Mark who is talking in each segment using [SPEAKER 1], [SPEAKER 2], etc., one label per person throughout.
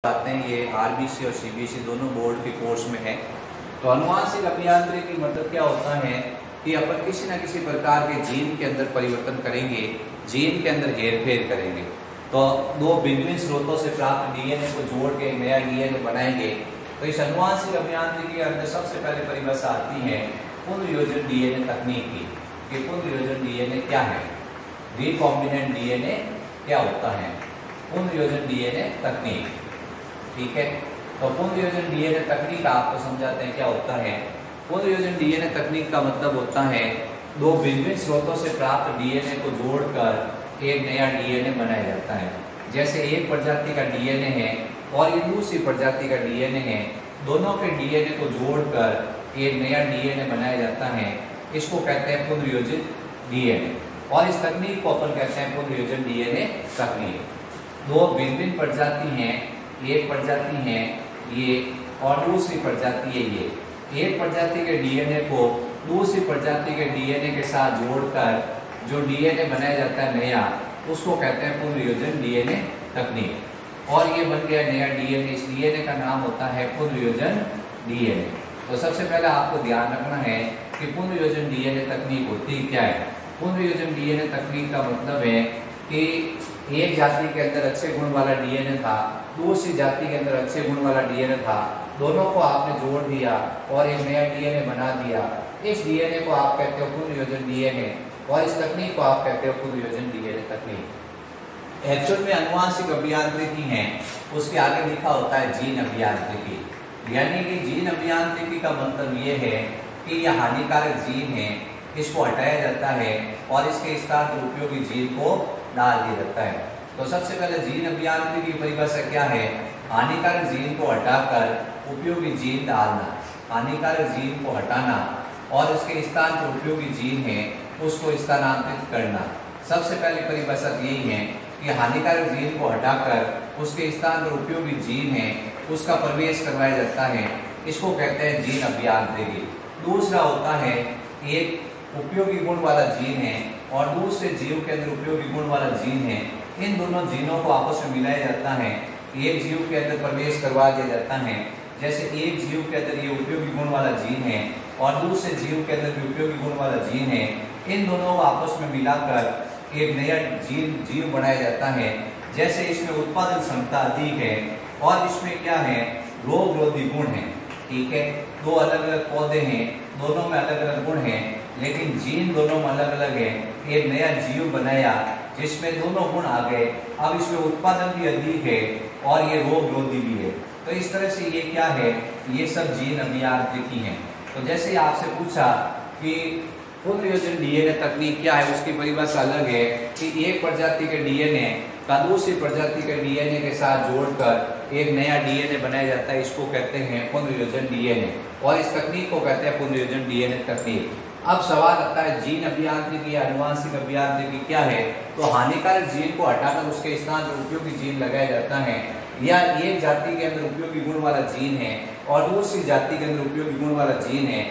[SPEAKER 1] आते हैं। ये आरबीसी और सीबीएसई दोनों बोर्ड के कोर्स में है। तो अनुवांशिक अभियांत्रिकी मतलब क्या होता है कि अपन किसी न किसी प्रकार के जीन के अंदर परिवर्तन करेंगे, जीन के अंदर हेरफेर करेंगे। तो दो भिन्न भिन्न स्रोतों से प्राप्त डीएनए को जोड़ के नया डीएनए बनाएंगे। तो इस अनुवांशिक अभियांत्रिकी के अंदर सबसे पहले परिभाषा आती है पुनर्योजन डीएनए तकनीक की कि पुनर्योजन डीएनए क्या है, रिकॉम्बिनेंट डीएनए क्या होता है, पुनर्योजन डीएनए तकनीक। ठीक है, तो पुनर्योजन डीएनए तकनीक आपको समझाते हैं क्या होता है। पुनर्योजन डीएनए तकनीक का मतलब होता है दो भिन्न स्रोतों से प्राप्त डीएनए को जोड़कर एक नया डीएनए बनाया जाता है। जैसे एक प्रजाति का डीएनए है और ये दूसरी प्रजाति का डीएनए है, दोनों के डीएनए को जोड़कर एक नया डीएनए बनाया जाता है। इसको कहते हैं पुनर्योजित डीएनए और इस तकनीक को अपन कहते हैं पुनर्योजन डीएनए तकनीक। दो भिन्न प्रजाति हैं, एक प्रजाति है ये और दूसरी प्रजाति है ये। एक प्रजाति के डीएनए को दूसरी प्रजाति के डीएनए के साथ जोड़कर जो डीएनए बनाया जाता है नया, उसको कहते हैं पुनर्योजन डीएनए तकनीक। और ये बन गया नया डीएनए। इस डीएनए का नाम होता है पुनर्योजन डीएनए। तो सबसे पहले आपको ध्यान रखना है कि पुनर्योजन डीएनए तकनीक होती क्या है। पुनर्योजन डीएनए तकनीक का मतलब है कि एक जाति के अंदर अच्छे गुण वाला डीएनए था, दूसरी जाति के अंदर अच्छे गुण वाला डीएनए था, दोनों को आपने जोड़ दिया और एक नया डीएनए बना दिया। इस डीएनए को आप कहते हो पुनर्योजन डीएनए और इस तकनीक को आप कहते हो पुनर्योजन डीएनए तकनीक। एक्चुअल में अनुवांशिक अभियांत्रिकी है, उसके आगे लिखा होता है जीन अभियांत्रिकी। यानी कि जीन अभियांत्रिकी का मतलब ये है कि यह हानिकारक जीन है, इसको हटाया जाता है और इसके स्थान पर उपयोगी जीन को डाल दिया जाता है। तो सबसे पहले जीन अभियांत्रिकी की परिभाषा क्या है, हानिकारक जीन को हटाकर उपयोगी जीन डालना, हानिकारक जीन को हटाना और उसके स्थान पर उपयोगी जीन है उसको स्थानांतरित करना। सबसे पहली परिभाषा यही है कि हानिकारक जीन को हटाकर उसके स्थान पर उपयोगी जीन है उसका प्रवेश करवाया जाता है, इसको कहते हैं जीन अभियांत्रिकी। दूसरा होता है एक उपयोगी गुण वाला जीन है और दूसरे जीव के अंदर उपयोगी गुण वाला जीन है। इन दोनों जीनों को आपस में मिलाया जाता है, एक जीव के अंदर प्रवेश करवा दिया जाता है। जैसे एक जीव के अंदर ये उपयोगी गुण वाला जीन है और दूसरे जीव के अंदर भी उपयोगी गुण वाला जीन है, इन दोनों को आपस में मिलाकर एक नया जीव बनाया जाता है। जैसे इसमें उत्पादन क्षमता अधिक है और इसमें क्या है, रोग रोधी गुण है। ठीक है, दो अलग अलग पौधे हैं, दोनों में अलग अलग गुण हैं, लेकिन जीन दोनों में अलग अलग है। एक नया जीव बनाया जिसमें दोनों गुण आ गए, अब इसमें उत्पादन भी अधिक है और ये रोग रोधी भी है। तो इस तरह से ये क्या है, ये सब जीन अभियांत्रिकी है। तो जैसे आपसे पूछा कि पुनर्योजन डीएनए तकनीक क्या है, उसकी परिभाषा अलग है कि एक प्रजाति के डीएनए का दूसरी प्रजाति के डीएनए के साथ जोड़कर एक नया डीएनए बनाया जाता है, इसको कहते हैं पुनर्योजन डीएनए और इस तकनीक को कहते हैं पुनर्योजन डीएनए तकनीक। अब सवाल आता है जीन अभियांत्रिकी या अनुवांशिक अभियांत्रिकी क्या है। तो हानिकारक जीन को हटाकर उसके स्थान पर उपयोगी जीन लगाया जाता है, या एक जाति के अंदर उपयोगी गुण वाला जीन है और दूसरी जाति के अंदर उपयोगी गुण वाला जीन है,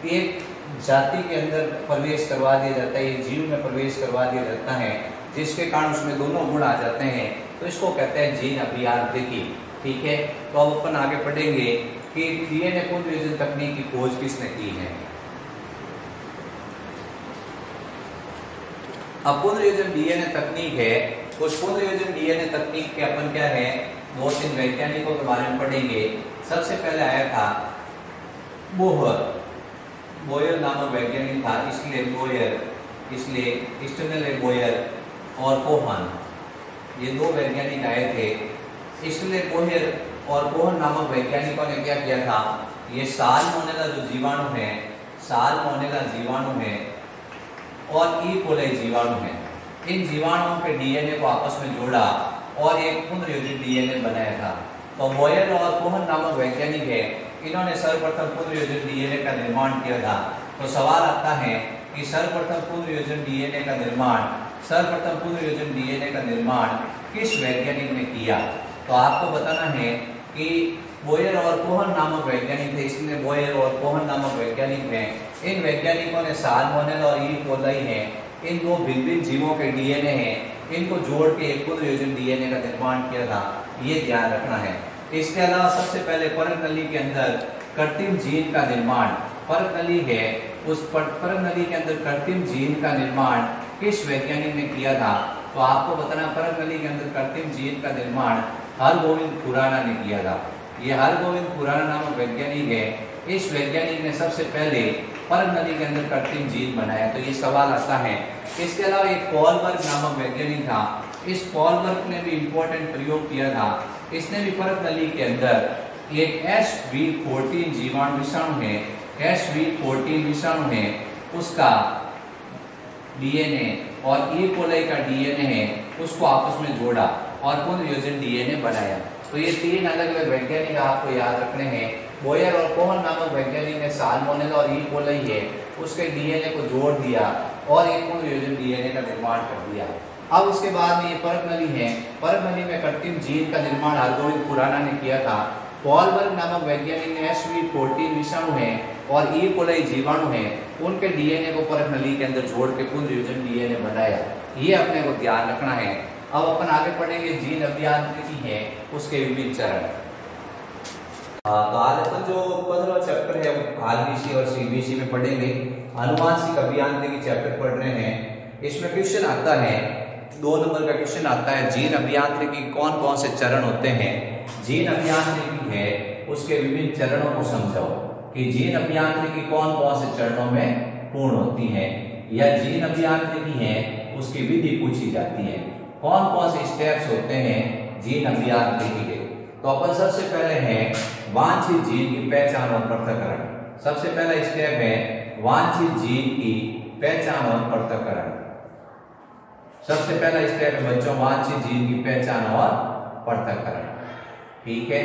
[SPEAKER 1] एक जाति के अंदर प्रवेश करवा दिया जाता है, एक जीव में प्रवेश करवा दिया जाता है, जिसके कारण उसमें दोनों गुण आ जाते हैं, तो इसको कहते हैं जीन अभियांत्रिकी। ठीक है, तो अब अपन आगे पढ़ेंगे कि डीएनए पुनर्योजन तकनीक की खोज किसने की है। अब पुनर्योजन डीएनए तकनीक है, कुछ पुनर्योजन डीएनए तकनीक के अपन क्या है, दो तीन वैज्ञानिकों के बारे में पढ़ेंगे। सबसे पहले आया था बोयर नामक वैज्ञानिक था, इसलिए स्टेनले बोयर और कोहन, ये दो वैज्ञानिक आए थे। इसलिए बोयर और कोहन नामक वैज्ञानिकों ने क्या किया था, ये साल्मोनेला जो जीवाणु है, साल्मोनेला जीवाणु है और ई कोलाई जीवाणु है, इन जीवाणुओं के डीएनए को आपस में जोड़ा और एक पुनर्योजित डीएनए बनाया था। तो बोयर और कोहन नामक वैज्ञानिक है, इन्होंने सर्वप्रथम पुनर्योजित डीएनए का निर्माण किया था। तो सवाल आता है कि सर्वप्रथम पुनर्योजन डीएनए का निर्माण किस वैज्ञानिक ने किया। तो आपको बताना है कि बोयर और कोहन नामक वैज्ञानिक थे, इसलिए बोयर और कोहन नामक वैज्ञानिक हैं। इन वैज्ञानिकों ने साल्मोनेला और ई कोलाई है, इन दो भिन्न जीवों के डीएनए हैं, इनको जोड़ के एक पुनर्योजन डीएनए का निर्माण किया था, ये ध्यान रखना है। इसके अलावा सबसे पहले परक नली के अंदर कृत्रिम जीन का निर्माण, परक नली है, उस परक नली के अंदर कृत्रिम जीन का निर्माण किस वैज्ञानिक ने किया था? तो आपको बताना, परक नली के अंदर कृत्रिम जीन का निर्माण हरगोविंद खुराना ने किया था। ये हरगोविंद खुराना नामक वैज्ञानिक है। इस वैज्ञानिक ने सबसे पहले परक नली के अंदर कृत्रिम जीन बनाया। तो ये सवाल आता है। इसके अलावा एक पॉलबर्ग नामक वैज्ञानिक था। इस पॉलबर्ग ने भी इंपॉर्टेंट प्रयोग किया था। इसने भी परक नली के अंदर एक SV14 जीवाणु विषाणु है, SV14 विषाणु है, उसका डीएनए और ई कोलाई का डीएनए है, उसको आपस में जोड़ा और पुनर्योजन डीएनए बनाया। तो ये तीन अलग अलग वैज्ञानिक आपको याद रखने हैं। बोयर और कोहन नामक वैज्ञानिक ने साल्मोनेला और ई कोलाई है, उसके डीएनए को जोड़ दिया और एक पुनर्योजन डीएनए का निर्माण कर दिया। अब उसके बाद में ये परक नली है। परक नली में कृत्रिम जीन का निर्माण हरगोविंद खुराना ने किया था। पॉलबर्ग नामक वैज्ञानिक ने SV14 विषाणु है और ई कोलाई जीवाणु है, उनके डीएनए को परक नली के अंदर जोड़ के पुनर्योजन डीएनए बनाया। ये अपने को ध्यान रखना है। अब अपन आगे पढ़ेंगे जीन अभियांत्रिकी है, उसके विभिन्न चरण। तो आज अपन जो 15वां चैप्टर है RBC और CBC में पढ़ेंगे। अनुवांशिक अभियांत्रिकी चैप्टर पढ़ रहे हैं। इसमें क्वेश्चन आता है, 2 नंबर का क्वेश्चन आता है, जीन अभियांत्रिकी कौन कौन से चरण होते हैं? जीन अभियांत्रिकी है, उसके विभिन्न चरणों को समझाओ कि जीन अभियांत्रिकी कौन कौन से चरणों में पूर्ण होती है, या जीन अभियांत्रिकी है उसकी विधि पूछी जाती है। कौन कौन से स्टेप्स होते हैं जीन अभियांत्रिकी के? तो अपन सबसे पहले है वांछित जीन की पहचान और पृथक्करण। सबसे पहला स्टेप है वांछित जीन की पहचान और पृथक्करण। सबसे पहला स्टेप है बच्चों वांछित जीन की पहचान और पृथक्करण। ठीक है।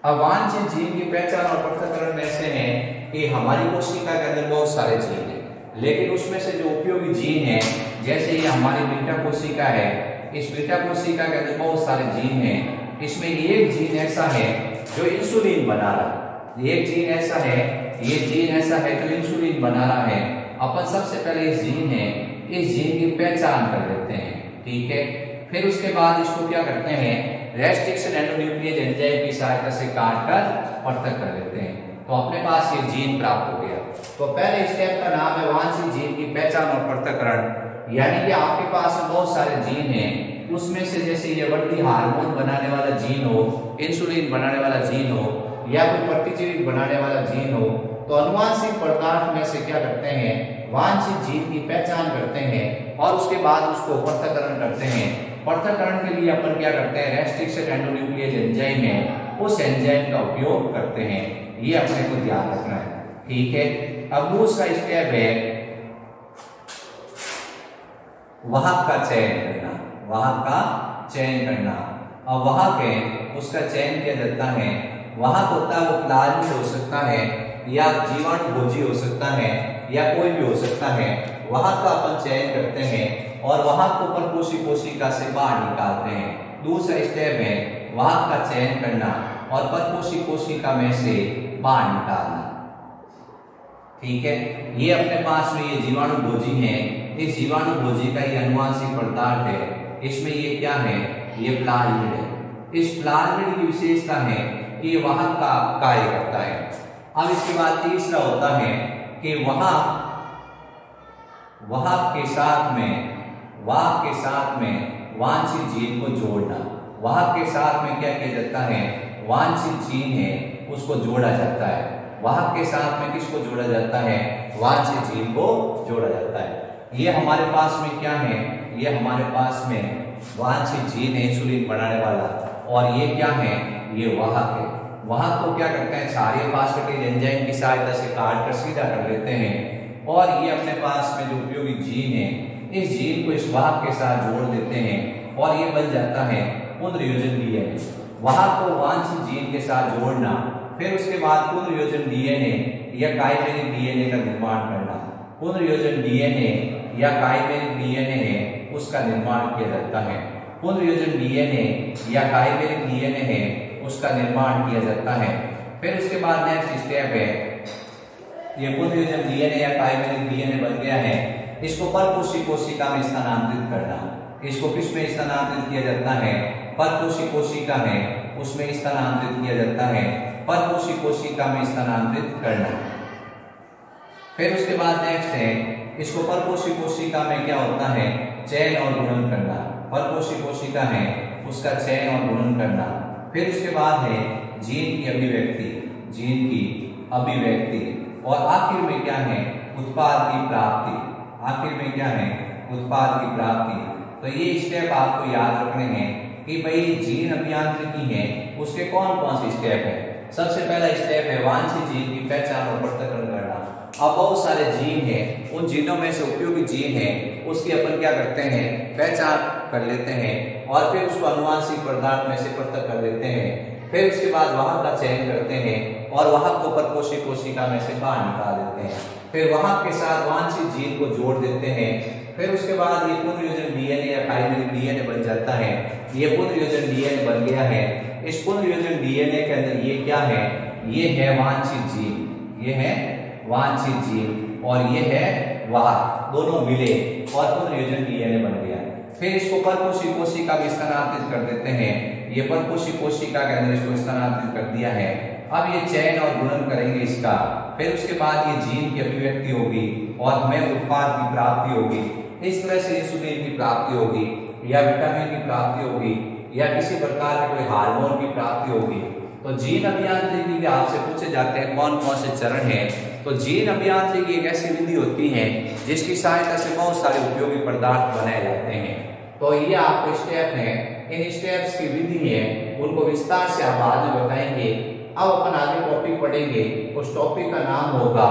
[SPEAKER 1] अब वांछित जीन की पहचान और पृथक्करण में से है कि हमारी कोशिका के अंदर बहुत सारे जीन है, लेकिन उसमें से जो उपयोगी जीन है, जैसे ये हमारी बीटा कोशिका है, इस बीटा कोशिका के अंदर बहुत सारे जीन हैं। इसमें एक जीन ऐसा है जो इंसुलिन बना रहा है, एक जीन ऐसा है, ये जीन ऐसा है जो इंसुलिन बना रहा है। अपन सबसे पहले इस जीन है, इस जीन की पहचान कर लेते हैं। ठीक है। फिर उसके बाद इसको क्या करते हैं, रेस्ट्रिक्शन एंडोन्यूक्लियस एंजाइम की सहायता से काटकर पृथक कर लेते हैं। तो अपने पास ये जीन प्राप्त हो गया। तो पहले स्टेप का नाम है वांछित जीन की पहचान और पृथक्करण। यानी कि आपके पास बहुत सारे जीन हैं, उसमें से जैसे ये वर्ती हार्मोन बनाने वाला जीन हो, इंसुलिन बनाने वाला जीन हो, या कोई प्रतिजीवी बनाने वाला जीन हो, तो अनुवांशिक पदार्थ में से क्या करते हैं, वांछित जीन की पहचान करते हैं और उसके बाद उसको पृथक्करण करते हैं। पृथक्करण के लिए अपन क्या करते हैं, रेस्ट्रिक्शन एंडोन्यूक्लियस एंजाइम है, उस एंजाइम का उपयोग करते हैं। ये अपने को ध्यान रखना है। ठीक है। अब दूसरा स्टेप है वाहक का चयन करना। वाहक का चयन करना। अब वाहक है, उसका चयन किया जाता है। वाहक होता है वो प्लाज्मिड हो सकता है, या जीवाणु भोजी हो सकता है, या कोई भी हो सकता है। वाहक का अपन चयन करते हैं और वाहक को परपोषी कोशिका से बाहर निकालते हैं। दूसरा स्टेप है वाहक का चयन करना और परपोषी कोशिका में से बाहर निकालना। ठीक है। ये अपने पास में ये जीवाणु भोजी है। इस जीवाणु भोजी का ये अनुवांशिक पदार्थ है। इसमें ये क्या है, ये प्लाज्मिड है। इस प्लाज्मिड की विशेषता है कि ये वाहक का कार्य करता है। अब इसके बाद तीसरा होता है कि वाहक के साथ में वांछित जीन को जोड़ना। वाहक के साथ में क्या किया जाता है, वांछित जीन है उसको जोड़ा जाता है। वाहक के साथ में किसको जोड़ा जाता है, वांछित जीन को जोड़ा जाता है। ये हमारे पास में क्या है, ये हमारे पास में वांछित जीन है इंसुलिन बनाने वाला, और ये क्या है, ये वाहक है। वाहक को क्या करते हैं, क्षारीय फॉस्फेटेज एंजाइम की सहायता से काट कर सीधा कर लेते हैं, और ये अपने पास में जो उपयोगी जीन है, इस जीन को इस वाहक के साथ जोड़ देते हैं और ये बन जाता है पुनर्योजन डीएनए। वाहक को वांछित जीन के साथ जोड़ना, फिर उसके बाद पुनर्योजन डीएनए या काइमेरिक डीएनए का निर्माण करना। पुनर्योजन डीएनए या काइमेरिक डीएनए है उसका निर्माण किया जाता है। पुनर्योजन डीएनए या काइमेरिक डीएनए है उसका निर्माण किया जाता है। फिर उसके बाद नेक्स्ट स्टेप है, ये पुनर्योजन डीएनए या काइमेरिक डीएनए बन गया है, इसको परपोषी कोशिका में स्थानांतरित करना। इसको किस में स्थानांतरित किया जाता है, परपोषी कोशिका है उसमें स्थानांतरित किया जाता है, परपोषी कोशिका में स्थानांतरित करना। फिर उसके बाद नेक्स्ट है, इसको परपोषी कोशिका में क्या होता है, चयन और गुणन करना। परपोषी कोशिका है उसका चयन और गुणन करना। फिर उसके बाद है जीन की अभिव्यक्ति, जीन की अभिव्यक्ति, और आखिर में क्या है, उत्पाद की प्राप्ति। आखिर में क्या है, उत्पाद की प्राप्ति। तो ये स्टेप आपको याद रखने हैं कि भाई जीन अभियांत्रिकी है उसके कौन कौन से स्टेप है। सबसे पहला स्टेप है वांछित जीन की पहचान और पृथक्करण करना। अब बहुत सारे जीन हैं, उन जीनों में से उपयोगी जीन है उसकी अपन क्या करते हैं, पहचान कर लेते हैं और फिर उसको अनुवांशिक पदार्थ में से पृथक कर लेते हैं। फिर उसके बाद वाहक का चयन करते हैं और वाहक को परपोषी कोशिका में से बाहर निकाल देते हैं। फिर वाहक के साथ वांछित जीन को जोड़ देते हैं। फिर उसके बाद ये पुनर्योजन डीएनए या प्राइमरी डीएनए बन जाता है। ये पुनर्योजन डीएनए बन गया है। इस पुनर्योजन डीएनए के अंदर ये क्या है, ये है वांछित जीन, ये है वांछित जीन और ये है वाहक, दोनों मिले और पुनर्योजन डीएनए बन गया। फिर इसको परपोषी कोशिका में स्थानांतरित कर देते हैं। ये परपोषी कोशिका के अंदर इसको स्थानांतरित कर दिया है। अब ये चयन और गुणन करेंगे इसका। फिर उसके बाद ये जीन की अभिव्यक्ति होगी और हमें उत्पाद की प्राप्ति होगी। इस तरह से इंसुलिन की प्राप्ति होगी या विटामिन की प्राप्ति होगी या किसी प्रकार के कोई हार्मोन की प्राप्ति होगी। तो जीन अभियांत्रिकी के आपसे पूछे जाते हैं कौन कौन से चरण हैं। तो जीन अभियांत्रिकी एक ऐसी विधि होती है जिसकी सहायता से बहुत सारे उपयोगी पदार्थ बनाए जाते हैं। तो ये आपको स्टेप है, इन स्टेप्स की विधि है उनको विस्तार से आप बाद में बताएंगे। अब अपन आगे टॉपिक पढ़ेंगे, उस टॉपिक का नाम होगा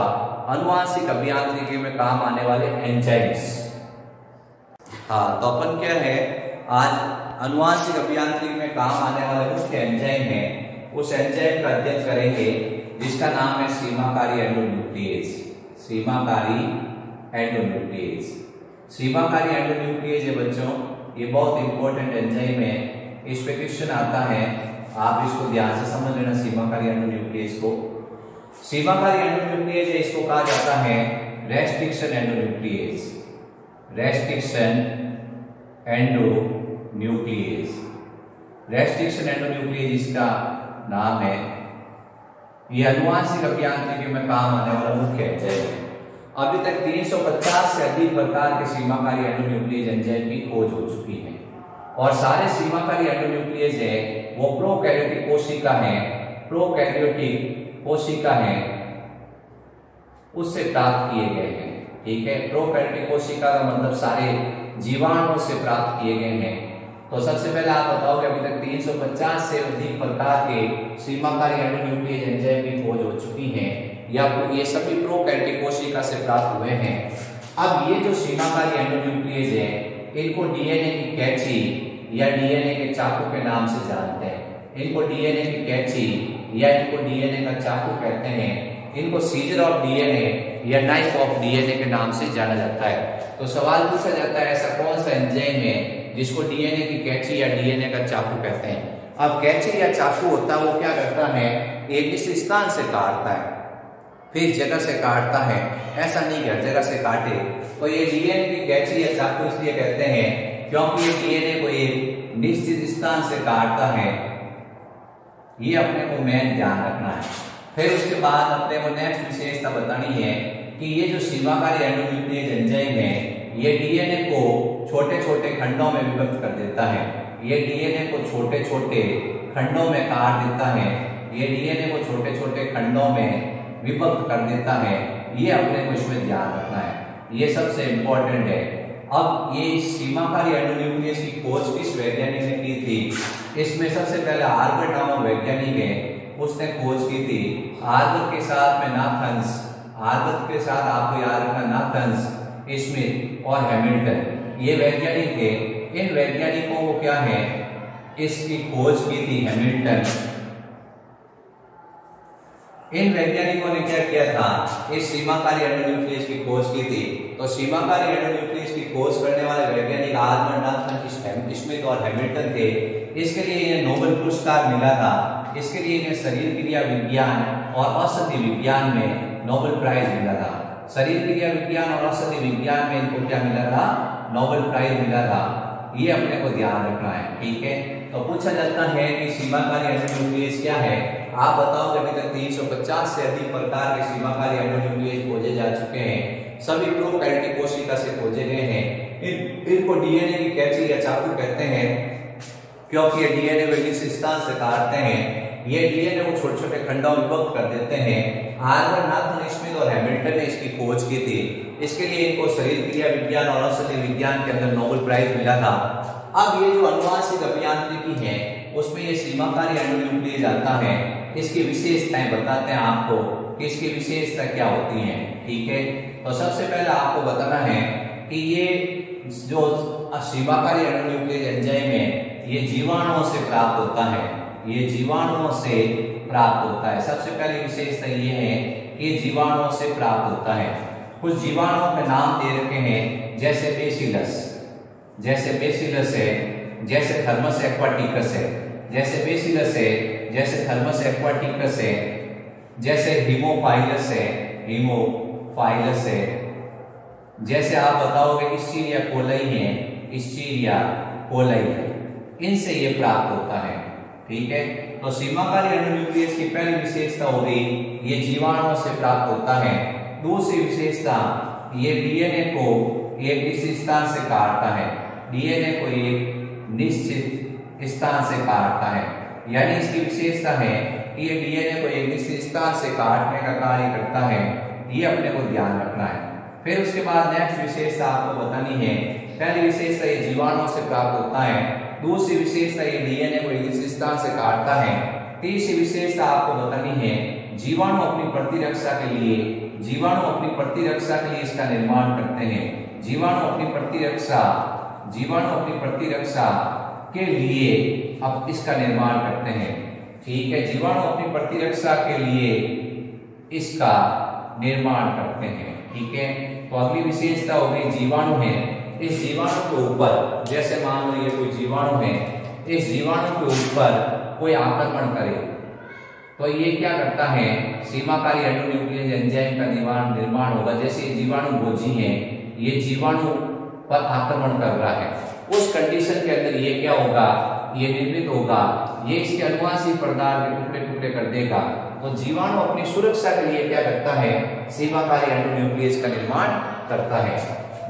[SPEAKER 1] अनुवांशिक अभियांत्रिकी में काम आने वाले एंजाइम्स। हाँ, तो अपन क्या है आज अनुवांशिक अभियांत्रिकी में काम आने वाले मुख्य एंजाइम है, उस एंजाइम का अध्ययन करेंगे जिसका नाम है सीमाकारी एंडोन्यूक्लियेज। सीमाकारी एंडोन्यूक्लियेज, सीमाकारी एंडोन्यूक्लियेज है बच्चों, ये बहुत इंपॉर्टेंट एंजाइम है। इस पे क्वेश्चन आता है, आप इसको ध्यान से समझ लेना। सीमाकारी एंडोन्यूक्लियेज को, सीमाकारी एंडोन्यूक्लियेज है इसको कहा जाता है रेस्ट्रिक्शन एंडोन्यूक्लियेज। रेस्ट्रिक्शन एंडोन्यूक्लियेज, रेस्ट्रिक्शन एंडोन्यूक्लियेज इसका नाम है। यह अनुवांशिक अभियांत्रिकी में काम आने वाला मुख्य एंजाइम है। अभी तक 350 से अधिक प्रकार के सीमाकारी एंडोन्यूक्लियेज एंजाइम की खोज हो चुकी है और सारे सीमाकारी एंडोन्यूक्लियेज है वो प्रोकैरियोटिक कोशिका है, प्रोकैरियोटिक कोशिका है उससे प्राप्त किए गए हैं। ठीक है, प्रोकैरियोटिक कोशिका का मतलब सारे जीवाणुओं से प्राप्त किए गए हैं। तो सबसे पहले आप बताओ कि अभी तक 350 से अधिक प्रकार के सीमाकारी एंडोन्यूक्लियेज एंजाइम की खोज हो चुकी है या ये सभी प्रोकैरियोटिक कोशिका से प्राप्त हुए हैं। अब ये जो सीमाकारी एंडोन्यूक्लियेज है इनको डीएनए की कैंची या डीएनए के चाकू के नाम से जानते हैं। इनको डीएनए की कैंची या इनको डीएनए का चाकू कहते हैं। इनको सीजर ऑफ डीएनए या नाइफ ऑफ डीएनए के नाम से जाना जाता है। तो सवाल पूछा जाता है ऐसा कौन सा एंजाइम है जिसको डीएनए की कैंची या डीएनए का चाकू कहते हैं। अब कैंची या चाकू होता है वो क्या करता है, एक इस स्थान से काटता है फिर जगह से काटता है, ऐसा नहीं कि हर जगह से काटे। तो ये डीएनए की कैंची या चाकू इसलिए कहते हैं क्योंकि ये डीएनए को एक निश्चित स्थान से काटता है। ये अपने को मेन ध्यान रखना है। फिर उसके बाद अपने को नेक्स्ट विशेषता बतानी है कि ये जो सीमाकारी एंडोन्यूक्लियेज एंजाइम है ये डीएनए को छोटे छोटे खंडों में विभक्त कर देता है। ये डीएनए को छोटे छोटे खंडों में काट देता है। ये डीएनए को छोटे छोटे खंडों में विभक्त कर देता है। ये अपने को इसमें ध्यान रखना है, ये सबसे इंपॉर्टेंट है। अब ये सीमाकारी एंडोन्यूक्लियेज की खोज किस वैज्ञानिक ने की थी, इसमें सबसे पहले आर्बर्ट नामक वैज्ञानिक है उसने खोज की थी। आर्बर्ट के साथ में नाथन्स, आर्बर्ट के साथ आपको याद रखना नाथन्स, स्मिथ और हैमिल्टन, ये वैज्ञानिक थे। इन वैज्ञानिकों को क्या है इसकी खोज की थी हैमिल्टन। इन वैज्ञानिकों ने क्या किया था, इस सीमाकारी एंडोन्यूक्लियेज की खोज की थी। तो सीमाकारी एंडोन्यूक्लियेज की खोज करने वाले वैज्ञानिक आर्बर्ट नाथन, स्मिथ और हैमिल्टन थे। इसके लिए इन्हें नोबेल पुरस्कार मिला था। इसके लिए इन्हें शरीर क्रिया विज्ञान और औषधि विज्ञान में नोबेल प्राइज मिला था। शरीर क्रिया विज्ञान और औषधि विज्ञान में इनको क्या मिला था, नोबेल प्राइज मिला था। ये अपने को ध्यान रखना है। ठीक है, तो पूछा जाता है कि सीमाकारी एंडोन्यूक्लियस क्या है। आप बताओ कि अभी तक 350 से अधिक प्रकार के सीमाकारी एंडोन्यूक्लियस खोजे जा चुके हैं, सभी प्रोकैरियोटिक कोशिका से खोजे गए हैं। इनको डीएनए की कैंची या चाकू कहते हैं, क्योंकि ये डीएनए को इस स्थान से काटते हैं, ये डीएनए को छोटे छोटे खंडों में विभक्त कर देते हैं। आर्बर्ट नाथन स्मिथ और हैमिल्टन ने इसकी खोज की थी। इसके लिए इनको शरीर क्रिया विज्ञान और औषधि विज्ञान के अंदर नोबेल प्राइज मिला था। अब ये जो अनुवांशिक अभियांत्रिकी है उसमें ये सीमाकारी एंडोन्यूक्लियस आता है। इसकी विशेषताएं बताते हैं आपको कि इसकी विशेषता क्या होती है। ठीक है, तो सबसे पहले आपको बताना है कि ये जो सीमाकारी एंडोन्यूक्लियस एंजाइम है ये जीवाणुओं से प्राप्त होता है, ये जीवाणुओं से प्राप्त होता है। सबसे पहली विशेषता ये है कि जीवाणुओं से प्राप्त होता है। कुछ जीवाणुओं के नाम दे रखे हैं, जैसे बेसिलस, जैसे बेसिलस है, जैसे थर्मस एक्वाटिकस है, जैसे बेसिलस है, जैसे थर्मस एक्वाटिकस है, जैसे हीमोफाइलस है, हीमोफाइलस है, जैसे आप बताओगे इस्चीरिया कोलाई है, इस्चीरिया कोलाई है, इनसे ये प्राप्त होता है। ठीक है, तो सीमाकारी एंडोन्यूक्लियस की पहली विशेषता हो गई ये जीवाणुओं से प्राप्त होता है। दूसरी विशेषता ये डीएनए को एक निश्चित स्थान से काटता है, डीएनए को एक निश्चित स्थान से काटता है, यानी इसकी विशेषता है कि ये डीएनए को एक निश्चित स्थान से काटने का कार्य करता है। ये अपने को ध्यान रखना है। फिर उसके बाद नेक्स्ट विशेषता आपको बतानी है। पहली विशेषता ये जीवाणुओं से प्राप्त होता है, दूसरी विशेषता ये डीएनए को एक निश्चित स्थान से काटता है, तीसरी विशेषता आपको बतानी है जीवाणु अपनी प्रतिरक्षा के लिए, जीवाणु अपनी प्रतिरक्षा के लिए इसका निर्माण करते हैं। जीवाणु अपनी प्रतिरक्षा के लिए अब इसका निर्माण करते हैं। ठीक है, जीवाणु अपनी प्रतिरक्षा के लिए इसका निर्माण करते हैं। ठीक है, तो अगली विशेषता हो गई जीवाणु है। इस जीवाणु के ऊपर, जैसे मान लो ये कोई जीवाणु है, इस जीवाणु के ऊपर कोई आक्रमण करे तो ये क्या करता है, सीमाकारी एंडोन्यूक्लियस एंजाइम का निर्माण होगा। जैसे जीवाणु भोजी है, ये जीवाणु पर आक्रमण कर रहा है, उस कंडीशन के अंदर ये क्या होगा, ये निर्मित होगा, ये इसके अनुवांशिक पदार्थ के टुकड़े टुकड़े कर देगा। तो जीवाणु अपनी सुरक्षा के लिए क्या करता है, सीमाकारी एंडोन्यूक्लियस का निर्माण करता है।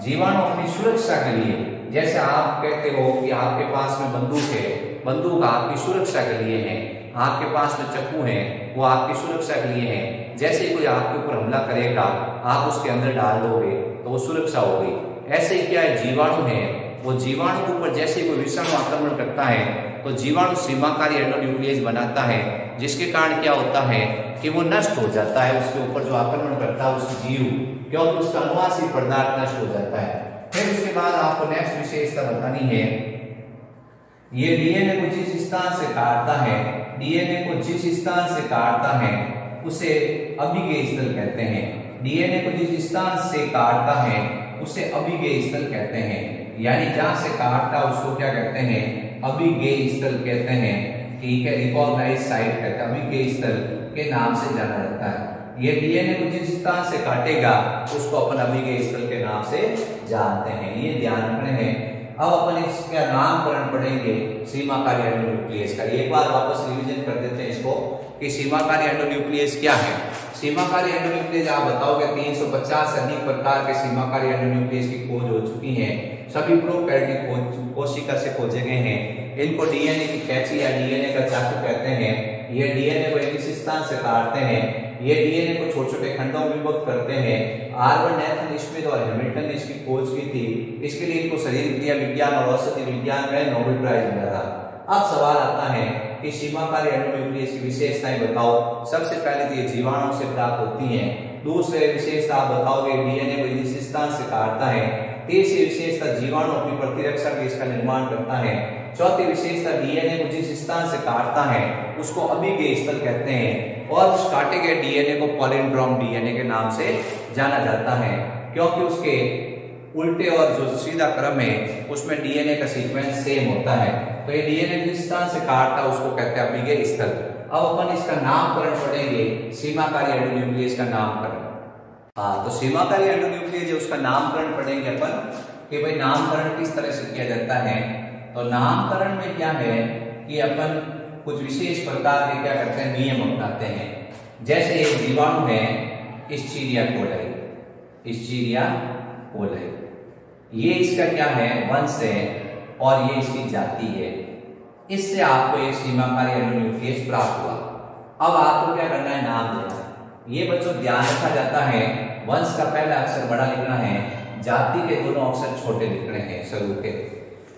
[SPEAKER 1] जीवाणु अपनी सुरक्षा के लिए, जैसे आप कहते हो कि आपके पास में बंदूक है, बंदूक आपकी सुरक्षा के लिए है, आपके पास में चाकू है, वो आपकी सुरक्षा के लिए है। जैसे कोई आपके ऊपर हमला करेगा आप उसके अंदर डाल दोगे तो वो सुरक्षा हो गई। ऐसे ही क्या है, जीवाणु है, वो जीवाणु के ऊपर जैसे कोई विषाणु आक्रमण करता है तो जीवाणु सीमाकारी एंडोन्यूक्लियस बनाता है, जिसके कारण क्या होता है कि वो नष्ट हो जाता है, उसके ऊपर जो आक्रमण करता है उस जीव, क्योंकि उसका अनुवांशिक पदार्थ नष्ट हो जाता है। फिर उसके बाद आपको नेक्स्ट विशेषता बतानी है, ये डीएनए को जिस स्थान से काटता है, डीएनए को जिस स्थान से काटता है उसे अभिगेय स्थल कहते हैं। डीएनए को जिस स्थान से काटता है उसे अभिगेय स्थल कहते हैं, यानी जहां से काटता उसको क्या कहते हैं, अभिगेय स्थल कहते हैं। ठीक है, रिकॉग्नाइज साइट कहते हैं, अभिगेय स्थल के नाम से जाना जाता है। ये डीएनए को जिस स्थान से काटेगा उसको अपन अभिगेय स्थल के नाम से जानते हैं, ये ध्यान रखने हैं। अब अपन इसका नामकरण पढ़ेंगे सीमाकारी एंडोन्यूक्लियस का। एक बार वापस रिवीजन कर देते हैं इसको कि सीमाकारी एंडोन्यूक्लियस क्या है। सीमाकारी एंडोन्यूक्लियस आप बताओगे 350 से अधिक प्रकार के सीमाकारी एंडोन्यूक्लियस की खोज हो चुकी है, सभी प्रोकैरियोटिक कोशिका से खोजे गए हैं। इनको डीएनए की कैंची या डीएनए का चाकू कहते हैं। ये डीएनए को एक स्थान से काटते हैं, ये डीएनए को छोटे छोटे खंडों में विभक्त करते हैं। आर्बर्ट नाथन स्मिथ और हैमिल्टन ने इसकी खोज की थी। इसके लिए इनको शरीर क्रिया विज्ञान और औषधि विज्ञान में नोबेल प्राइज मिला था। अब सवाल आता है कि सीमाकारी एंडोन्यूक्लियस की विशेषताएं बताओ। सबसे पहले तो ये जीवाणु से प्राप्त होती है। दूसरे विशेषता आप बताओगे डीएनए को इस स्थान से काटता है। तीसरी विशेषता जीवाणु अपनी प्रतिरक्षा के इसका निर्माण करता है। चौथी विशेषता डीएनए को जिस स्थान से काटता है उसको अभिगेय स्थल कहते हैं, और उस काटे गए डीएनए को पॉलिंड्रोम डीएनए के नाम से जाना जाता है, क्योंकि उसके उल्टे और जो सीधा क्रम है उसमें डीएनए का सीक्वेंस सेम होता है। तो ये डीएनए जिस स्थान से काटता है उसको कहते हैं अभिगेय स्थल। अब अपन इसका नामकरण पढ़ेंगे, सीमाकारी एंडोन्यूक्लियस का नामकरण। हाँ, तो सीमाकारी एंडोन्यूक्लियस जो उसका नामकरण पढ़ेंगे अपन कि भाई नामकरण किस तरह से किया जाता है। तो नामकरण में क्या है कि अपन कुछ विशेष प्रकार के क्या करते हैं, नियम अपनाते हैं। जैसे एक जीवाणु है इस्चीरिया कोलाई, इस्चीरिया कोलाई, ये इसका क्या है, वंश है और ये इसकी जाति है। इससे आपको एक सीमाकारी एंडोन्यूक्लियस प्राप्त हुआ। अब आपको क्या करना है, नाम देना। ये बच्चों ध्यान रखा जाता है, वंश का पहला अक्षर बड़ा लिखना है, जाति के दोनों अक्षर छोटे लिखने हैं शुरू के।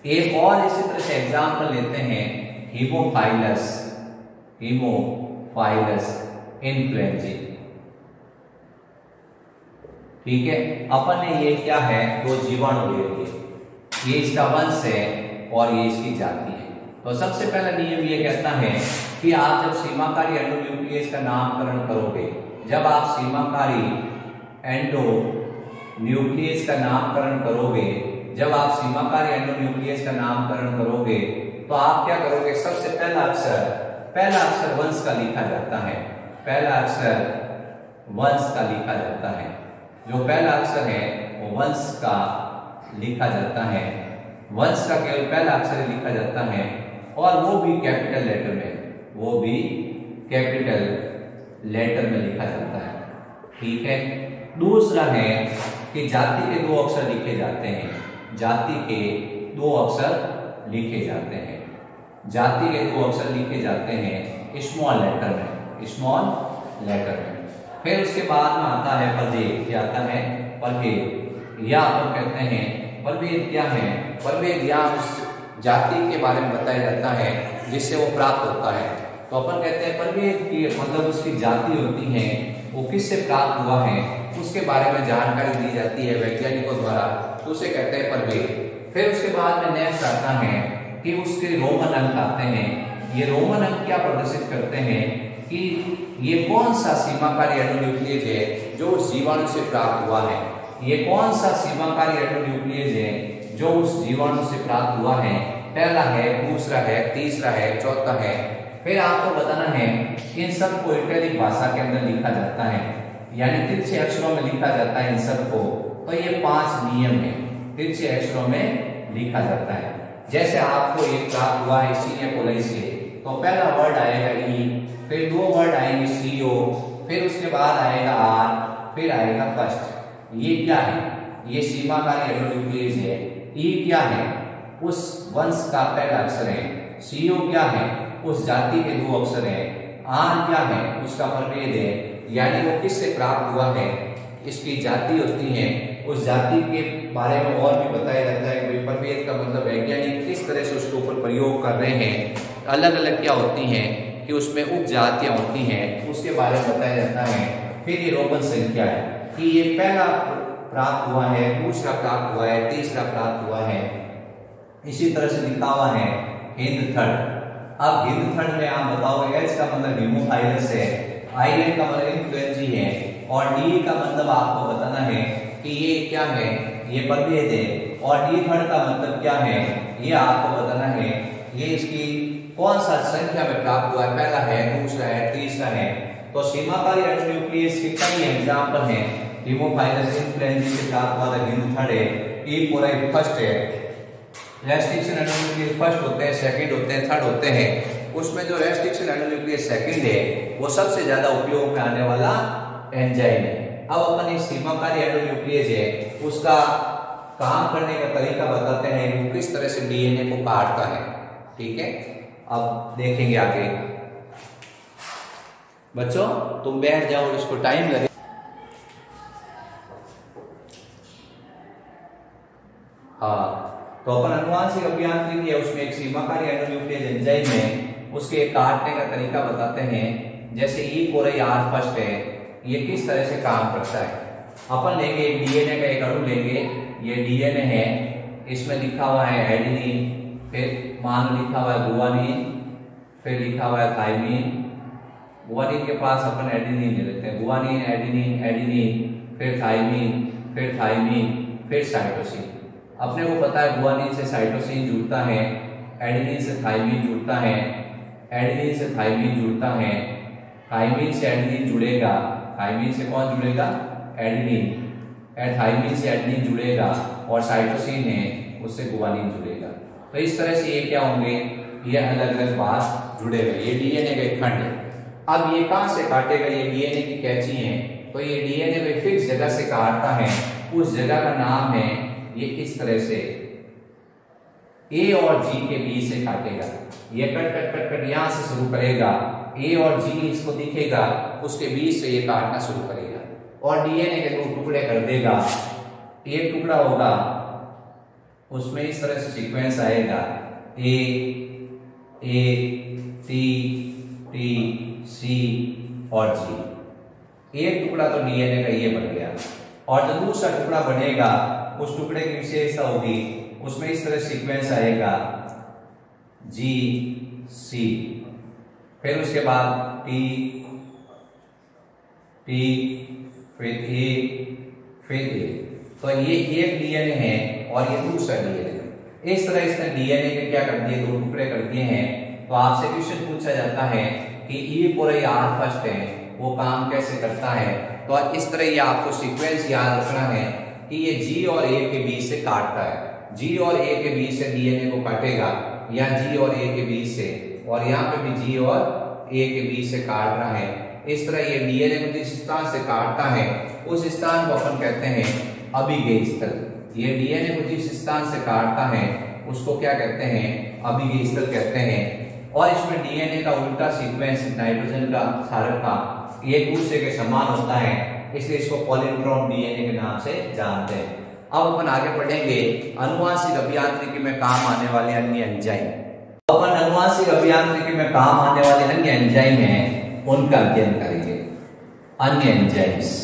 [SPEAKER 1] एक और इसी तरह से एग्जाम्पल लेते हैं, हीमोफाइलस, हीमोफाइलस इन्फ्लुएंजा। ठीक है, अपन ने ये क्या है, दो जीवाणु ले लिए, ये इसका वंश है और ये इसकी जाति है। तो सबसे पहला नियम ये कहता है कि आप जब सीमाकारी एंडोन्यूक्लियस का नामकरण करोगे, जब आप सीमाकारी एंडोन्यूक्लियस का नामकरण करोगे, जब आप सीमाकारी एंडोन्यूक्लियस का नामकरण करोगे तो आप क्या करोगे, सबसे पहला अक्षर वंश का लिखा जाता है, पहला अक्षर वंश का लिखा जाता है। जो पहला अक्षर है वो वंश का लिखा जाता है, वंश का केवल पहला अक्षर लिखा जाता है और वो भी कैपिटल लेटर में, वो भी कैपिटल लेटर में लिखा जाता है। ठीक है, दूसरा है कि जाति के दो अक्षर लिखे जाते हैं, जाति के दो अक्षर लिखे जाते हैं, जाति के दो अक्षर लिखे जाते हैं स्मॉल लेटर में, स्मॉल लेटर में। फिर उसके बाद में आता है प्रभेद, क्या आता है, प्रभेद, या अपन कहते हैं प्रभेद क्या है, प्रभेद या उस जाति के बारे में बताया जाता है जिससे वो प्राप्त होता है। तो अपन कहते हैं प्रभेद की मतलब उसकी जाति होती है, वो किससे प्राप्त हुआ है उसके बारे में जानकारी दी जाती है वैज्ञानिकों द्वारा, तो उसे कहते हैं प्रभेद। फिर उसके बाद में नेक्स्ट आता है कि उसके रोमन अंक आते हैं। ये रोमन अंक क्या प्रदर्शित करते हैं कि ये कौन सा सीमाकारी एंडोन्यूक्लियस है जो उस जीवाणु से प्राप्त हुआ है, ये कौन सा सीमाकारी एंडोन्यूक्लियस है जो उस जीवाणु से प्राप्त हुआ है, पहला है, दूसरा है, तीसरा है, चौथा है। फिर आपको बताना है इन सब को इटैलिक भाषा के अंदर लिखा जाता है, यानी तिरछे अक्षरों में लिखा जाता है इन सब को। तो ये 5 नियम है, तिरछे अक्षरों में लिखा जाता है। जैसे आपको एक प्राप्त हुआ है इस्चीरिया कोलाई से, तो पहला वर्ड आएगा ई, फिर 2 वर्ड आएंगे सीओ, फिर उसके बाद आएगा आर, फिर आएगा फर्स्ट। ये क्या है, ये सीमाकारी एंडोन्यूक्लियस है। ई क्या है, उस वंश का पहला अक्षर है। सीओ क्या है, उस जाति के 2 अक्षर है। आर क्या है, उसका प्रभेद है, यानी वो किससे प्राप्त हुआ है, इसकी जाति होती है। उस जाति के बारे में और भी बताया जाता है कि प्रभेद का मतलब वैज्ञानिक किस तरह से उसके ऊपर प्रयोग कर रहे हैं, अलग अलग क्या होती हैं कि उसमें उपजातियां होती हैं, उसके बारे में बताया जाता है। फिर ये रोमन संख्या है कि ये पहला प्राप्त हुआ है, दूसरा प्राप्त हुआ है, तीसरा प्राप्त हुआ है। इसी तरह से लिखा हुआ है हिंद थर्ड। अब हिंद थर्ड में आप बताओ, एच का मतलब हीमोफाइलस है, आई का मतलब इन्फ्लुएंजी है और डी का मतलब आपको बताना है कि ये क्या है, ये प्रभेद है। और डी थर्ड का मतलब क्या है, ये आपको बताना है ये इसकी कौन सा संख्या में प्राप्त हुआ है, पहला है, दूसरा है, तीसरा है। तो सीमाकारी एंडोन्यूक्लियस के कई एग्जांपल हैं। हीमोफाइलस इन्फ्लुएंजा से प्राप्त हुआ हिंद थर्ड है, ई कोलाई फर्स्ट है, रेस्ट्रिक्शन एंडोन्यूक्लियस फर्स्ट होते हैं, सेकंड होते हैं, थर्ड होते हैं। उसमें जो रेस्ट्रिक्शन एंडोन्यूक्लियस सेकंड है वो सबसे ज्यादा उपयोग में आने वाला एंजाइम है। अब अपन इस सीमाकारी एंडोन्यूक्लियस है उसका काम करने का तरीका बताते हैं, वो किस तरह से डीएनए को काटता है। ठीक है, अब देखेंगे आगे। बच्चों तुम बैठ जाओ, इसको टाइम लगे। हाँ, तो अपन अनुवांशिक अभियांत्रिकी है, उसमें एक सीमाकारी एंडोन्यूक्लियस एंजाइम है, उसके काटने का तरीका बताते हैं। जैसे ई कोलाई आर फर्स्ट है, ये किस तरह से काम करता है। अपन लेंगे एक डीएनए का एक अणु लेंगे, ये डीएनए है, इसमें लिखा हुआ है एडेनिन, फिर मान लिखा हुआ है गुआनिन, फिर लिखा हुआ है थाइमिन। गुआनिन के पास अपन एडेनिन ले लेते हैं, गुआनिन एडेनिन एडेनिन, फिर थाइमिन, फिर थाइमिन, फिर साइटोसिन। अपने को पता है गुआनिन से साइटोसिन जुड़ता है, एडेनिन से थाइमिन जुड़ता है, एडेनिन से थाइमिन जुड़ता है, थाइमिन से एडेनिन जुड़ेगा, थाइमिन से कौन जुड़ेगा, एडेनिन, थाइमिन से एडेनिन जुड़ेगा और साइटोसिन है उससे गुआनिन जुड़ेगा। तो इस तरह से ये क्या होंगे, ये अलग अलग बात जुड़े हुए, ये डीएनए का एक खंड है। अब ये कहां से काटेगा, ये डीएनए की कैंची है, तो ये डीएनए को फिक्स जगह से काटता है, उस जगह का नाम है, ये इस तरह से ए और जी के बीच से काटेगा। ये कट कट कट कट यहां से शुरू करेगा, ए और जी इसको दिखेगा, उसके बीच से ये काटना शुरू करेगा और डीएनए के 2 टुकड़े कर देगा। एक टुकड़ा होगा उसमें इस तरह से सीक्वेंस आएगा ए टी टी सी और जी। एक टुकड़ा तो डीएनए का ये बन गया और जो दूसरा टुकड़ा बनेगा उस टुकड़े की विशेषता होगी, उसमें इस तरह सीक्वेंस आएगा जी सी, फिर उसके बाद टी टी फिर ए फिर ए। तो ये एक डीएनए है और ये दूसरा डीएनए। इस तरह इसने डीएनए के क्या कर दिए, 2 टुकड़े कर दिए हैं। तो आपसे क्वेश्चन पूछा जाता है कि ई और आर फर्स्ट है, वो काम कैसे करता है। तो इस तरह ये आपको सीक्वेंस याद रखना है कि ये जी और ए के बीच से काटता है, जी और ए के बीच से डीएनए को काटेगा, या जी और ए के बीच से, और यहाँ पे भी जी और ए के बीच से काट रहा है। इस तरह ये डीएनए को जिस स्थान से काटता है उस स्थान को अपन कहते हैं अभिगेय स्थल। ये डीएनए को जिस स्थान से काटता है उसको क्या कहते हैं, अभिगेय स्थल कहते हैं। और इसमें डीएनए का उल्टा सीक्वेंस नाइट्रोजन का, क्षारक का, एक दूसरे के समान होता है, इसलिए इसको पॉलीड्रॉम डीएनए के नाम से जानते हैं। अब अपन आगे बढ़ेंगे आनुवांशिक अभियांत्रिकी में काम आने वाले अन्य एंजाइम। अपन आनुवांशिक अभियांत्रिकी में काम आने वाले अन्य एंजाइम हैं, उनका अध्ययन करेंगे। अन्य एंजाइम्स,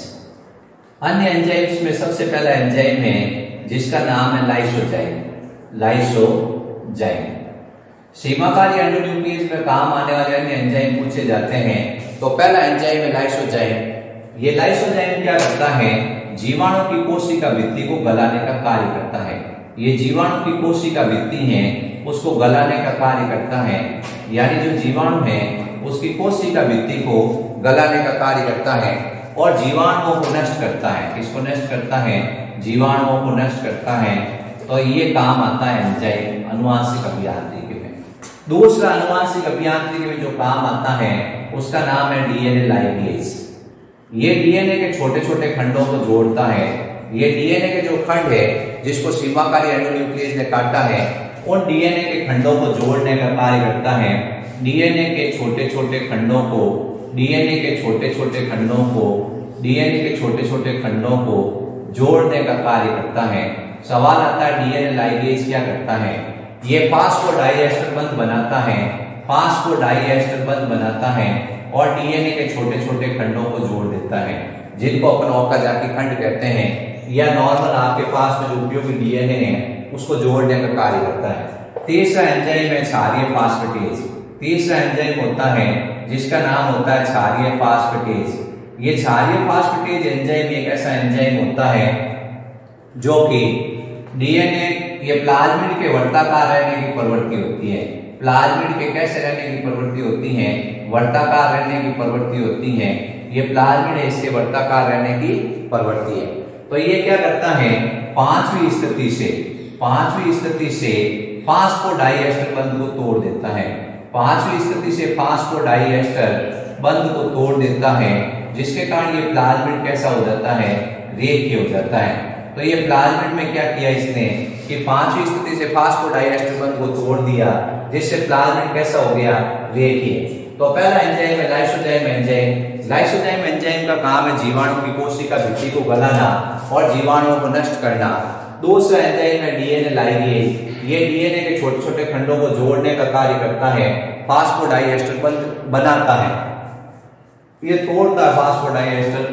[SPEAKER 1] अन्य एंजाइम्स में सबसे पहला एंजाइम है जिसका नाम है लाइसोजाइम। लाइसोजाइम सीमाकारी एंडोन्यूक्लियस में काम आने वाले अन्य एंजाइम पूछे जाते हैं। तो पहला एंजाइम है लाइसोजाइम। ये लाइसोजाइम क्या करता है, जीवाणु की कोशिका भित्ति को गलाने का कार्य करता है। ये जीवाणु की कोशिका भित्ति है उसको गलाने का कार्य करता है, यानी जो जीवाणु है उसकी कोशिका भित्ति को गलाने का कार्य करता है और जीवाणुओं को नष्ट करता है। किसको नष्ट करता है, जीवाणुओं को नष्ट करता है। तो ये काम आता है एंजाइम आनुवांशिक अभियांत्रिकी में। दूसरा आनुवांशिक अभियांत्रिकी में जो काम आता है उसका नाम है डीएनए लाइगेज। ये डीएनए के छोटे छोटे खंडों को जोड़ता है। ये डीएनए के जो खंड है जिसको सीमाकारी एंडोन्यूक्लियस ने काटा है, उन डीएनए के खंडों को जोड़ने का कार्य करता है। डीएनए के छोटे छोटे खंडों को, डीएनए के छोटे छोटे खंडों को, डीएनए के छोटे छोटे खंडों को जोड़ने का कार्य करता है। सवाल आता है डीएनए लाइगेज क्या करता है, ये फास्फोडाइएस्टर बंध बनाता है, फास्फोडाइएस्टर बंध बनाता है और डीएनए के छोटे छोटे खंडों को जोड़ देता है, जिनको अपन ओकाजाकी खंड कहते हैं, या नॉर्मल आपके पास में जो उपयोगी डीएनए है उसको जोड़ने का कार्य करता है। तीसरा एंजाइम है क्षारीय फास्फेटेज। तीसरा एंजाइम होता है जिसका नाम होता है क्षारीय फास्फेटेज। ये क्षारीय फास्फेटेज एंजाइम एक ऐसा एंजाइम होता है जो कि डीएनए, ये प्लाज्मिड के वर्ताकार रहने की प्रवृत्ति होती है। प्लाज्मिड के कैसे रहने की प्रवृत्ति होती है, वर्ताकार रहने की प्रवृत्ति होती है। ये प्लाज्मिड है, इसके वर्ताकार रहने की प्रवृत्ति है। तो ये क्या करता है, पांचवी स्थिति से फास्फोडाइएस्टर बंध को तोड़ देता है। पांचवी स्थिति से फास्फोडाइएस्टर बंध को तोड़ देता है, जिसके कारण ये प्लाज्मिड कैसा हो जाता है, रेखीय हो जाता है। तो ये प्लाज्मिड में क्या किया इसने कि पांचवी स्थिति से फास्फोडाइएस्टर बंध को तोड़ दिया, जिससे प्लाज्मिड कैसा हो गया, रेखीय। तो पहला एंजाइम है लाइसोजाइम एंजाइम। लाइसोजाइम एंजाइम का काम है जीवाणु की कोशिका भित्ति को गलाना और जीवाणुओं को नष्ट करना। दूसरा एंजाइम है डीएनए लाइगेज। ये डीएनए के छोटे छोटे खंडों को जोड़ने का कार्य करता है, फास्फोडाइएस्टर बंध बनाता है, ये तोड़ता है फास्फोडाइएस्टर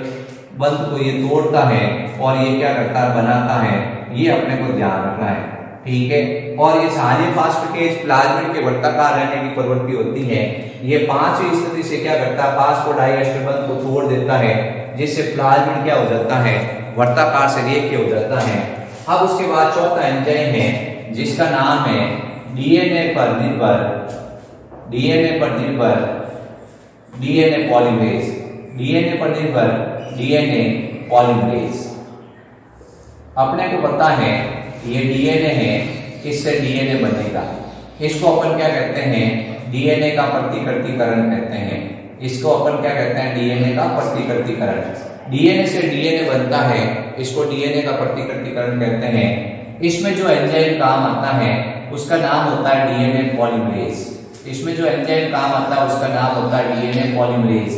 [SPEAKER 1] बंध को, ये तोड़ता है और ये क्या करता है, बनाता है। ये अपने को ध्यान रखना है, ठीक है। और ये क्षारीय फास्फेटेज प्लाज्मिड के वर्ताकार रहने की प्रवृत्ति होती है। ये पांचवी स्थिति से क्या करता है, फास्फोडाइएस्टर बंध को तोड़ देता है, जिससे प्लाज्मिड क्या हो जाता है, वर्ताकार से रेखीय हो जाता है। अब उसके बाद चौथा एंजाइम है जिसका नाम है डीएनए पर निर्भर डीएनए पॉलीमरेज। डीएनए पर निर्भर डीएनए पॉलीमरेज। अपने को पता है ये डीएनए है, इससे डीएनए बनेगा। इसको अपन क्या कहते हैं, डीएनए का प्रतिकृतिकरण कहते हैं। इसको अपन क्या कहते हैं, डीएनए का प्रतिकृतिकरण। डीएनए से डीएनए बनता है, इसको डीएनए का प्रतिकृतिकरण कहते हैं। इसमें जो एंजाइम काम आता है उसका नाम होता है डीएनए पॉलीमरेज। इसमें जो एंजाइम काम आता है उसका नाम होता है डीएनए पॉलीमरेज,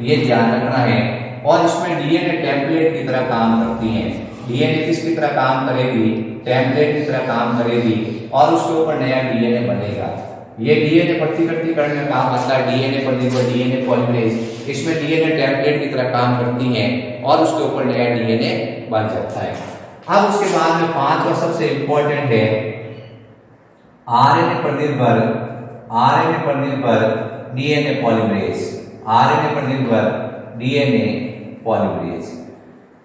[SPEAKER 1] ये ध्यान रखना है। और इसमें डीएनए टेम्पलेट की तरह काम करती है। डीएनए किसकी तरह काम करेगी, टेम्पलेट की तरह काम करेगी और उसके ऊपर नया डीएनए बनेगा। ये डीएनए प्रतिकृतिकरण में काम आता है, डीएनए पर निर्भर डीएनए पॉलीमरेज। इसमें डीएनए टेम्पलेट की तरह काम करती है और उसके ऊपर नया डीएनए बन जाता है। अब उसके बाद में पांचवा सबसे इंपॉर्टेंट है आरएनए पर निर्भर डीएनए पॉलीमरेज। आरएनए पर निर्भर डीएनए पॉलीमरेज।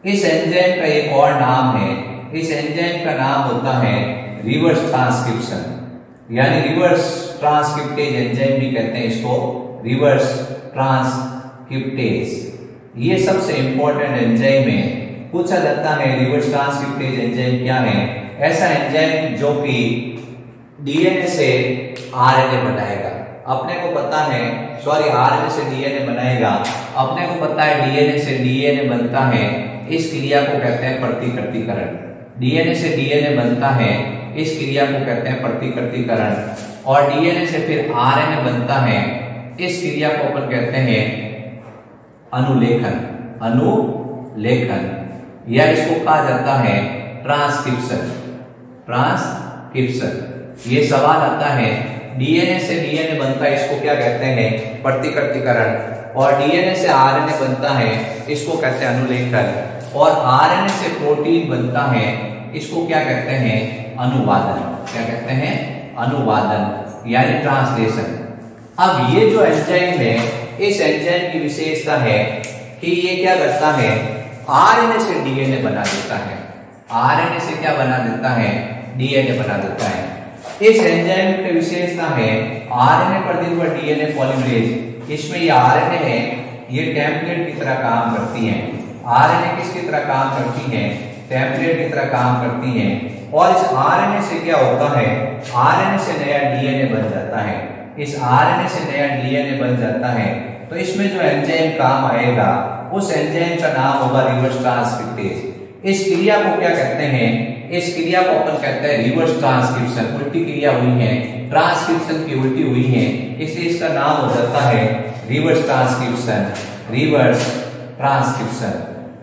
[SPEAKER 1] इस एंजाइम का एक और नाम है, इस एंजाइम का नाम होता है रिवर्स ट्रांसक्रिप्शन, यानी रिवर्स ट्रांसक्रिप्टेज एंजाइम भी कहते हैं इसको, रिवर्स ट्रांसक्रिप्टेज। ये सबसे इंपॉर्टेंट एंजाइम है। पूछा जाता है रिवर्स ट्रांसक्रिप्टेज एंजाइम क्या है। ऐसा एंजाइम जो कि डीएनए से आरएनए बनाएगा। अपने को पता है, सॉरी आरएनए से डीएनए बनाएगा। अपने को पता है डीएनए से डीएनए बनता है, इस क्रिया को कहते हैं प्रतिकृतिकरण। डीएनए से डीएनए बनता है, इस क्रिया को कहते हैं प्रतिकृतिकरण। और डीएनए से फिर आरएनए बनता है, इस क्रिया को अपन कहते हैं अनुलेखन। अनुलेखन या इसको कहा जाता है ट्रांसक्रिप्शन। ट्रांसक्रिप्शन, ये सवाल आता है डीएनए से डीएनए बनता है, इसको क्या कहते हैं, प्रतिकृतिकरण। और डीएनए से आरएनए बनता है, इसको कहते हैं अनुलेखन। और आरएनए से प्रोटीन बनता है, इसको क्या कहते हैं, अनुवादन। क्या कहते हैं, अनुवादन यानी ट्रांसलेशन। अब ये जो एंजाइम है, इस एंजाइम की विशेषता है कि ये क्या करता है, आरएनए से डीएनए बना देता है। आरएनए से क्या बना देता है, डीएनए बना देता है। इस एंजाइम की विशेषता है आरएनए पर निर्भर डीएनए पॉलीमरेज। इसमें ये आरएनए है, ये टेम्पलेट की तरह काम करती है। आरएनए किसकी तरह काम करती है, टेम्पलेट की तरह काम करती है। और इस आरएनए से क्या होता है, आरएनए से नया डीएनए बन जाता है। इस आरएनए से नया डीएनए बन जाता है। तो इसमें जो एंजाइम काम आएगा उस एंजाइम का नाम होगा रिवर्स ट्रांसक्रिप्टेज। इस क्रिया को क्या कहते हैं, इस क्रिया को अपन कहते हैं रिवर्स ट्रांसक्रिप्शन। उल्टी क्रिया हुई है, ट्रांसक्रिप्शन की उल्टी हुई है, इसलिए इसका नाम हो जाता है reverse transcription. Reverse transcription,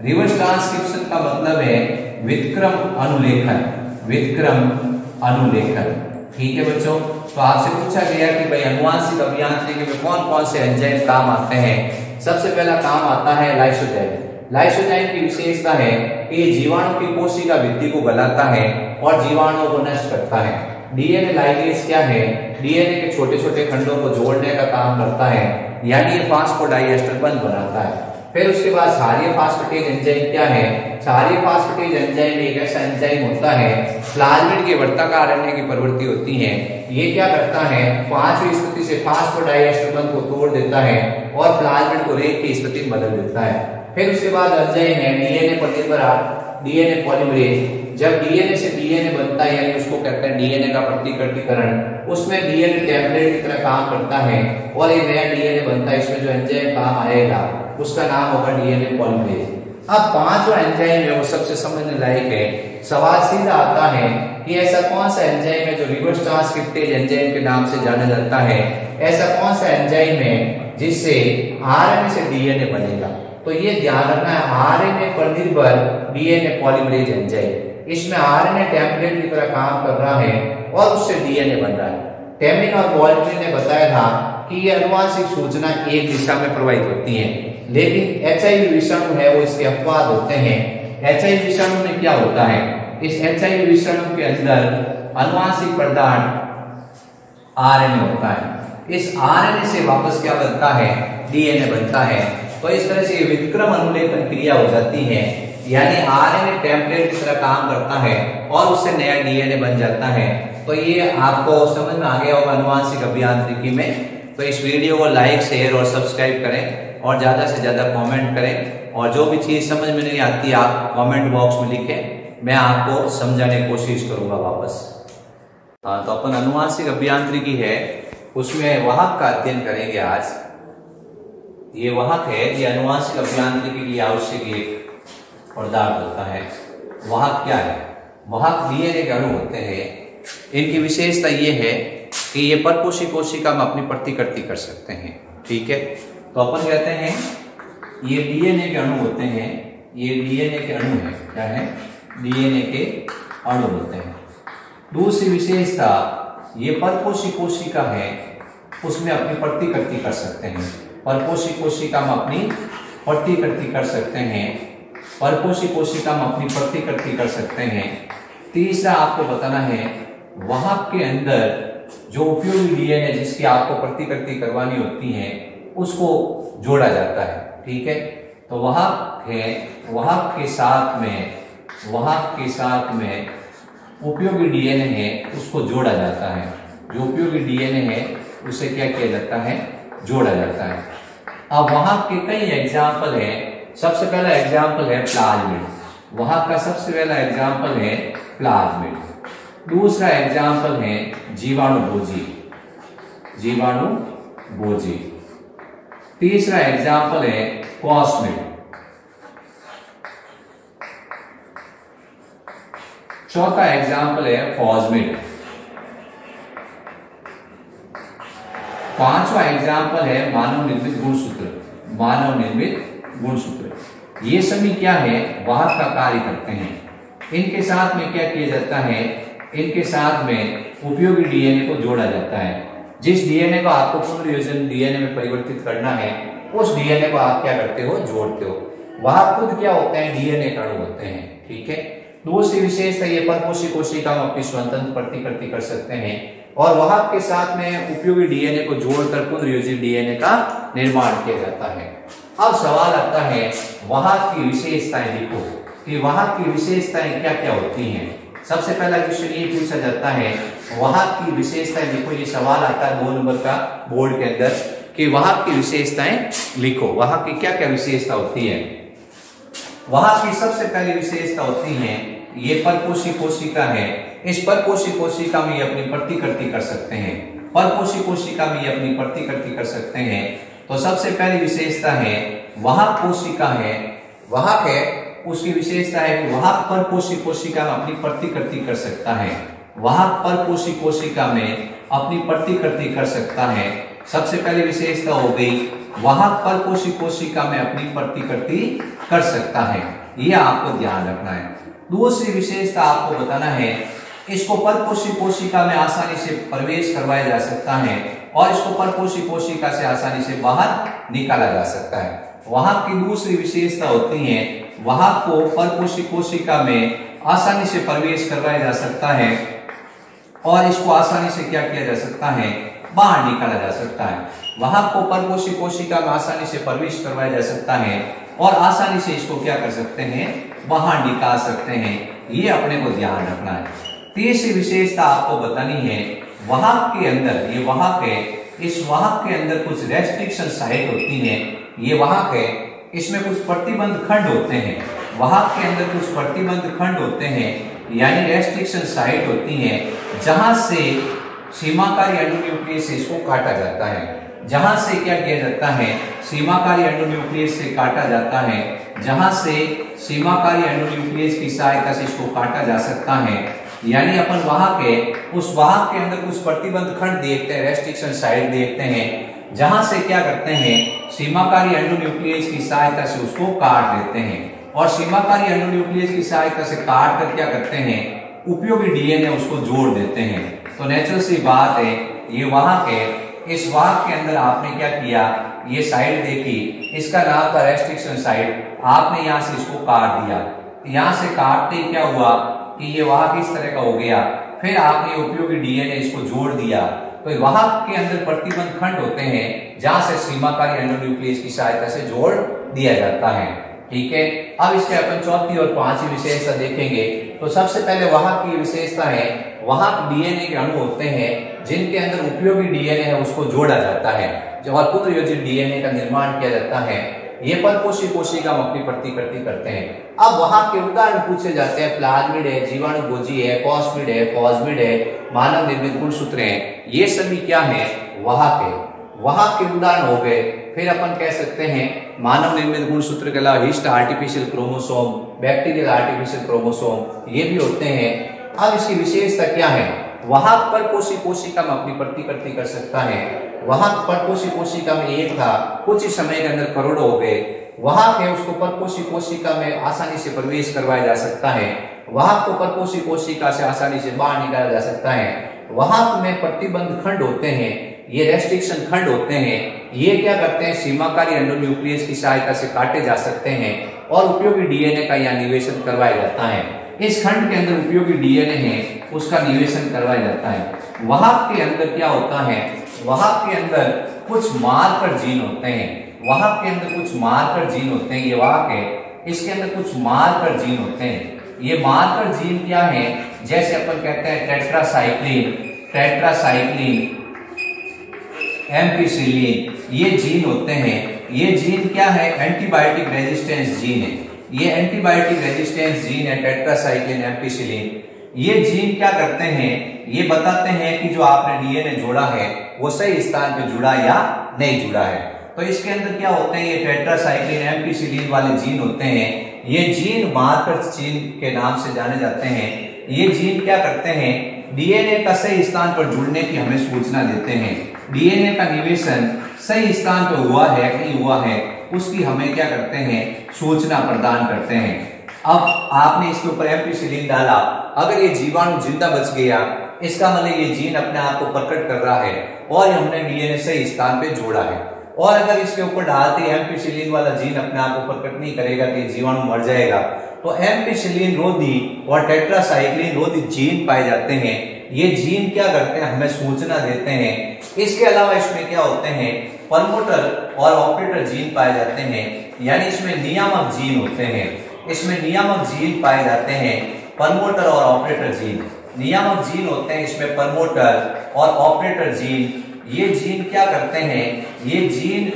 [SPEAKER 1] reverse transcription का मतलब है व्युत्क्रम अनुलेखन। व्युत्क्रम अनुलेखन, ठीक है बच्चों। तो आपसे पूछा गया कि भाई अनुवांशिक अभियांत्रिकी में कौन कौन से एंजाइम काम आते हैं। सबसे पहला काम आता है लाइसोजाइम। लाइसोजाइम की विशेषता है कि ये जीवाणु की कोशिका भित्ति को गलाता है और जीवाणुओं को नष्ट करता है। डीएनए लाइगेज क्या है, डीएनए के छोटे छोटे खंडों को जोड़ने का काम करता है, यानी ये फास्फोडाइएस्टर बंध बनाता है। फिर उसके बाद क्षारीय फास्फेटेज एंजाइम क्या है, क्षारीय फास्फेटेज एंजाइम एक ऐसा एंजाइम होता है, प्लाज्मिड के वर्ताकार RNA की प्रवृत्ति होती है। ये क्या करता है, 5वीं स्थिति से फास्फोडाइएस्टर बंध को तोड़ देता है और प्लाज्मिड को रेत की स्थिति में बदल देता है। फिर उसके बाद एंजाइम है डीएनए पर निर्भर डीएनए पॉलीमरेज। जब डीएनए से डीएनए बनता है, यानी उसको कहते हैं डीएनए का प्रतिकृतिकरण, उसमें डीएनए टेम्पलेट की तरह काम करता है और एक नया डीएनए बनता है। इसमें जो एंजाइम काम आएगा उसका नाम होगा डीएनए पॉलीमरेज। अब पांचवा एंजाइम है वो सबसे समझने लायक है। सवाल सीधा आता है कि ऐसा कौन सा एंजाइम है जो रिवर्स ट्रांसक्रिप्टेज एंजाइम के नाम से जाना जाता है। ऐसा कौन सा एंजाइम है जिससे आरएनए से डीएनए बनेगा। तो ये ध्यान रखना है, आरएनए पर निर्भर डीएनए पॉलीमरेज एंजाइम। इसमें आरएनए टेम्पलेट की तरह काम कर रहा है और उससे डीएनए बन रहा है। टेमिन और बॉल्डविन ने बताया था कि ये अनुवांशिक सूचना एक दिशा में प्रवाहित होती है, लेकिन एचआईवी विषाणु है वो इसके अपवाद होते हैं। एचआईवी विषाणु में क्या होता है, इस एचआईवी विषाणु के अंदर अनुवांशिक पदार्थ आरएनए होता है। इस आरएनए से वापस क्या बनता है, डीएनए बनता है। तो इस तरह से विक्रम अनुलेखन क्रिया हो जाती है, यानी आरएनए टेम्पलेट की तरह काम करता है और उससे नया डीएनए बन जाता है। तो ये आपको समझ में आ गया होगा अनुवांशिक अभियांत्रिकी में। तो इस वीडियो को लाइक, शेयर और सब्सक्राइब करें और ज्यादा से ज्यादा कमेंट करें। और जो भी चीज समझ में नहीं आती आप कमेंट बॉक्स में लिखें, मैं आपको समझाने की कोशिश करूंगा वापस। हाँ, तो अपन अनुवांशिक अभियांत्रिकी है उसमें वाहक का अध्ययन करेंगे आज। ये वाहक है, ये अनुवांशिक अभियांत्रिकी के लिए आवश्यक एक पदार्थ होता है। वाहक क्या है? वाहक डीएनए के अणु होते हैं। इनकी विशेषता ये है कि ये परपोषी कोशिका में अपनी प्रतिकृति कर सकते हैं। ठीक है, तो अपन कहते हैं ये डीएनए के अणु होते हैं। ये डीएनए के अणु है। क्या है? डीएनए के अणु होते हैं। दूसरी विशेषता, ये परपोषी कोशिका है उसमें अपनी प्रतिकृति कर सकते हैं। परपोषी कोशिका में अपनी प्रतिकृति कर सकते हैं। परपोषी कोशिका में अपनी प्रतिकृति कर सकते हैं। तीसरा आपको बताना है, वाहक के अंदर जो उपयोगी डीएनए जिसकी आपको प्रतिकृति करवानी होती है उसको जोड़ा जाता है। ठीक है, तो वाहक है, वाहक के साथ में उपयोगी डीएनए है उसको जोड़ा जाता है। जो उपयोगी डीएनए है उसे क्या किया जाता है? जोड़ा जाता है। अब वाहक के कई एग्जाम्पल है। सबसे पहला एग्जाम्पल है प्लाज्मिड। वाहक का सबसे पहला एग्जाम्पल है प्लाज्मिड। दूसरा एग्जाम्पल है जीवाणुभोजी। तीसरा एग्जाम्पल है प्लाज्मिड। चौथा एग्जाम्पल है प्लाज्मिड। पांचवा एग्जाम्पल है मानव निर्मित गुणसूत्र। ये सभी क्या है? वाहक का कार्य करते हैं। इनके साथ में क्या किया जाता है? इनके साथ में उपयोगी डीएनए को जोड़ा जाता है। जिस डीएनए को आपको पुनर्योजन डीएनए में परिवर्तित करना है उस डीएनए को आप क्या करते हो? जोड़ते हो। वाहक खुद क्या होते हैं? डीएनए के अणु होते हैं। ठीक है, दूसरी विशेषता, ये परपोषी कोशिका में अपनी स्वतंत्र प्रतिकृति कर सकते हैं और वाहक के साथ में उपयोगी डीएनए को जोड़कर पुनर्योजित डीएनए का निर्माण किया जाता है। अब सवाल आता है, वाहक की विशेषताएं लिखो कि वाहक की विशेषताएं क्या क्या होती हैं। सबसे पहला क्वेश्चन ये पूछा जाता है, वाहक की विशेषताएं लिखो। ये सवाल आता है 2 नंबर का बोर्ड के अंदर कि वाहक की विशेषताएं लिखो। वाहक की क्या क्या विशेषता होती है? वाहक की सबसे पहली विशेषता होती है, ये परपोषी कोशिका है। इस परपोषी कोशिका में ये अपनी प्रतिकृति कर सकते हैं। परपोषी कोशिका में ये अपनी प्रतिकृति कर सकते हैं। तो सबसे पहली विशेषता है वाहक कोशिका है, वाहक है, उसकी विशेषता है कि वाहक परपोषी कोशिका में अपनी प्रतिकृति कर सकता है। वाहक परपोषी कोशिका में अपनी प्रतिकृति कर सकता है। सबसे पहली विशेषता हो गई, वाहक परपोषी कोशिका में अपनी प्रतिकृति कर सकता है। यह आपको ध्यान रखना है। दूसरी विशेषता आपको बताना है, इसको परपोषी कोशिका में आसानी से प्रवेश करवाया जा सकता है और इसको परपोषी कोशिका से आसानी से बाहर निकाला जा सकता है। वाहक की दूसरी विशेषता होती है, वाहक को परपोषी कोशिका में आसानी से प्रवेश करवाया जा सकता है और इसको आसानी से क्या किया जा सकता है? बाहर निकाला जा सकता है। वाहक को परपोषी कोशिका में आसानी से प्रवेश करवाया जा सकता है और आसानी से इसको क्या कर सकते हैं? बाहर निकाल सकते हैं। ये अपने को ध्यान रखना है। तीसरी विशेषता आपको बतानी है, वाहक के अंदर, ये वाहक है, इस वाहक के अंदर कुछ रेस्ट्रिक्शन साइट होती है। ये वाहक है, इसमें कुछ प्रतिबंध खंड होते हैं। वाहक के अंदर कुछ प्रतिबंध खंड होते हैं, यानी रेस्ट्रिक्शन साइट होती है, जहां से सीमाकारी एंडोन्यूक्लियस से इसको काटा जाता है। जहां से क्या किया जाता है? सीमाकारी एंडोन्यूक्लियस से काटा जाता है। जहां से सीमाकारी एंडोन्यूक्लियस की सहायता से इसको काटा जा सकता है। यानी अपन वाहक है, उस वाहक के अंदर कुछ प्रतिबंध खंड देखते हैं, रेस्ट्रिक्शन साइट देखते हैं, जहां से क्या करते हैं? सीमाकारी एंडोन्यूक्लियस की सहायता से उसको काट देते हैं और सीमाकारी एंडोन्यूक्लियस की सहायता से काट कर क्या करते हैं? उपयोगी डीएनए उसको जोड़ देते हैं। तो नेचुरल सी बात है, ये वाहक है, इस वाहक के अंदर आपने क्या किया? ये साइड देखी, इसका नाम था रेस्ट्रिक्शन साइट। आपने यहां से इसको काट दिया। यहां से काटते क्या हुआ कि ये वाहक इस तरह का हो गया। फिर आपने उपयोगी डीएनए इसको जोड़ दिया। तो वाहक के अंदर प्रतिबंध खंड होते हैं जहां से सीमाकारी एंडोन्यूक्लियस की सहायता से जोड़ दिया जाता है। ठीक है, अब इसके अपन चौथी और पांचवी विशेषता देखेंगे। तो सबसे पहले वाहक की विशेषता है, वाहक डीएनए के अणु होते हैं जिनके अंदर उपयोगी डीएनए है उसको जोड़ा जाता है। जब पुनर्योजित डीएनए का निर्माण किया जाता है ये परपोषी कोशिका हम अपनी प्रतिकृति करते हैं। अब वहां के उदाहरण पूछे जाते हैं, प्लाज्मिड है, जीवाणुभोजी है, कॉस्मिड है, फॉस्मिड है, मानव निर्मित गुणसूत्र हैं, ये सभी क्या है वहां के उदाहरण हो गए। फिर अपन कह सकते हैं मानव निर्मित गुणसूत्र के अलावा yeast artificial chromosome, bacterial artificial chromosome, ये भी होते हैं। अब इसकी विशेषता क्या है, वहां परपोषी कोशिका में अपनी प्रतिकृति कर सकता है। वहां परपोषी कोशिका में एक था, कुछ ही समय के अंदर करोड़ों हो गए। वहां के उसको परपोषी कोशिका में आसानी से प्रवेश करवाया जा सकता है। वहां को परपोषी कोशिका से आसानी से बाहर निकाला जा सकता है। वहां में प्रतिबंध खंड होते हैं, ये रेस्ट्रिक्शन खंड होते हैं, ये क्या करते हैं, सीमाकारी एंडोन्यूक्लियस की सहायता से काटे जा सकते हैं और उपयोगी डीएनए का यहाँ निवेशन करवाया जाता है। इस खंड के अंदर उपयोगी डीएनए है, उसका निवेशन करवाया जाता है। वहां के अंदर क्या होता है, वहां के अंदर कुछ मार्कर जीन होते हैं, वहां के अंदर कुछ मार्कर जीन होते हैं, ये वहां के, इसके अंदर कुछ मार्कर जीन होते हैं। ये मार्कर जीन क्या है, जैसे अपन कहते हैं टेट्रासाइक्लिन, एम्पिसिलिन, ये जीन होते हैं। ये जीन क्या है, एंटीबायोटिक रेजिस्टेंस जीन है। ये एंटीबायोटिक रेजिस्टेंस जीन है टेट्रासाइक्लिन, एम्पिसिलिन। ये जीन क्या करते हैं, ये बताते हैं कि जो आपने डीएनए जोड़ा है वो सही स्थान पे जुड़ा या नहीं जुड़ा है। तो इसके अंदर क्या होते हैं, ये टेट्रासाइक्लिन, एम्पिसिलिन वाले जीन होते हैं। ये जीन मार्कर जीन के नाम से जाने जाते हैं। ये जीन क्या करते हैं, डीएनए का सही स्थान पर जुड़ने की हमें सूचना देते हैं। डीएनए का निवेशन सही स्थान पर हुआ है कि नहीं हुआ है, उसकी हमें क्या करते हैं, सूचना प्रदान करते हैं। अब आपने इसके ऊपर एम्पिसिलिन डाला, अगर ये जीवाणु जिंदा बच गया, इसका मतलब ये जीन अपने आप को प्रकट कर रहा है और हमने डीएनए सही स्थान पे जोड़ा है। और अगर इसके ऊपर डालते एम्पिसिलिन वाला जीन अपने आप को प्रकट नहीं करेगा तो ये जीवाणु मर जाएगा। तो एम्पिसिलिन रोधी और टेट्रासाइक्लिन रोधी जीन पाए जाते हैं। ये जीन क्या करते हैं, हमें सूचना देते हैं। इसके अलावा इसमें क्या होते हैं, प्रमोटर और ऑपरेटर जीन पाए जाते हैं, यानी इसमें नियामक जीन होते हैं। इसमें नियामक जीन पाए जाते हैं, प्रमोटर और ऑपरेटर जीन। नियामक जीन होते हैं इसमें प्रमोटर और ऑपरेटर जीन। ये जीन क्या करते हैं, ये जीन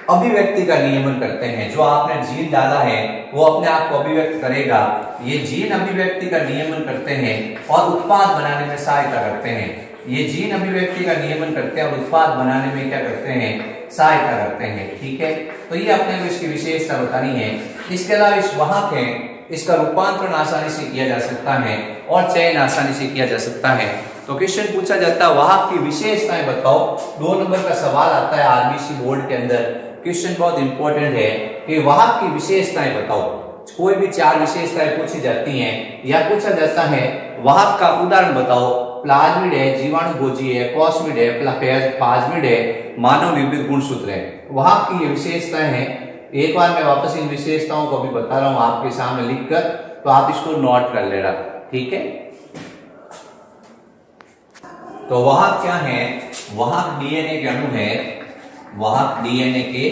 [SPEAKER 1] अभिव्यक्ति का नियमन करते हैं। जो आपने जीन डाला है वो अपने आप को अभिव्यक्त करेगा। ये जीन अभिव्यक्ति का नियमन करते हैं और उत्पाद बनाने में सहायता करते हैं। ये जीन अभिव्यक्ति का नियमन करते हैं और उत्पाद बनाने में क्या करते हैं, सहायता करते हैं। ठीक है, तो ये अपने को इसकी विशेषता बतानी है। इसके अलावा इस वाहक है, इसका रूपांतरण आसानी से किया जा सकता है और चयन आसानी से किया जा सकता है। तो क्वेश्चन पूछा जाता है वाहक की विशेषताएं बताओ। 2 नंबर का सवाल आता है आरबीसी बोर्ड के अंदर। क्वेश्चन बहुत इंपॉर्टेंट है कि वाहक की विशेषताएं बताओ। कोई भी 4 विशेषताएं पूछी जाती हैं या पूछा जाता है वाहक का उदाहरण बताओ। प्लाज्मिड है, जीवाणुभोजी है, कॉस्मिड है, प्लाज्मिड है, मानव निर्मित गुणसूत्र है। वाहक की ये विशेषताएं हैं। एक बार मैं वापस इन विशेषताओं को भी बता रहा हूं आपके सामने लिखकर, तो आप इसको नोट कर लेना। ठीक है, तो वाहक क्या है, वाहक डीएनए के अणु है, वाहक डीएनए के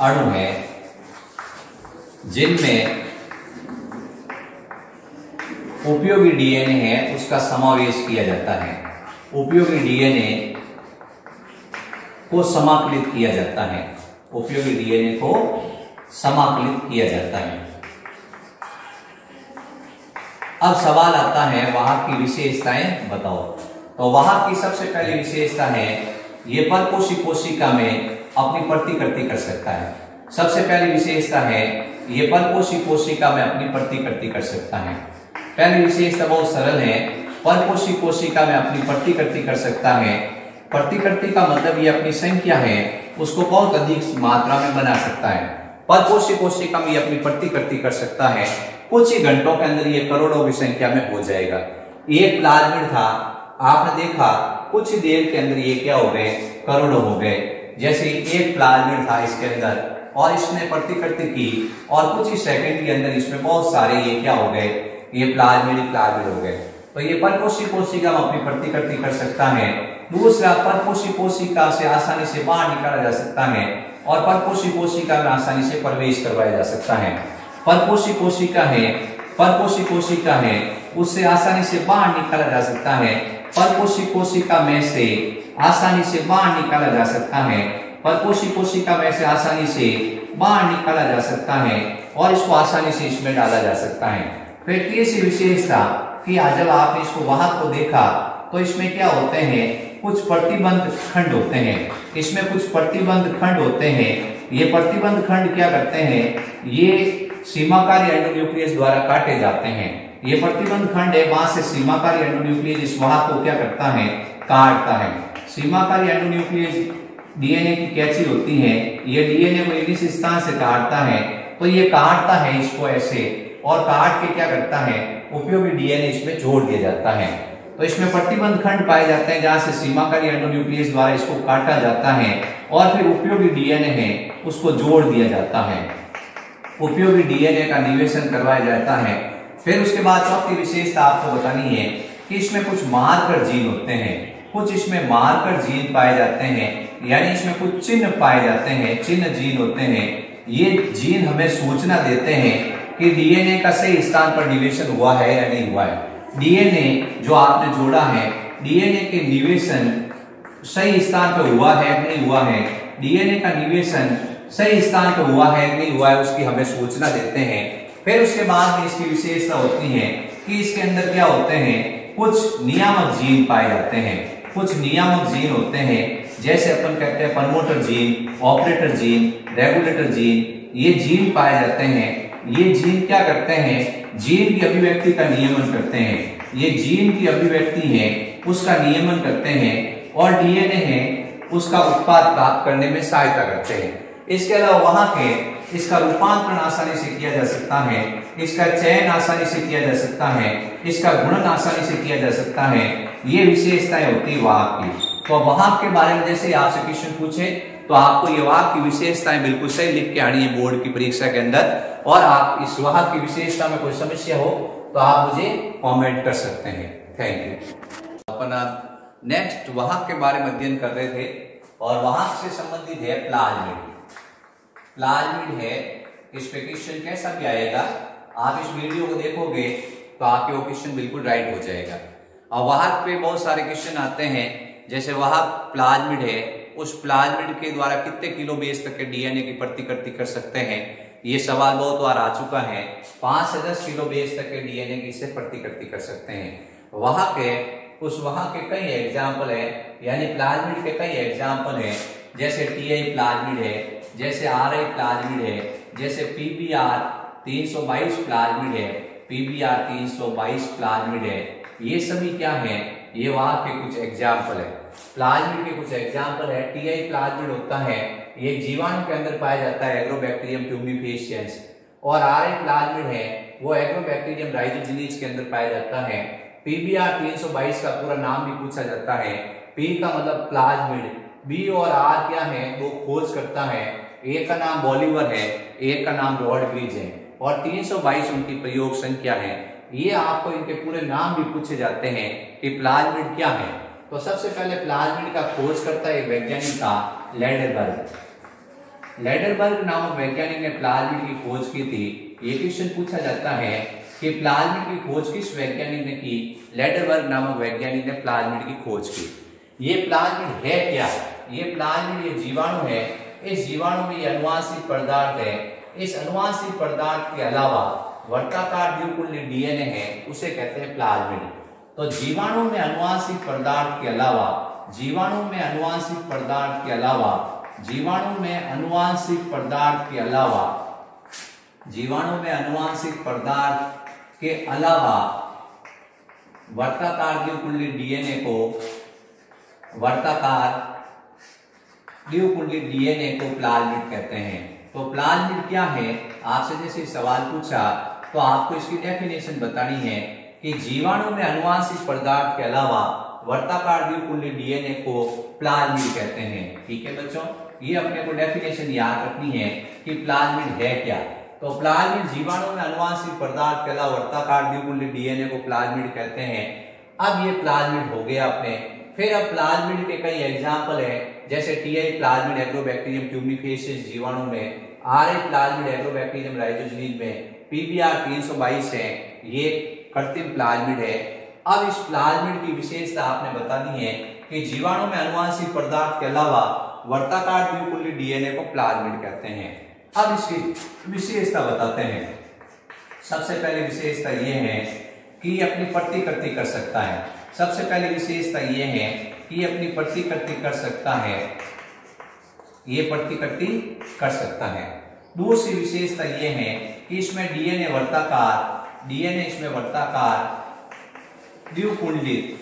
[SPEAKER 1] अणु है जिनमें उपयोगी डीएनए है उसका समावेश किया जाता है। उपयोगी डीएनए को समाकलित किया जाता है। उपयोगी डीएनए को समाकलित किया जाता है। अब सवाल आता है वाहक की विशेषताएं बताओ। तो वाहक की सबसे पहली विशेषता है ये परपोषी कोशिका में अपनी प्रतिकृति कर सकता है। सबसे पहली विशेषता है ये परपोषी कोशिका में अपनी प्रतिकृति कर सकता है। पहली विशेषता बहुत सरल है, परपोषी कोशिका में अपनी प्रतिकृति कर सकता है। प्रतिकृति का मतलब ये अपनी संख्या है उसको बहुत अधिक मात्रा में बना सकता है। परपोषी कोशिका में ये अपनी प्रतिकृति कर सकता है। कुछ ही घंटों के अंदर ये करोड़ों की संख्या में हो जाएगा। एक प्लाज्मिड था, आपने देखा कुछ ही देर के अंदर ये क्या हो गए, करोड़ों हो गए। जैसे एक प्लाज्मिड था इसके अंदर और इसने प्रतिकृति की और कुछ ही सेकंड के अंदर इसमें बहुत सारे ये क्या हो गए, ये प्लाज्मिड हो गए। तो ये परपोषी कोशिका में अपनी प्रतिकृति कर सकता है। दूसरा, परपोषी कोशिका से आसानी से बाहर निकाला जा सकता है और परपोषी कोशिका में आसानी से प्रवेश करवाया जा सकता है। परपोषी कोशिका है उससे आसानी से बाहर निकाला जा सकता है। परपोषी कोशिका में से आसानी से बाहर निकाला जा सकता है। परपोषी कोशिका में से आसानी से बाहर निकाला जा सकता है और इसको आसानी से इसमें डाला जा सकता है। फिर तीसरी विशेषता कि जब आपने इसको वाहक को देखा तो इसमें क्या होते हैं, कुछ प्रतिबंध खंड होते हैं। इसमें कुछ प्रतिबंध खंड होते हैं। ये प्रतिबंध खंड क्या करते हैं, ये सीमाकारी एंडोन्यूक्लियस द्वारा काटे जाते हैं। ये प्रतिबंध खंड है, वहां से सीमाकारी एंडोन्यूक्लियस इस वाहक को क्या करता है, काटता है। सीमाकारी एंडोन्यूक्लियस डीएनए की कैची होती है, ये डीएनए को इस स्थान से काटता है, तो ये काटता है इसको ऐसे, और काट के क्या करता है, उपयोगी डीएनए इसमें जोड़ दिया जाता है। तो इसमें प्रतिबंध खंड पाए जाते हैं जहां से सीमाकारी एंडोन्यूक्लियस द्वारा इसको काटा जाता है और फिर उपयोगी डीएनए है उसको जोड़ दिया जाता है, उपयोगी डीएनए का निवेशन करवाया जाता है। फिर उसके बाद चौथी विशेषता आपको बतानी है कि इसमें कुछ मार्कर जीन होते हैं, कुछ इसमें मार्कर जीन पाए जाते हैं, यानी इसमें कुछ चिन्ह पाए जाते हैं, चिन्ह जीन होते हैं। ये जीन हमें सूचना देते हैं कि डीएनए का सही स्थान पर निवेशन हुआ है या नहीं हुआ है। डीएनए जो आपने जोड़ा है, डीएनए के निवेशन सही स्थान पर हुआ है या नहीं हुआ है, डीएनए का निवेशन सही स्थान पर हुआ है या नहीं हुआ है, उसकी हमें सूचना देते हैं। फिर उसके बाद में इसकी विशेषता होती है कि इसके अंदर क्या होते हैं, कुछ नियामक जीन पाए जाते हैं, कुछ नियामक जीन होते हैं, जैसे अपन कहते हैं promoter gene, operator gene, regulator gene, ये जीन पाए जाते हैं। ये जीन क्या करते हैं, जीन की अभिव्यक्ति का नियमन करते हैं। ये जीन की अभिव्यक्ति है उसका नियमन करते हैं और डीएनए है उसका उत्पाद प्राप्त करने में सहायता करते हैं। इसके अलावा वहां के इसका रूपांतरण आसानी से किया जा सकता है, इसका चयन आसानी से किया जा सकता है, इसका गुणन आसानी से किया जा सकता है। ये विशेषताएं होती है वाहक की। तो वाहक के बारे में जैसे आपसे क्वेश्चन पूछे तो आपको ये वाहक की विशेषताएं बिल्कुल सही लिख के आनी है बोर्ड की परीक्षा के अंदर, और आप इस वाहक की विशेषता में कोई समस्या हो तो आप मुझे कमेंट कर सकते हैं। Thank you. अपन आप नेक्स्ट वाहक के बारे में अध्ययन कर रहे थे और वाहक से संबंधित है प्लाज्मिड। प्लाज्मिड है, इस पे क्वेश्चन कैसा भी आएगा, आप इस वीडियो को देखोगे तो आपके वो क्वेश्चन बिल्कुल राइट हो जाएगा। और वाहक पे बहुत सारे क्वेश्चन आते हैं, जैसे वाहक प्लाज्मिड है, उस प्लाज्मिड के द्वारा कितने किलो बेस तक के डीएनए की प्रतिकृति कर सकते हैं, ये सवाल बहुत बार आ चुका है। 5 से 10 किलो बेस तक के डीएनए की इससे प्रतिकृति कर सकते हैं। वाहक है, उस वाहक के कई एग्जाम्पल है, यानी प्लाज्मिड के कई एग्जाम्पल है, जैसे टीआई प्लाज्मिड है, जैसे आरआई प्लाज्मिड है, जैसे पीबीआर 322 प्लाज्मिड है, पीबीआर 322 प्लाज्मिड है। ये सभी क्या है, ये वाहक के कुछ एग्जाम्पल है। प्लाज्मिड के कुछ एग्जाम्पल है, टीआई प्लाज्मिड होता है, ये जीवाणु के अंदर पाया जाता है, एग्रोबैक्टीरियम ट्यूबिफेशियंस। और आरआई प्लाज्मिड है, वो एग्रोबैक्टीरियम राइजोजिनीज के अंदर पाया जाता है। पीबीआर 322 का पूरा नाम भी पूछा जाता है। पी का मतलब प्लाज्मिड, बी और आर क्या है, वो खोज करता है। ए का नाम बॉलिवर है, ए का नाम रॉडब्रिज है, और 322 उनकी प्रयोग संख्या है। ये आपको इनके पूरे नाम भी पूछे जाते हैं कि प्लाज्मिड क्या है। तो सबसे पहले प्लाज्मिड का खोज करता है वैज्ञानिक का लैडरबर्ग। लैडरबर्ग नामक वैज्ञानिक ने प्लाज्मिड की खोज की थी। ये क्वेश्चन पूछा जाता है कि प्लाज्मिड की खोज किस वैज्ञानिक ने की, लैडरबर्ग नामक वैज्ञानिक ने प्लाज्मिड की खोज की। ये प्लाज्मिड है क्या, ये प्लाज्मिड ये जीवाणु है, इस जीवाणु में ये अनुवांशिक पदार्थ है। इस अनुवांशिक पदार्थ के अलावा वर्ताकार द्विकुंडली डीएनए है, उसे कहते हैं प्लाज्मिड। तो जीवाणु में अनुवांशिक पदार्थ के अलावा, जीवाणु में अनुवांशिक पदार्थ के अलावा, जीवाणु में अनुवांशिक पदार्थ के अलावा, जीवाणु में अनुवांशिक पदार्थ के अलावा वर्ताकार द्विकुंडली डीएनए को, वर्ताकार द्विकुंडली डीएनए को प्लाज्मिड कहते हैं। तो प्लाज्मिड क्या है, आपसे जैसे सवाल पूछा तो आपको इसकी डेफिनेशन बतानी है कि जीवाणु में अनुवांशिक पदार्थ के अलावा वर्ताकार द्विकुंडली डीएनए को प्लाज्मिड कहते हैं। ठीक है बच्चों, ये अपने को डेफिनेशन याद रखनी है कि प्लाज्मिड है क्या। तो प्लाज्मिड जीवाणु में अनुवांशिक पदार्थ के अलावा वर्ताकार द्विकुंडली डीएनए को प्लाज्मिड कहते हैं। अब ये प्लाज्मिड हो गया अपने। फिर अब प्लाज्मिड के कई एग्जाम्पल है, जैसे टीआई प्लाज्मिड एग्रोबैक्टीरियम ट्यूबिफेशियस जीवाणु में, आरआई प्लाज्मिड एग्रोबैक्टीरियम राइजोजिनीज में, पीबीआर 322 है, ये कृत्रिम प्लाज्मिड है। अब इस प्लाज्मिड की विशेषता आपने बतानी है कि जीवाणु में अनुवांशिक पदार्थ के अलावा वर्ताकार द्विकुंडली डीएनए को प्लाज्मिड कहते हैं। अब इसकी विशेषता बताते हैं। सबसे पहले विशेषता ये है कि अपनी प्रतिकृति कर सकता है। सबसे पहले विशेषता ये है कि अपनी प्रतिकृति कर सकता है, ये प्रतिकृति कर सकता है। दूसरी विशेषता ये है कि इसमें डीएनए वर्ताकार, डीएनए इसमें वर्ताकार द्विकुंडलित,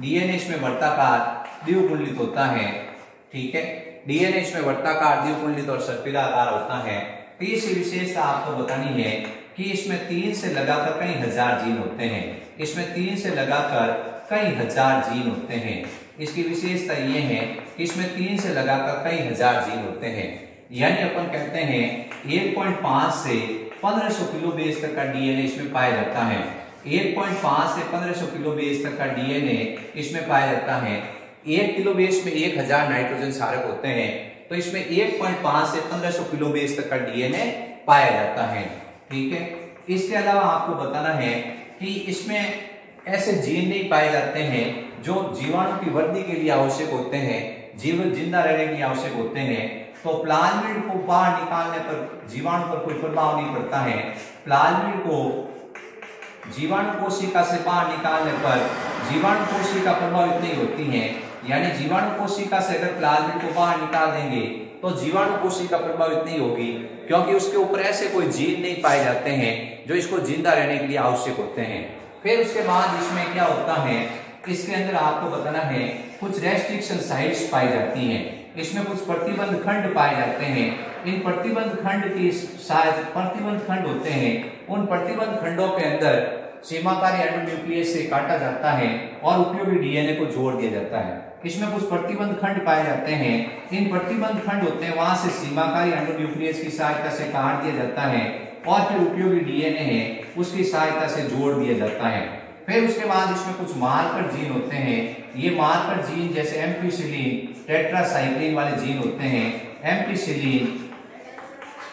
[SPEAKER 1] डीएनए इसमें वर्ताकार द्विकुंडलित होता है। ठीक है, डीएनए इसमें वर्ताकार द्विकुंडलित और सर्पिलाकार होता है। तीसरी विशेषता आपको बतानी है कि इसमें 3 से लगाकर कई हजार जीन होते हैं। इसमें 3 से लगाकर कई हजार जीन होते हैं। इसकी विशेषता ये है कि इसमें 3 से लगाकर कई हजार जीन होते हैं। यानी अपन कहते हैं 1.5 से 1500 किलो बेस तक का डीएनए इसमें पाया जाता है। 1.5 से 1500 किलो बेस तक का डीएनए इसमें पाया जाता है। 1 किलो बेस में 1000 नाइट्रोजन क्षारक होते हैं, तो इसमें 1.5 से 1500 किलो बेस तक का डीएनए पाया जाता है। ठीक है, इसके अलावा आपको बताना है कि इसमें ऐसे जीन नहीं पाए जाते हैं जो जीवाणु की वृद्धि के लिए आवश्यक होते हैं, जीवन जिंदा रहने के लिए आवश्यक होते हैं। तो प्लाज्मिड को बाहर निकालने पर जीवाणु पर कोई प्रभाव नहीं पड़ता है। प्लाज्मिड को जीवाणु कोशिका से बाहर निकालने पर जीवाणु कोशिका प्रभावित नहीं होती है। यानी जीवाणु कोशिका से अगर प्लाज्मिड को बाहर निकाल देंगे तो जीवाणु कोशिका प्रभावित नहीं होगी, क्योंकि उसके ऊपर ऐसे कोई जीन नहीं पाए जाते हैं जो इसको जिंदा रहने के लिए आवश्यक होते हैं। फिर उसके बाद इसमें क्या होता है, इसके अंदर आपको बताना है कुछ रेस्ट्रिक्शन साइट्स पाई जाती हैं। इसमें कुछ प्रतिबंध खंड पाए जाते हैं। इन प्रतिबंध खंड की शायद प्रतिबंध खंड होते हैं, उन प्रतिबंध खंडों के अंदर सीमाकारी एंडोन्यूक्लियस से काटा जाता है और उपयोगी डीएनए को जोड़ दिया जाता है। इसमें कुछ प्रतिबंध खंड पाए जाते हैं। इन प्रतिबंध खंड होते हैं, वहां से सीमाकारी एंडोन्यूक्लियस की सहायता से काट दिया जाता है और फिर उपयोगी डीएनए है उसकी सहायता से जोड़ दिया जाता है। फिर उसके बाद इसमें कुछ मार्कर जीन होते हैं। ये मार्कर जीन जैसे एम्पिसिलिन, टेट्रासाइक्लिन वाले जीन होते हैं। एम्पिसिलिन,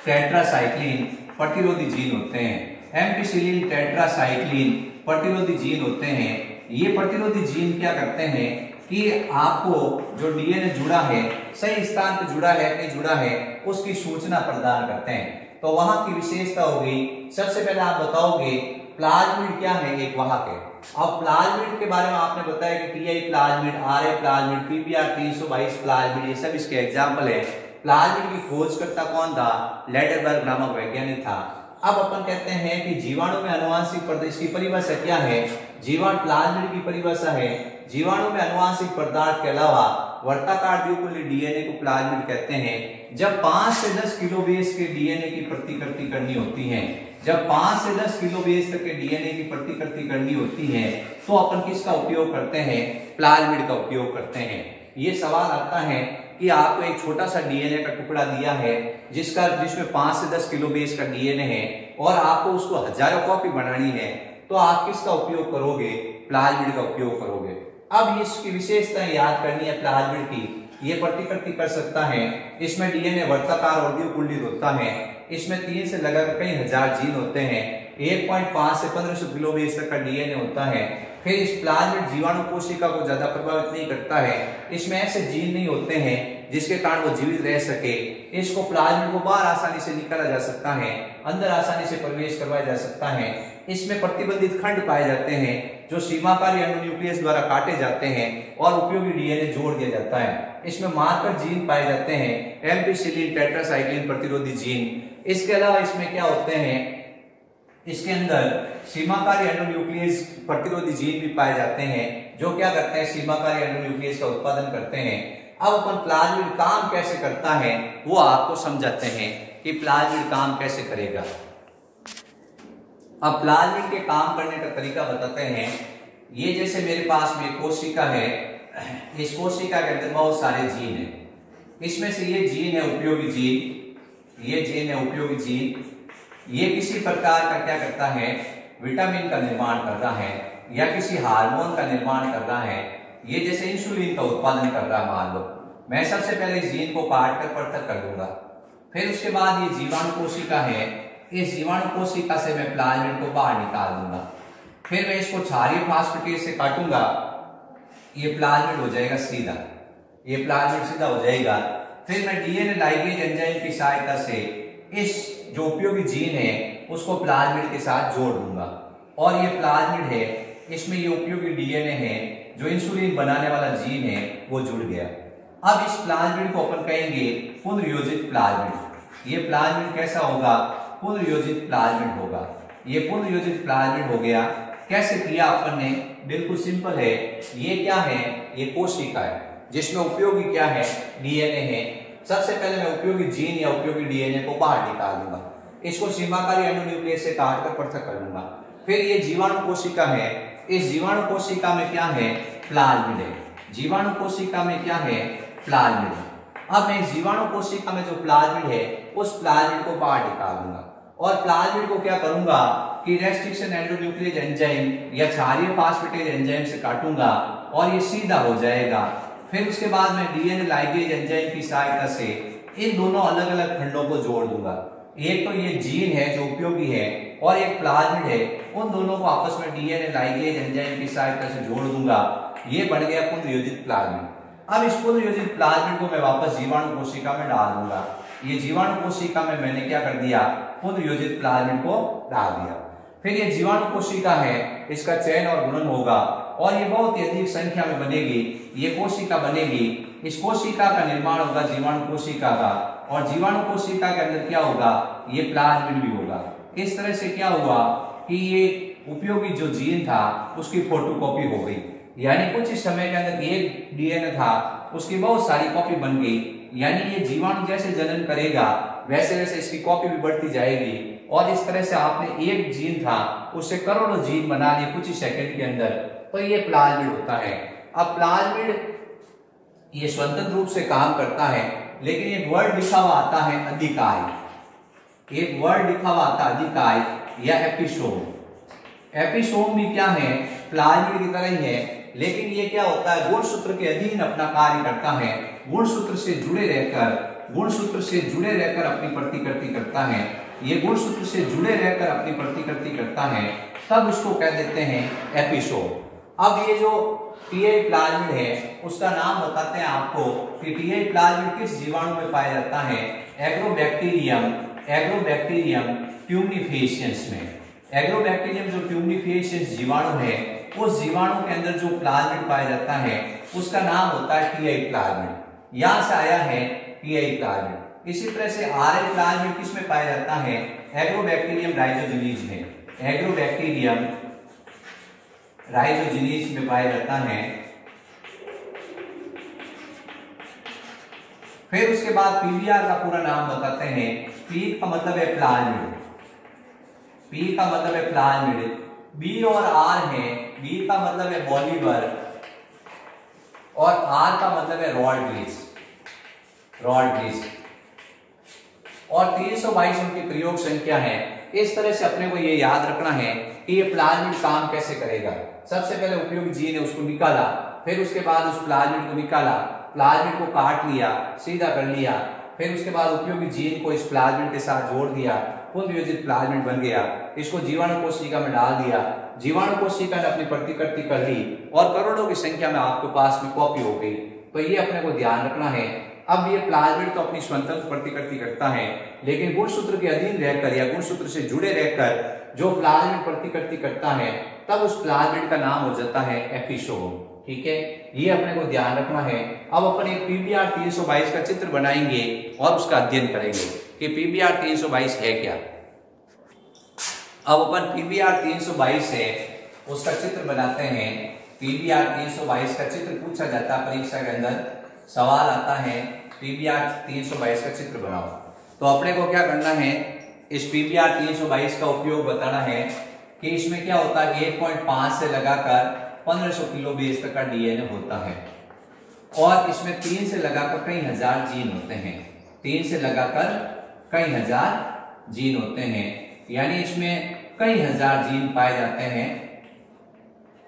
[SPEAKER 1] टेट्रासाइक्लिन प्रतिरोधी जीन होते हैं। एम्पिसिलिन, टेट्रासाइक्लिन प्रतिरोधी जीन होते हैं। ये प्रतिरोधी जीन क्या करते हैं कि आपको जो डीएनए जुड़ा है सही स्थान पर जुड़ा है नहीं जुड़ा है उसकी सूचना प्रदान करते हैं। तो वहां की विशेषता होगी, सबसे पहले आप बताओगे प्लाज्मिड क्या है, एक वाहक है। अब प्लाज्मिड के बारे में आपने बताया कि Ti plasmid, Ri plasmid, PPR 322 plasmid, ये सब इसके एग्जाम्पल है। प्लाज्मिड की खोजकर्ता कौन था? लेडरबर्ग नामक वैज्ञानिक था। अब अपन कहते हैं कि जीवाणु में अनुवांशिक पदार्थ की परिभाषा क्या है? जीवाणु प्लाज्मिड की परिभाषा है, जीवाणु में अनुवांशिक पदार्थ के अलावा वर्ताकार द्विकुंडली डीएनए को प्लाज्मिड कहते हैं। जब 5 से 10 किलो बेस के डीएनए की प्रतिकृति करनी होती है, जब 5 से 10 किलो बेस तक के डीएनए की प्रतिकृति करनी होती है तो अपन किसका उपयोग करते हैं? प्लाज्मिड का उपयोग करते हैं। ये सवाल आता है कि आपको एक छोटा सा डीएनए का टुकड़ा दिया है जिसमें 5 से 10 किलो बेस का डीएनए है और आपको उसको हजारों कॉपी बनानी है, तो आप किसका उपयोग करोगे? प्लाज्मिड का उपयोग करोगे। अब इसकी विशेषताएं याद करनी है प्लाज्मिड की। ये प्रतिकृति कर सकता है, इसमें डीएनए वर्ताकार और द्विकुंडलित होता है, इसमें 3 से लगाकर कई हजार जीन होते हैं, 1.5 से 1500 किलो बेस तक का डीएनए होता है। फिर इस प्लाज्मिड जीवाणु कोशिका को ज्यादा प्रभावित नहीं करता है, इसमें ऐसे जीन नहीं होते हैं जिसके कारण वो जीवित रह सके। इसको प्लाज्मिड को बाहर आसानी से निकाला जा सकता है, अंदर आसानी से प्रवेश करवाया जा सकता है। इसमें प्रतिबंधित खंड पाए जाते हैं जो सीमाकारी एंडोन्यूक्लियस द्वारा काटे जाते हैं और उपयोगी डीएनए जोड़ दिया जाता है। इसमें मार्कर जीन पाए जाते हैं, एम्पिसिलिन, टेट्रासाइक्लिन प्रतिरोधी जीन। इसके अलावा इसमें क्या होते हैं, इसके अंदर सीमाकारी एंडोन्यूक्लियस प्रतिरोधी जीन भी पाए जाते हैं जो क्या करते हैं? सीमाकारी एंडोन्यूक्लियस का उत्पादन करते हैं। अब अपन प्लाज्मिड काम कैसे करता है वो आपको समझाते हैं कि प्लाज्मिड काम कैसे करेगा। अब प्लाज्मिड के काम करने का तरीका बताते हैं। ये जैसे मेरे पास में कोशिका है, इस कोशिका के अंदर बहुत सारे जीन हैं। इसमें से ये जीन है उपयोगी जीन, ये जीन है उपयोगी जीन। ये किसी प्रकार का क्या करता है? विटामिन का निर्माण कर रहा है या किसी हार्मोन का निर्माण कर रहा है। ये जैसे इंसुलिन का उत्पादन कर रहा है मान लो। मैं सबसे पहले इस जीन को काट कर पृथक कर दूंगा। फिर उसके बाद ये जीवाणु कोशिका है, इस जीवाणु कोशिका से मैं प्लाज्मिड को बाहर निकाल दूंगा। फिर मैं इसको क्षारीय फास्फेटेज से काटूंगा, ये प्लाज्मिड हो जाएगा सीधा, ये प्लाज्मिड सीधा हो जाएगा। फिर मैं डीएनए लाइगेज एंजाइम की सहायता से इस जो उपयोगी जीन है उसको प्लाज्मिड के साथ जोड़ दूंगा, और ये प्लाज्मिड है, इसमें ये उपयोगी डीएनए है, जो इंसुलिन बनाने वाला जीन है वो जुड़ गया। अब इस प्लाज्मिड को अपन कहेंगे पुनर्योजित प्लाज्मिड। ये प्लाज्मिड कैसा होगा? पुनर्योजित प्लाज्मिड होगा। ये पुनर्योजित प्लाज्मिड हो गया। कैसे किया अपन ने? बिल्कुल सिंपल है। ये क्या है? ये कोशिका है जिसमें उपयोगी क्या है? डीएनए है। सबसे पहले मैं उपयोगी जीन या उपयोगी डीएनए को बाहर निकाल दूंगा, इसको सीमाकारी एंडोन्यूक्लियस से काटकर पृथक कर लूंगा। फिर ये जीवाणु कोशिका है, इस जीवाणु कोशिका में क्या है? प्लाज्मिड है। जीवाणु कोशिका में क्या है? प्लाज्मिड है। अब मैं जीवाणु कोशिका में जो प्लाज्मिड है उस प्लाज्मिड को बाहर निकाल दूंगा, और प्लाज्मिड को क्या करूंगा कि रेस्ट्रिक्शन एंडोन्यूक्लियस एंजाइम या क्षारीय फास्फेटेज एंजाइम से काटूंगा और ये सीधा हो जाएगा। फिर उसके बाद मैं डीएनए लाइगेज एंजाइम की सहायता से इन दोनों अलग अलग खंडों को जोड़ दूंगा। एक तो ये जीन है जो उपयोगी है और एक प्लाज्मिड है, उन दोनों को आपस में डीएनए लाइगेज एंजाइम की सहायता से जोड़ दूंगा। ये बन गया पुनर्योजित प्लाज्मिड। अब इस पुनर्योजित प्लाज्मिड को मैं वापस जीवाणु कोशिका में डाल दूंगा। ये जीवाणु कोशिका में मैंने क्या कर दिया? पुनर्योजित प्लाज्मिड को डाल दिया। फिर ये जीवाणु कोशिका है, इसका चयन और गुणन होगा और ये बहुत ही अधिक संख्या में बनेगी। ये कोशिका बनेगी, इस कोशिका का निर्माण होगा जीवाणु कोशिका का, और जीवाणु कोशिका के अंदर क्या होगा? ये प्लाज्मिड भी होगा। इस तरह से क्या हुआ कि ये उपयोगी जो जीन था उसकी फोटोकॉपी हो गई, यानी कुछ ही समय के अंदर एक डीएनए था उसकी बहुत सारी कॉपी बन गई। यानी ये जीवाणु जैसे जनन करेगा वैसे वैसे इसकी कॉपी भी बढ़ती जाएगी, और इस तरह से आपने एक जीन था उससे करोड़ों जीन बना लिए कुछ ही सेकंड के अंदर। तो ये प्लाज्मिड होता है। अब प्लाज्मिड ये स्वतंत्र रूप से काम करता है, लेकिन एक वर्ड लिखा हुआ आता है अधिकाय। एक वर्ड लिखा हुआ आता है अधिकाय या एपिसोम। एपिसोम भी क्या है? प्लाज्मिड की तरह ही है, लेकिन ये क्या होता है? गुणसूत्र के अधीन अपना कार्य करता है। गुणसूत्र से जुड़े रहकर अपनी प्रतिकृति करता है। ये गुणसूत्र से जुड़े रहकर अपनी प्रतिकृति करता है, तब उसको कह देते हैं एपिसोम। अब ये जो टीआई प्लाज्मिड है उसका नाम बताते हैं आपको कि टीआई प्लाज्मिड किस जीवाणु में पाया जाता है? एग्रोबैक्टीरियम ट्यूनिफिशियंस में। एग्रोबैक्टीरियम जो ट्यूनिफिशियंस जीवाणु है, उस जीवाणु के अंदर जो प्लाज्मिड पाया जाता है उसका नाम होता है टीआई प्लाज्मिड। यहां से आया है टीआई प्लाज्मिड। इसी तरह से आरआई प्लाज्मिड किस में पाया जाता है? एग्रोबैक्टीरियम राइजोजिनीज में। एग्रोबैक्टीरियम राइजोजिनीज में पाया जाता है। फिर उसके बाद पीबीआर का पूरा नाम बताते हैं। पी का मतलब है प्लाज्मिड, पी का मतलब है प्लाज्मिड। बी और आर है, बी का मतलब है बॉलीवर और आर का मतलब है रॉड ग्रीस, रॉड ग्रीस। और 322 उनकी प्रयोग संख्या है। इस तरह से अपने को ये याद रखना है कि ये प्लाज्मिड काम कैसे करेगा। सबसे पहले उपयोगी जीन है उसको निकाला, फिर उसके बाद उस प्लाज्मिड को निकाला, प्लाज्मिड को काट लिया, सीधा कर लिया, फिर उसके बाद उपयोगी जीन को इस प्लाज्मिड के साथ जोड़ दिया, पुनर्योजित प्लाज्मिड बन गया। इसको जीवाणु कोशिका में डाल दिया, जीवाणु कोशिका ने अपनी प्रतिकृति कर ली और करोड़ों की संख्या में आपके पास में कॉपी हो गई। तो ये अपने को ध्यान रखना है। अब ये प्लाज्मिड तो अपनी स्वतंत्र प्रतिकृति करता है, लेकिन गुणसूत्र के अधीन रहकर या गुणसूत्र से जुड़े रहकर जो प्लाज्मिड प्रतिकृति करता है, तब उस प्लाज्मिड का नाम हो जाता है एपिसोम। ठीक है, ये अपने को ध्यान रखना है। अब अपन एक पीबीआर 322 का चित्र बनाएंगे और उसका अध्ययन करेंगे कि पीबीआर 322 है क्या। अब अपन पीबीआर 322 है उसका चित्र बनाते हैं। पीबीआर 322 का चित्र पूछा जाता है परीक्षा के अंदर, सवाल आता है पीबीआर 322 का चित्र बनाओ। तो अपने को क्या करना है? इस पीबीआर 322 का उपयोग बताना है कि इसमें क्या होता है, 1.5 से लगाकर 1500 किलो बेस तक का डीएनए होता है, और इसमें 3 से लगाकर कई हजार जीन होते हैं। 3 से लगाकर कई हजार जीन होते हैं, यानी इसमें कई हजार जीन पाए जाते हैं,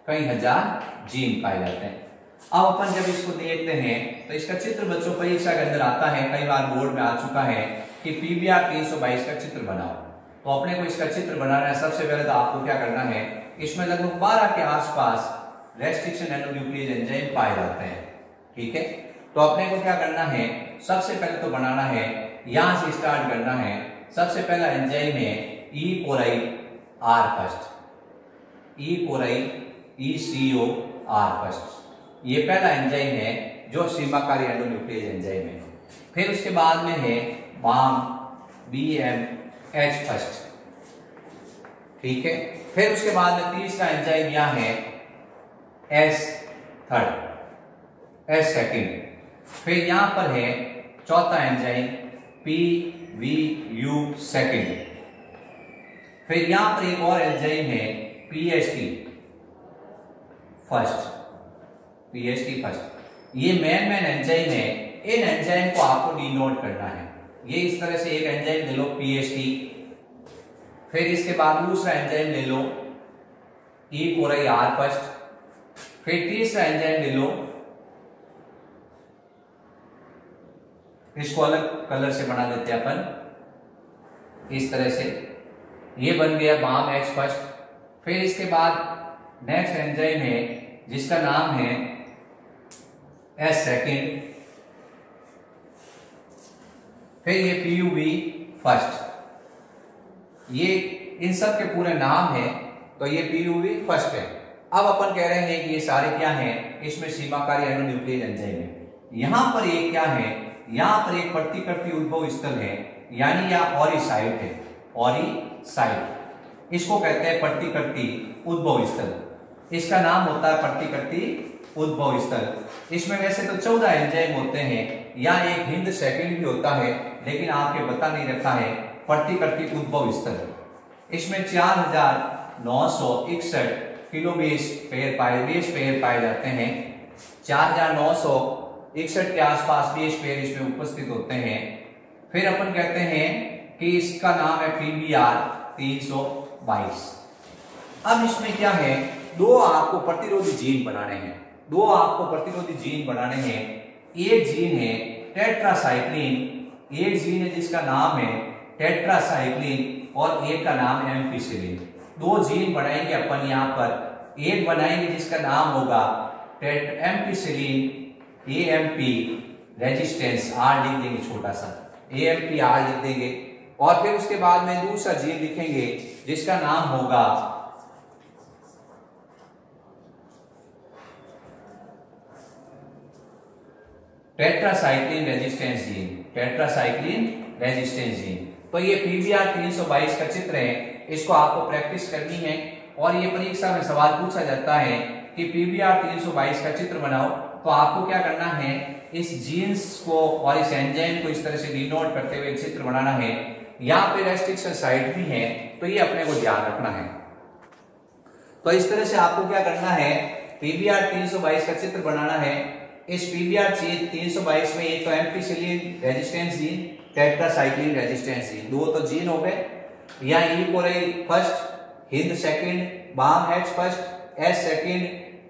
[SPEAKER 1] कई हजार जीन पाए जाते हैं। अब अपन जब इसको देखते हैं तो इसका चित्र बच्चों परीक्षा के अंदर आता है, कई बार बोर्ड में आ चुका है कि पीबीआर 322 का चित्र बनाओ। तो अपने को इसका चित्र बनाना है। सबसे पहले तो आपको क्या करना है, इसमें लगभग 12 के आसपास रेस्ट्रिक्शन एंडोन्यूक्लियस एंजाइम पाए जाते हैं। ठीक है, तो अपने को क्या करना है, सबसे पहले तो बनाना है, यहां से स्टार्ट करना है। सबसे पहला एंजाइम है ई पोराई आर फर्स्ट, ई पोराई ECOR फर्स्ट। ये पहला एंजाइम है जो सीमाकारी एंडोन्यूक्लियस एंजाइम है। फिर उसके बाद में है BAM BMH फर्स्ट, ठीक है। फिर उसके बाद में तीसरा एंजाइम यहाँ है S थर्ड, S सेकंड। फिर यहां पर है चौथा एंजाइम PVU सेकंड। फिर यहां पर एक और एंजाइम है PHT फर्स्ट, PHT फर्स्ट। ये मेन एंजाइम है। इन एंजाइम को आपको डिनोट करना है। ये इस तरह से एक एंजाइम ले लो PHT, फिर इसके बाद दूसरा एंजाइम ले लो E पोराई R फर्स्ट, फिर तीसरा एंजाइम ले लो, इसको अलग कलर से बना देते हैं अपन इस तरह से, ये बन गया BAM H फर्स्ट। फिर इसके बाद नेक्स्ट एंजाइम है जिसका नाम है S सेकंड, फिर ये PUB फर्स्ट। ये इन सब के पूरे नाम है, तो ये PUB फर्स्ट है। अब अपन कह रहे हैं कि ये सारे क्या हैं, इसमें सीमाकारी एंडोन्यूक्लियस एंजाइम है। यहां पर एक क्या है, यहां पर एक प्रतिकृति उद्भव स्थल है, यानी या ऑरिसाइट है, ऑरिसाइट इसको कहते हैं प्रतिकृति उद्भव स्थल। इसका नाम होता है प्रतिकृति उद्भव स्थल। इसमें वैसे तो 14 एंजाइम होते हैं, या एक हिंद सेकंड भी होता है, लेकिन आपके बता नहीं रखा है प्रतिकृति उद्भव स्थल। इसमें 4961 किलो बेस पेयर पाए जाते हैं। 4961 के आसपास बेस पेयर इसमें उपस्थित होते हैं। फिर अपन कहते हैं कि इसका नाम है PBR 322। अब इसमें क्या है, दो आपको प्रतिरोधी जीन बनाने हैं, एक जीन है टेट्रासाइक्लिन, एक जीन है जिसका नाम है टेट्रासाइक्लिन और एक का नाम है एम्पिसिलिन। दो जीन बनाएंगे अपन यहाँ पर, एक बनाएंगे जिसका नाम होगा एम्पिसिलिन AMP रेजिस्टेंस, R लिख देंगे छोटा सा, AMP R लिख देंगे। और फिर उसके बाद में दूसरा जीन लिखेंगे जिसका नाम होगा टेट्रासाइक्लिन रेजिस्टेंस जीन, तो ये PBR 322 का चित्र है। इसको आपको प्रैक्टिस करनी है और ये परीक्षा में सवाल पूछा जाता है कि PBR 322 का चित्र बनाओ। तो आपको क्या करना है, इस जीन्स को और इस एंजाइम को इस तरह से डिनोट करते हुए चित्र बनाना है। यहाँ पे रेस्ट्रिक्शन साइट भी है, तो ये अपने को ध्यान रखना है। तो इस तरह से आपको क्या करना है, PBR 322 का चित्र बनाना है। इस PBR 322 में एक तो ampicillin resistance gene, tetracycline resistance gene, दो तो जीन हो गए। यहाँ ई पोराई first, Hind second, BAM H first, S second,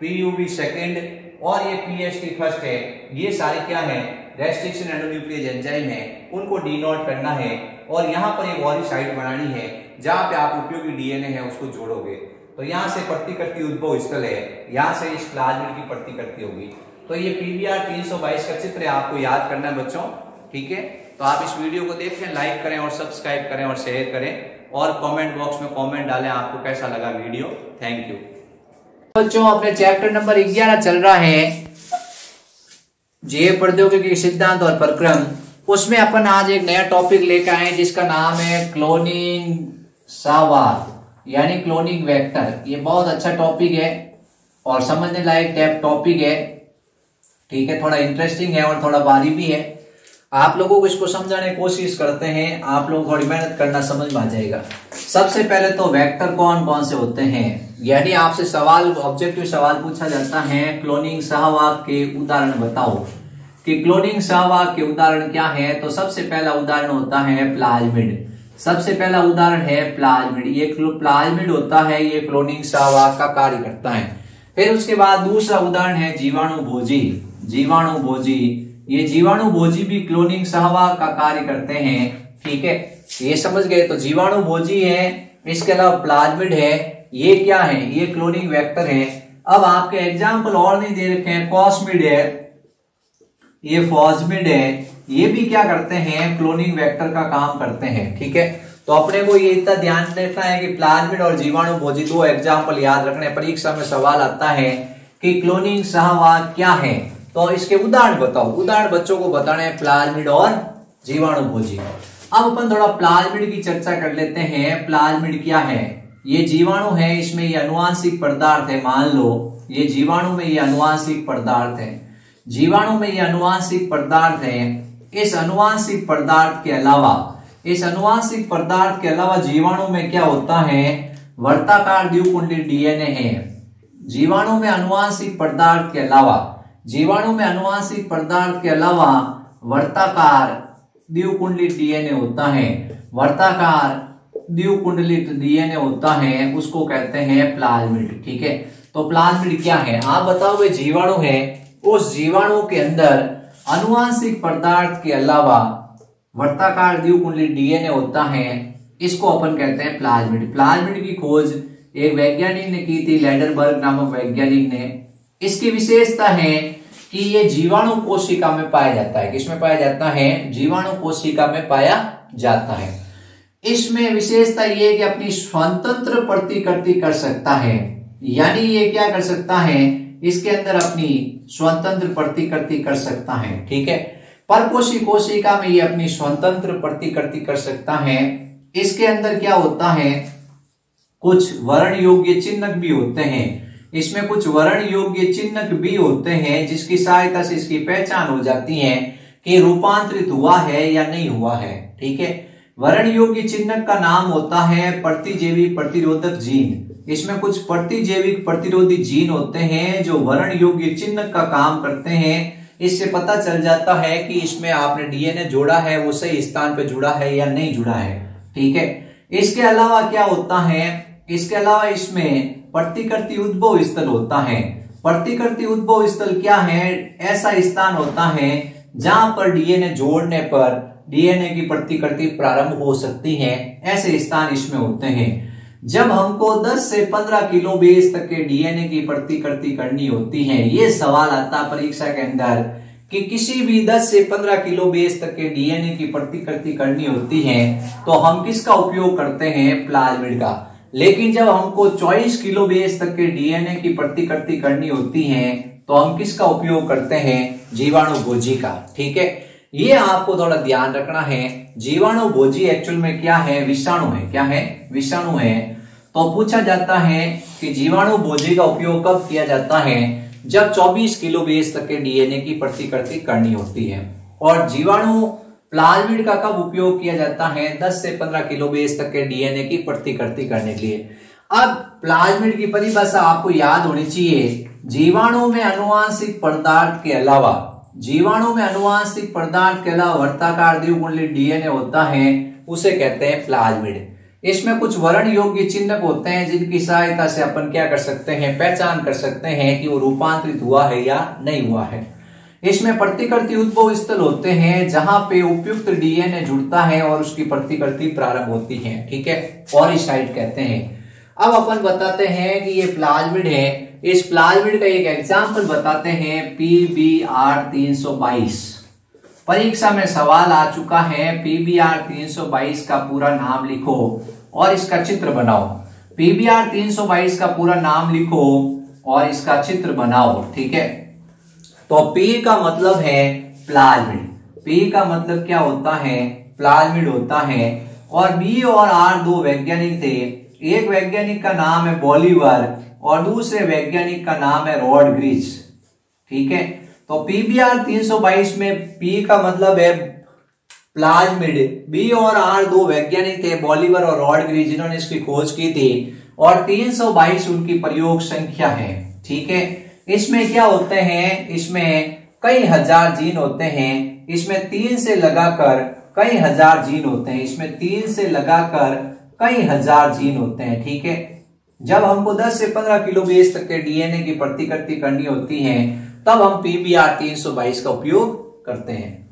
[SPEAKER 1] PUB second और ये PHT फर्स्ट है। ये सारे क्या है, रेस्ट्रिक्शन एंडोन्यूक्लियस एंजाइम है, उनको डिनोट करना है। और यहाँ पर एक और साइट बनानी है जहां पे आप उपयोगी DNA है उसको जोड़ोगे। तो यहाँ से प्रतिकृति उद्भव स्थल है, यहाँ से इस प्लाज्मिड की प्रतिकृति होगी। तो ये PBR 322 का चित्र है, आपको याद करना है बच्चों, ठीक है। तो आप इस वीडियो को देखें, लाइक करें और सब्सक्राइब करें और शेयर करें और कमेंट बॉक्स में कमेंट डालें आपको कैसा लगा वीडियो। थैंक यू बच्चों। अपने चैप्टर नंबर 11 चल रहा है जैव प्रौद्योगिकी सिद्धांत और प्रक्रम। उसमें अपन आज एक नया टॉपिक लेकर आए जिसका नाम है क्लोनिंग सहवाग यानी क्लोनिंग वेक्टर। ये बहुत अच्छा टॉपिक है और समझने लायक टॉपिक है, ठीक है। थोड़ा इंटरेस्टिंग है और थोड़ा भारी भी है। आप लोगों को इसको समझाने की कोशिश करते हैं, आप लोग थोड़ी मेहनत करना, समझ में आ जाएगा। सबसे पहले तो वेक्टर कौन कौन से होते हैं, यानी आपसे सवाल, ऑब्जेक्टिव सवाल पूछा जाता है क्लोनिंग सहवाग के उदाहरण बताओ कि क्लोनिंग सहवाग के उदाहरण क्या है। तो सबसे पहला उदाहरण होता है प्लाज्मिड। सबसे पहला उदाहरण है प्लाज्मिड। ये प्लाज्मिड होता है, ये क्लोनिंग सहवाग का कार्य करता है। फिर उसके बाद दूसरा उदाहरण है जीवाणुभोजी। जीवाणुभोजी, ये जीवाणुभोजी भी क्लोनिंग सहवाग का कार्य करते हैं, ठीक है। ये समझ गए। तो जीवाणुभोजी है, इसके अलावा प्लाज्मिड है, ये क्या है, ये क्लोनिंग वेक्टर है। अब आपके एग्जाम्पल और नहीं दे रखे हैं, कॉस्मिड है, ये फॉस्मिड है, ये भी क्या करते हैं, क्लोनिंग वेक्टर का काम करते हैं। ठीक है, तो अपने को ये इतना ध्यान रखना है कि प्लाज्मिड और जीवाणु भोजी दो एग्जाम्पल याद रखने। परीक्षा में सवाल आता है कि क्लोनिंग सहवाग क्या है, तो इसके उदाहरण बताओ। उदाहरण बच्चों को बताना है प्लाज्मिड और जीवाणु भोजी। अब अपन थोड़ा प्लाज्मिड की चर्चा कर लेते हैं। प्लाज्मिड क्या है, ये जीवाणु है, इसमें ये अनुवांशिक पदार्थ है। मान लो ये जीवाणु में ये अनुवांशिक पदार्थ है, जीवाणु में ये अनुवांशिक पदार्थ है। इस अनुवांशिक पदार्थ के अलावा, इस अनुवांशिक पदार्थ के अलावा जीवाणु में क्या होता है, वर्ताकार द्विकुंडली डीएनए है। जीवाणु में अनुवांशिक पदार्थ के अलावा, जीवाणु में अनुवांशिक पदार्थ के अलावा वर्ताकार द्विकुंडलित डीएनए होता है। वर्ताकार द्विकुंडलित डीएनए होता है, उसको कहते हैं प्लाज्मिड। ठीक है, तो प्लाज्मिड क्या है, आप बताओ। वे जीवाणु है, उस जीवाणु के अंदर अनुवांशिक पदार्थ के अलावा वर्ताकार द्विकुंडलित डीएनए होता है, इसको अपन कहते हैं प्लाज्मिड। प्लाज्मिड की खोज एक वैज्ञानिक ने की थी, लैडरबर्ग नामक वैज्ञानिक ने। इसकी विशेषता है कि ये जीवाणु कोशिका में पाया जाता है। किसमें पाया जाता है, जीवाणु कोशिका में पाया जाता है। इसमें विशेषता ये कि अपनी स्वतंत्र प्रतिकृति कर सकता है, यानी ये क्या कर सकता है, इसके अंदर अपनी स्वतंत्र प्रतिकृति कर सकता है। ठीक है, परपोषी कोशिका में ये अपनी स्वतंत्र प्रतिकृति कर सकता है। इसके अंदर क्या होता है, कुछ वर्ण योग्य चिन्ह भी होते हैं। इसमें कुछ वर्ण योग्य चिन्ह भी होते हैं, जिसकी सहायता से इसकी पहचान हो जाती है कि रूपांतरित हुआ है या नहीं हुआ है। ठीक है, वर्ण योग्य चिन्ह का नाम होता है प्रतिजैविक प्रतिरोधक जीन। इसमें कुछ प्रतिजैविक प्रतिरोधी जीन होते हैं जो वर्ण योग्य चिन्ह का काम करते हैं। इससे पता चल जाता है कि इसमें आपने डीएनए जोड़ा है, वो सही स्थान पे जुड़ा है या नहीं जुड़ा है। ठीक है, इसके अलावा क्या होता है, इसके अलावा इसमें प्रतिकृति उद्भव स्थल होता है। प्रतिकृति उद्भव स्थल क्या है, ऐसा स्थान होता है जहां पर डीएनए जोड़ने पर डीएनए की प्रतिकृति प्रारंभ हो सकती है। ऐसे स्थान इसमें होते हैं। जब हमको 10 से 15 किलो बेस तक के डीएनए की प्रतिकृति करनी होती है, ये सवाल आता है परीक्षा के अंदर कि किसी भी 10 से 15 किलो बेस तक के डीएनए की प्रतिकृति करनी होती है, तो हम किसका उपयोग करते हैं, प्लाज्मिड का। लेकिन जब हमको 24 किलो बेस तक के डीएनए की प्रतिकृति करनी होती है, तो हम किसका उपयोग करते हैं, जीवाणु भोजी का। ठीक है, ये आपको थोड़ा ध्यान रखना है। जीवाणु भोजी एक्चुअल में क्या है, विषाणु है। क्या है, विषाणु है। तो पूछा जाता है कि जीवाणु भोजी का उपयोग कब किया जाता है, जब 24 किलो बेस तक के डीएनए की प्रतिकृति करनी होती है। और जीवाणु प्लाज्मिड का कब उपयोग किया जाता है, 10 से 15 किलो बेस तक के डीएनए की प्रतिकृति करने के लिए। अब प्लाज्मिड की परिभाषा आपको याद होनी चाहिए। जीवाणु में अनुवांशिक पदार्थ के अलावा, जीवाणु में अनुवांशिक पदार्थ के अलावा वर्ताकार द्विकुंडलित डीएनए होता है, उसे कहते हैं प्लाज्मिड। इसमें कुछ वर्ण योग्य चिन्ह होते हैं, जिनकी सहायता से अपन क्या कर सकते हैं, पहचान कर सकते हैं कि वो रूपांतरित हुआ है या नहीं हुआ है। इसमें प्रतिकृति उद्भव स्थल होते हैं, जहां पे उपयुक्त डीएनए जुड़ता है और उसकी प्रतिकृति प्रारंभ होती है। ठीक है, पॉलीसाइट कहते हैं। अब अपन बताते हैं कि ये प्लाज्मिड है। इस प्लाज्मिड का एक एग्जाम्पल बताते हैं, PBr 322। परीक्षा में सवाल आ चुका है, PBr 322 का पूरा नाम लिखो और इसका चित्र बनाओ। PBr 322 का पूरा नाम लिखो और इसका चित्र बनाओ। ठीक है, तो P का मतलब है प्लाज्मिड। P का मतलब क्या होता है, प्लाज्मिड होता है। और B और R दो वैज्ञानिक थे। एक वैज्ञानिक का नाम है बॉलीवर और दूसरे वैज्ञानिक का नाम है रॉडग्रिज। ठीक है, तो PBr 322 में P का मतलब है प्लाज्मिड। B और R दो वैज्ञानिक थे, बॉलीवर और रॉडग्रिज, जिन्होंने इसकी खोज की थी। और 322 उनकी प्रयोग संख्या है। ठीक है, इसमें क्या होते हैं, इसमें कई हजार जीन होते हैं। इसमें 3 से लगाकर कई हजार जीन होते हैं। इसमें 3 से लगाकर कई हजार जीन होते हैं। ठीक है, जब हमको 10 से 15 किलो बेस तक के डीएनए की प्रतिकृति करनी होती है, तब हम PBr 322 का उपयोग करते हैं।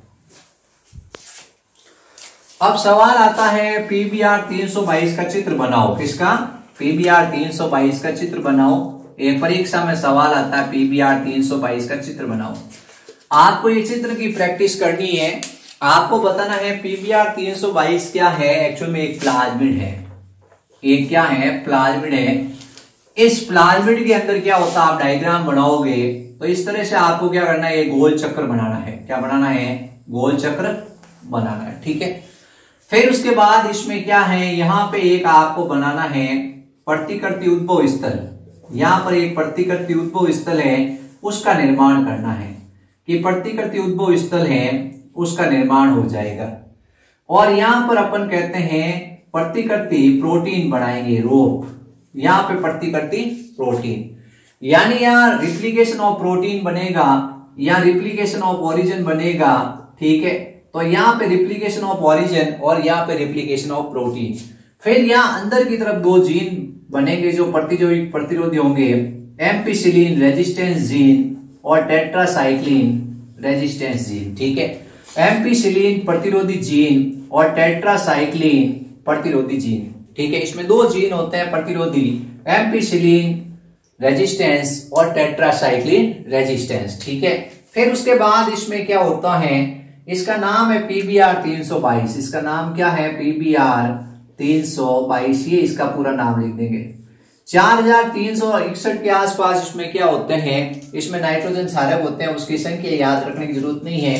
[SPEAKER 1] अब सवाल आता है, PBr 322 का चित्र बनाओ। किसका, PBr 322 का चित्र बनाओ। एक परीक्षा में सवाल आता है, PBr 322 का चित्र बनाओ। आपको ये चित्र की प्रैक्टिस करनी है। आपको बताना है पीबीआर 322 क्या है। एक्चुअल में एक प्लाज्मिड है, एक क्या है, प्लाज्मिड है। इस प्लाज्मिड के अंदर क्या होता है, आप डायग्राम बनाओगे तो इस तरह से आपको क्या करना है, गोल चक्र बनाना है। क्या बनाना है, गोल चक्र बनाना है, ठीक है। फिर उसके बाद इसमें क्या है, यहां पे एक आपको बनाना है प्रतिकृति उद्भव स्थल। यहां पर एक प्रतिकृति उद्भव स्थल है, उसका निर्माण करना है कि प्रतिकृति उद्भव स्थल है उसका निर्माण हो जाएगा। और यहां पर अपन कहते हैं प्रतिकृति प्रोटीन बनाएंगे, रोप। यहां पे प्रतिकृति प्रोटीन, यानी यहाँ रिप्लिकेशन ऑफ प्रोटीन बनेगा, यहाँ रिप्लिकेशन ऑफ ओरिजिन बनेगा, ठीक है। तो यहाँ पे रिप्लिकेशन ऑफ ओरिजिन और यहाँ पे रिप्लिकेशन ऑफ प्रोटीन। फिर यहाँ अंदर की तरफ दो जीन बनेंगे जो प्रतिरोधी होंगे, एम्पिसिलिन रेजिस्टेंस जीन और टेट्रासाइक्लिन रेजिस्टेंस जीन, ठीक है। एम्पिसिलिन प्रतिरोधी जीन और टेट्रासाइक्लिन प्रतिरोधी जीन, ठीक है। इसमें दो जीन होते हैं प्रतिरोधी, एम्पिसिलिन रेजिस्टेंस और टेट्रासाइक्लिन रेजिस्टेंस, ठीक है। फिर उसके बाद इसमें क्या होता है, इसका नाम है पीबीआर 322। इसका नाम क्या है, पीबीआर 322, ये इसका पूरा नाम लिख देंगे। 4361 के आसपास इसमें क्या होते हैं, इसमें नाइट्रोजन क्षारक होते हैं, उसकी संख्या याद रखने की जरूरत नहीं है।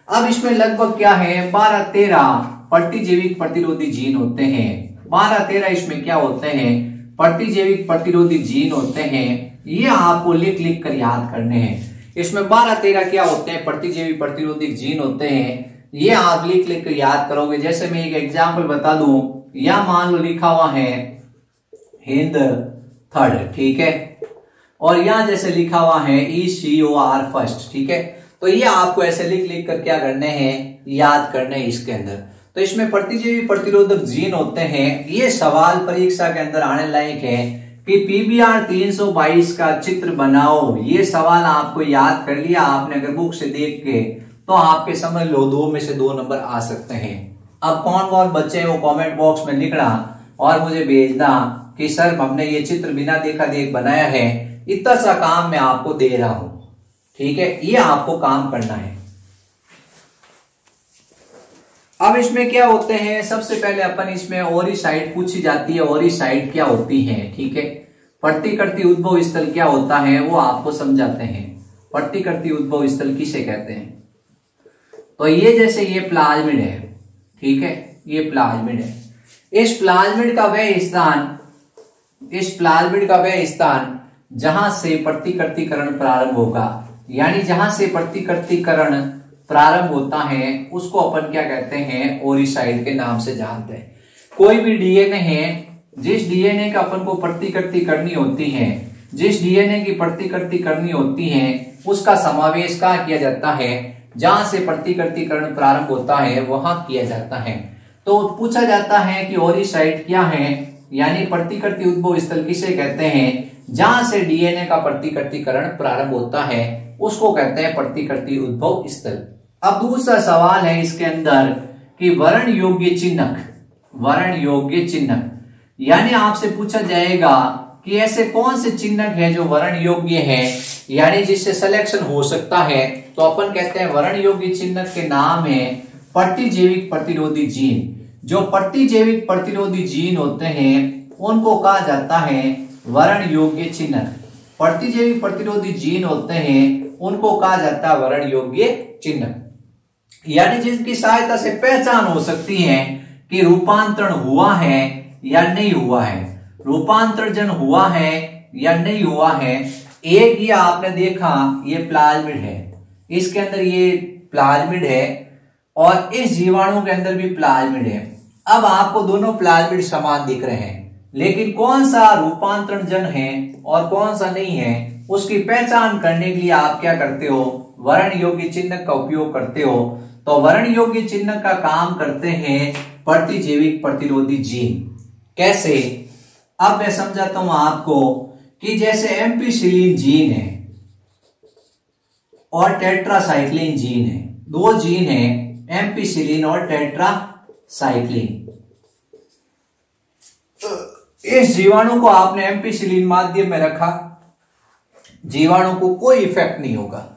[SPEAKER 1] अब इसमें लगभग क्या है, 12-13 प्रतिजैविक प्रतिरोधी जीन होते हैं। 12-13 इसमें क्या होते हैं, प्रतिजैविक प्रतिरोधी जीन होते हैं। ये आपको लिख लिख कर याद करने हैं। इसमें 12-13 क्या होते हैं, प्रतिजैविक प्रतिरोधी जीन होते हैं। ये आप लिख लिख कर याद करोगे। जैसे मैं एक एग्जाम्पल बता दूं, या मान लो लिखा हुआ है हिंद थर्ड, ठीक है, और यहां जैसे लिखा हुआ है ECOR फर्स्ट, ठीक है। तो ये आपको ऐसे लिख लिख कर क्या करने हैं, याद करने हैं इसके अंदर। तो इसमें प्रतिजैविक प्रतिरोधक जीन होते हैं। ये सवाल परीक्षा के अंदर आने लायक है कि पीबीआर 322 का चित्र बनाओ। ये सवाल आपको याद कर लिया आपने अगर बुक से देख के, तो आपके समझ लो 2 में से 2 नंबर आ सकते हैं। अब कौन कौन बच्चे हैं वो कमेंट बॉक्स में लिखना और मुझे भेजना कि सर हमने ये चित्र बिना देखा देख बनाया है, इतना सा काम मैं आपको दे रहा हूं, ठीक है। ये आपको काम करना है। अब इसमें क्या होते हैं, सबसे पहले अपन इसमें ओरिसाइट पूछी जाती है। ओरिसाइट क्या होती है, ठीक है। प्रतिकृति उद्भव स्थल क्या होता है वो आपको समझाते हैं। प्रतिकृति उद्भव स्थल किसे कहते हैं, तो ये जैसे ये प्लाज्मिड है, ठीक है, ये प्लाज्मिड है। इस प्लाज्मिड का वह स्थान, इस प्लाज्मिड का वह स्थान जहां से प्रतिकृतिकरण प्रारंभ होगा, यानी जहां से प्रतिकृतिकरण प्रारंभ होता है उसको अपन क्या कहते हैं, ओरिसाइट के नाम से जानते हैं। कोई भी डीएनए है, जिस डीएनए का अपन को प्रतिकृति करनी होती है, जिस डीएनए की प्रतिकृति करनी होती है, उसका समावेश कहाँ किया जाता है, जहां से प्रतिकृतिकरण प्रारंभ होता है वहां किया जाता है। तो पूछा जाता है कि ओरिसाइट क्या है, यानी प्रतिकृति उद्भव स्थल किसे कहते हैं, जहां से डीएनए का प्रतिकृतिकरण प्रारंभ होता है उसको कहते हैं प्रतिकृति उद्भव स्थल। अब दूसरा सवाल है इसके अंदर कि वर्ण योग्य चिन्हक, वर्ण योग्य चिन्हक, यानी आपसे पूछा जाएगा कि ऐसे कौन से चिन्हक है जो वर्ण योग्य है, यानी जिससे सिलेक्शन हो सकता है। तो अपन कहते हैं वर्ण योग्य चिन्हक के नाम है प्रतिजैविक प्रतिरोधी जीन। जो प्रतिजैविक प्रतिरोधी जीन होते हैं उनको कहा जाता है वर्ण योग्य चिन्हक। प्रतिजैविक प्रतिरोधी जीन होते हैं उनको कहा जाता है वर्ण योग्य चिन्हक, यानी जिनकी सहायता से पहचान हो सकती है कि रूपांतरण हुआ है या नहीं हुआ है, रूपांतरण हुआ है या नहीं हुआ है। एक ये आपने देखा ये प्लाज्मिड है, इसके अंदर ये प्लाज्मिड है और इस जीवाणु के अंदर भी प्लाज्मिड है। अब आपको दोनों प्लाज्मिड समान दिख रहे हैं, लेकिन कौन सा रूपांतरण जन है और कौन सा नहीं है उसकी पहचान करने के लिए आप क्या करते हो, वर्ण योग्य चिन्ह का उपयोग करते हो। तो वर्ण योग्य चिन्ह का काम करते हैं प्रतिजैविक प्रतिरोधी जीन। कैसे, अब मैं समझाता हूं आपको कि जैसे एम्पिसिलिन जीन है और टेट्रासाइक्लिन जीन है, दो जीन है एम्पिसिलिन और टेट्रासाइक्लिन। इस जीवाणु को आपने एम्पिसिलिन माध्यम में रखा, जीवाणु को कोई इफेक्ट नहीं होगा।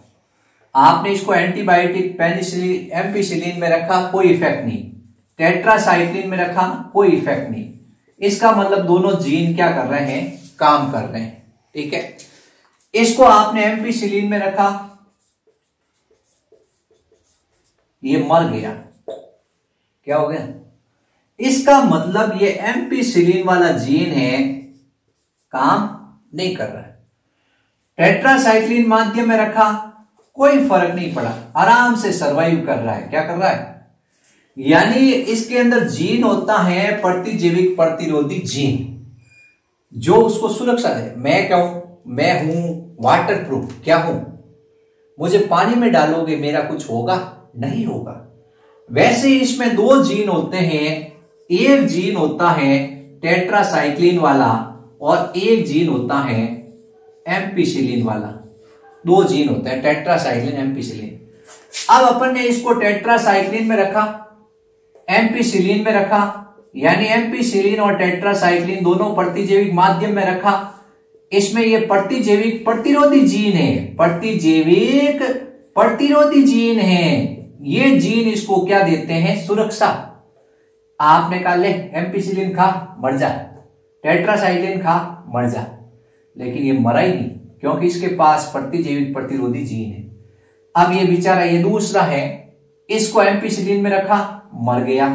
[SPEAKER 1] आपने इसको एंटीबायोटिक पेनिसिलिन एम्पिसिलिन में रखा, कोई इफेक्ट नहीं। टेट्रासाइक्लिन में रखा, कोई इफेक्ट नहीं। इसका मतलब दोनों जीन क्या कर रहे हैं, काम कर रहे हैं। ठीक है, इसको आपने एम्पिसिलिन में रखा, ये मर गया, क्या हो गया, इसका मतलब ये एम्पिसिलिन वाला जीन है, काम नहीं कर रहा है। टेट्रासाइक्लिन माध्यम में रखा, कोई फर्क नहीं पड़ा, आराम से सरवाइव कर रहा है। क्या कर रहा है, यानी इसके अंदर जीन होता है प्रतिजैविक प्रतिरोधी जीन, जो उसको सुरक्षा दे। मैं क्या हूं, मैं हूं वाटर प्रूफ। क्या हूं, मुझे पानी में डालोगे मेरा कुछ होगा, नहीं होगा। वैसे इसमें दो जीन होते हैं, एक जीन होता है टेट्रासाइक्लिन वाला और एक जीन होता है एम्पिसिलिन वाला। दो जीन होते हैं, टेट्रासाइक्लिन एम्पिसिलिन। अब अपन ने इसको टेट्रासाइक्लिन में रखा, एम्पिसिलिन में रखा, यानी एम्पिसिलिन और टेट्रासाइक्लिन दोनों प्रतिजैविक माध्यम में रखा। इसमें ये प्रतिजैविक प्रतिरोधी जीन है, प्रतिजैविक प्रतिरोधी जीन है। ये जीन इसको क्या देते हैं, सुरक्षा। आपने कहा ले एम्पिसिलिन खा मर जा, टेट्रासाइक्लिन खा मर जा, लेकिन ये मरा ही नहीं, क्योंकि इसके पास प्रतिजैविक प्रतिरोधी जीन है। अब ये बेचारा ये दूसरा है, इसको एम्पिसिलिन में रखा, मर गया।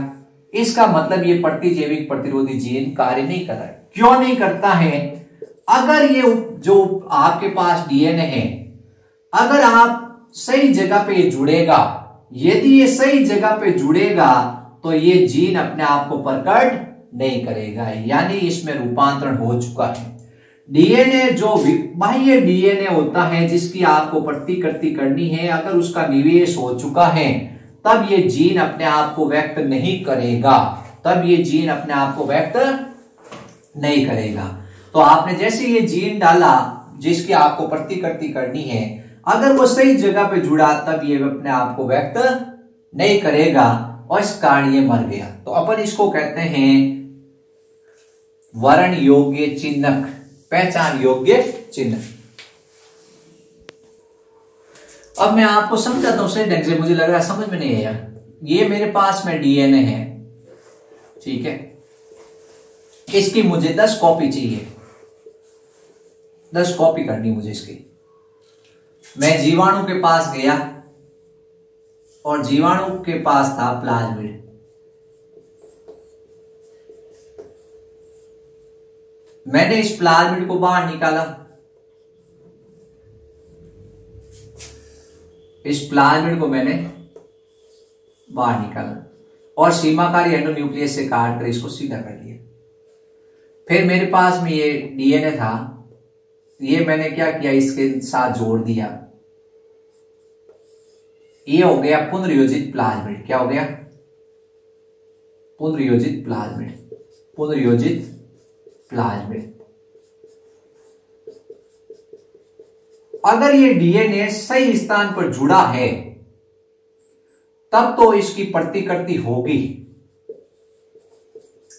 [SPEAKER 1] इसका मतलब ये प्रतिजैविक प्रतिरोधी जीन कार्य नहीं कर रहा है। क्यों नहीं करता है, अगर ये जो आपके पास डीएनए है, अगर आप सही जगह पे ये जुड़ेगा, यदि ये सही जगह पे जुड़ेगा तो ये जीन अपने आप को प्रकट नहीं करेगा, यानी इसमें रूपांतरण हो चुका है। डीएनए जो बाह्य डीएनए होता है, जिसकी आपको प्रतिकृति करनी है, अगर उसका निवेश हो चुका है, तब ये जीन अपने आप को व्यक्त नहीं करेगा, तब ये जीन अपने आप को व्यक्त नहीं करेगा। तो आपने जैसे ये जीन डाला जिसकी आपको प्रतिकृति करनी है, अगर वो सही जगह पे जुड़ा, तब ये अपने आप को व्यक्त नहीं करेगा और इस कारण ये मर गया। तो अपन इसको कहते हैं वर्ण योग्य चिन्हक, पहचान योग्य चिन्ह। अब मैं आपको समझाता हूं सही ढंग से, मुझे लग रहा है समझ में नहीं आया। ये मेरे पास में डीएनए है, ठीक है, इसकी मुझे 10 कॉपी चाहिए, 10 कॉपी करनी मुझे इसकी। मैं जीवाणु के पास गया और जीवाणु के पास था प्लाज्मिड। मैंने इस प्लाज्मिड को बाहर निकाला, इस प्लाज्मिड को मैंने बाहर निकाला और सीमाकारी एंडोन्यूक्लियस से काट कर इसको सीधा कर लिया। फिर मेरे पास में ये डीएनए था, ये मैंने क्या किया, इसके साथ जोड़ दिया। ये हो गया पुनर्योजित प्लाज्मिड। क्या हो गया, पुनर्योजित प्लाज्मिड, पुनर्योजित प्लाज्मिड। अगर ये डीएनए सही स्थान पर जुड़ा है, तब तो इसकी प्रतिकृति होगी,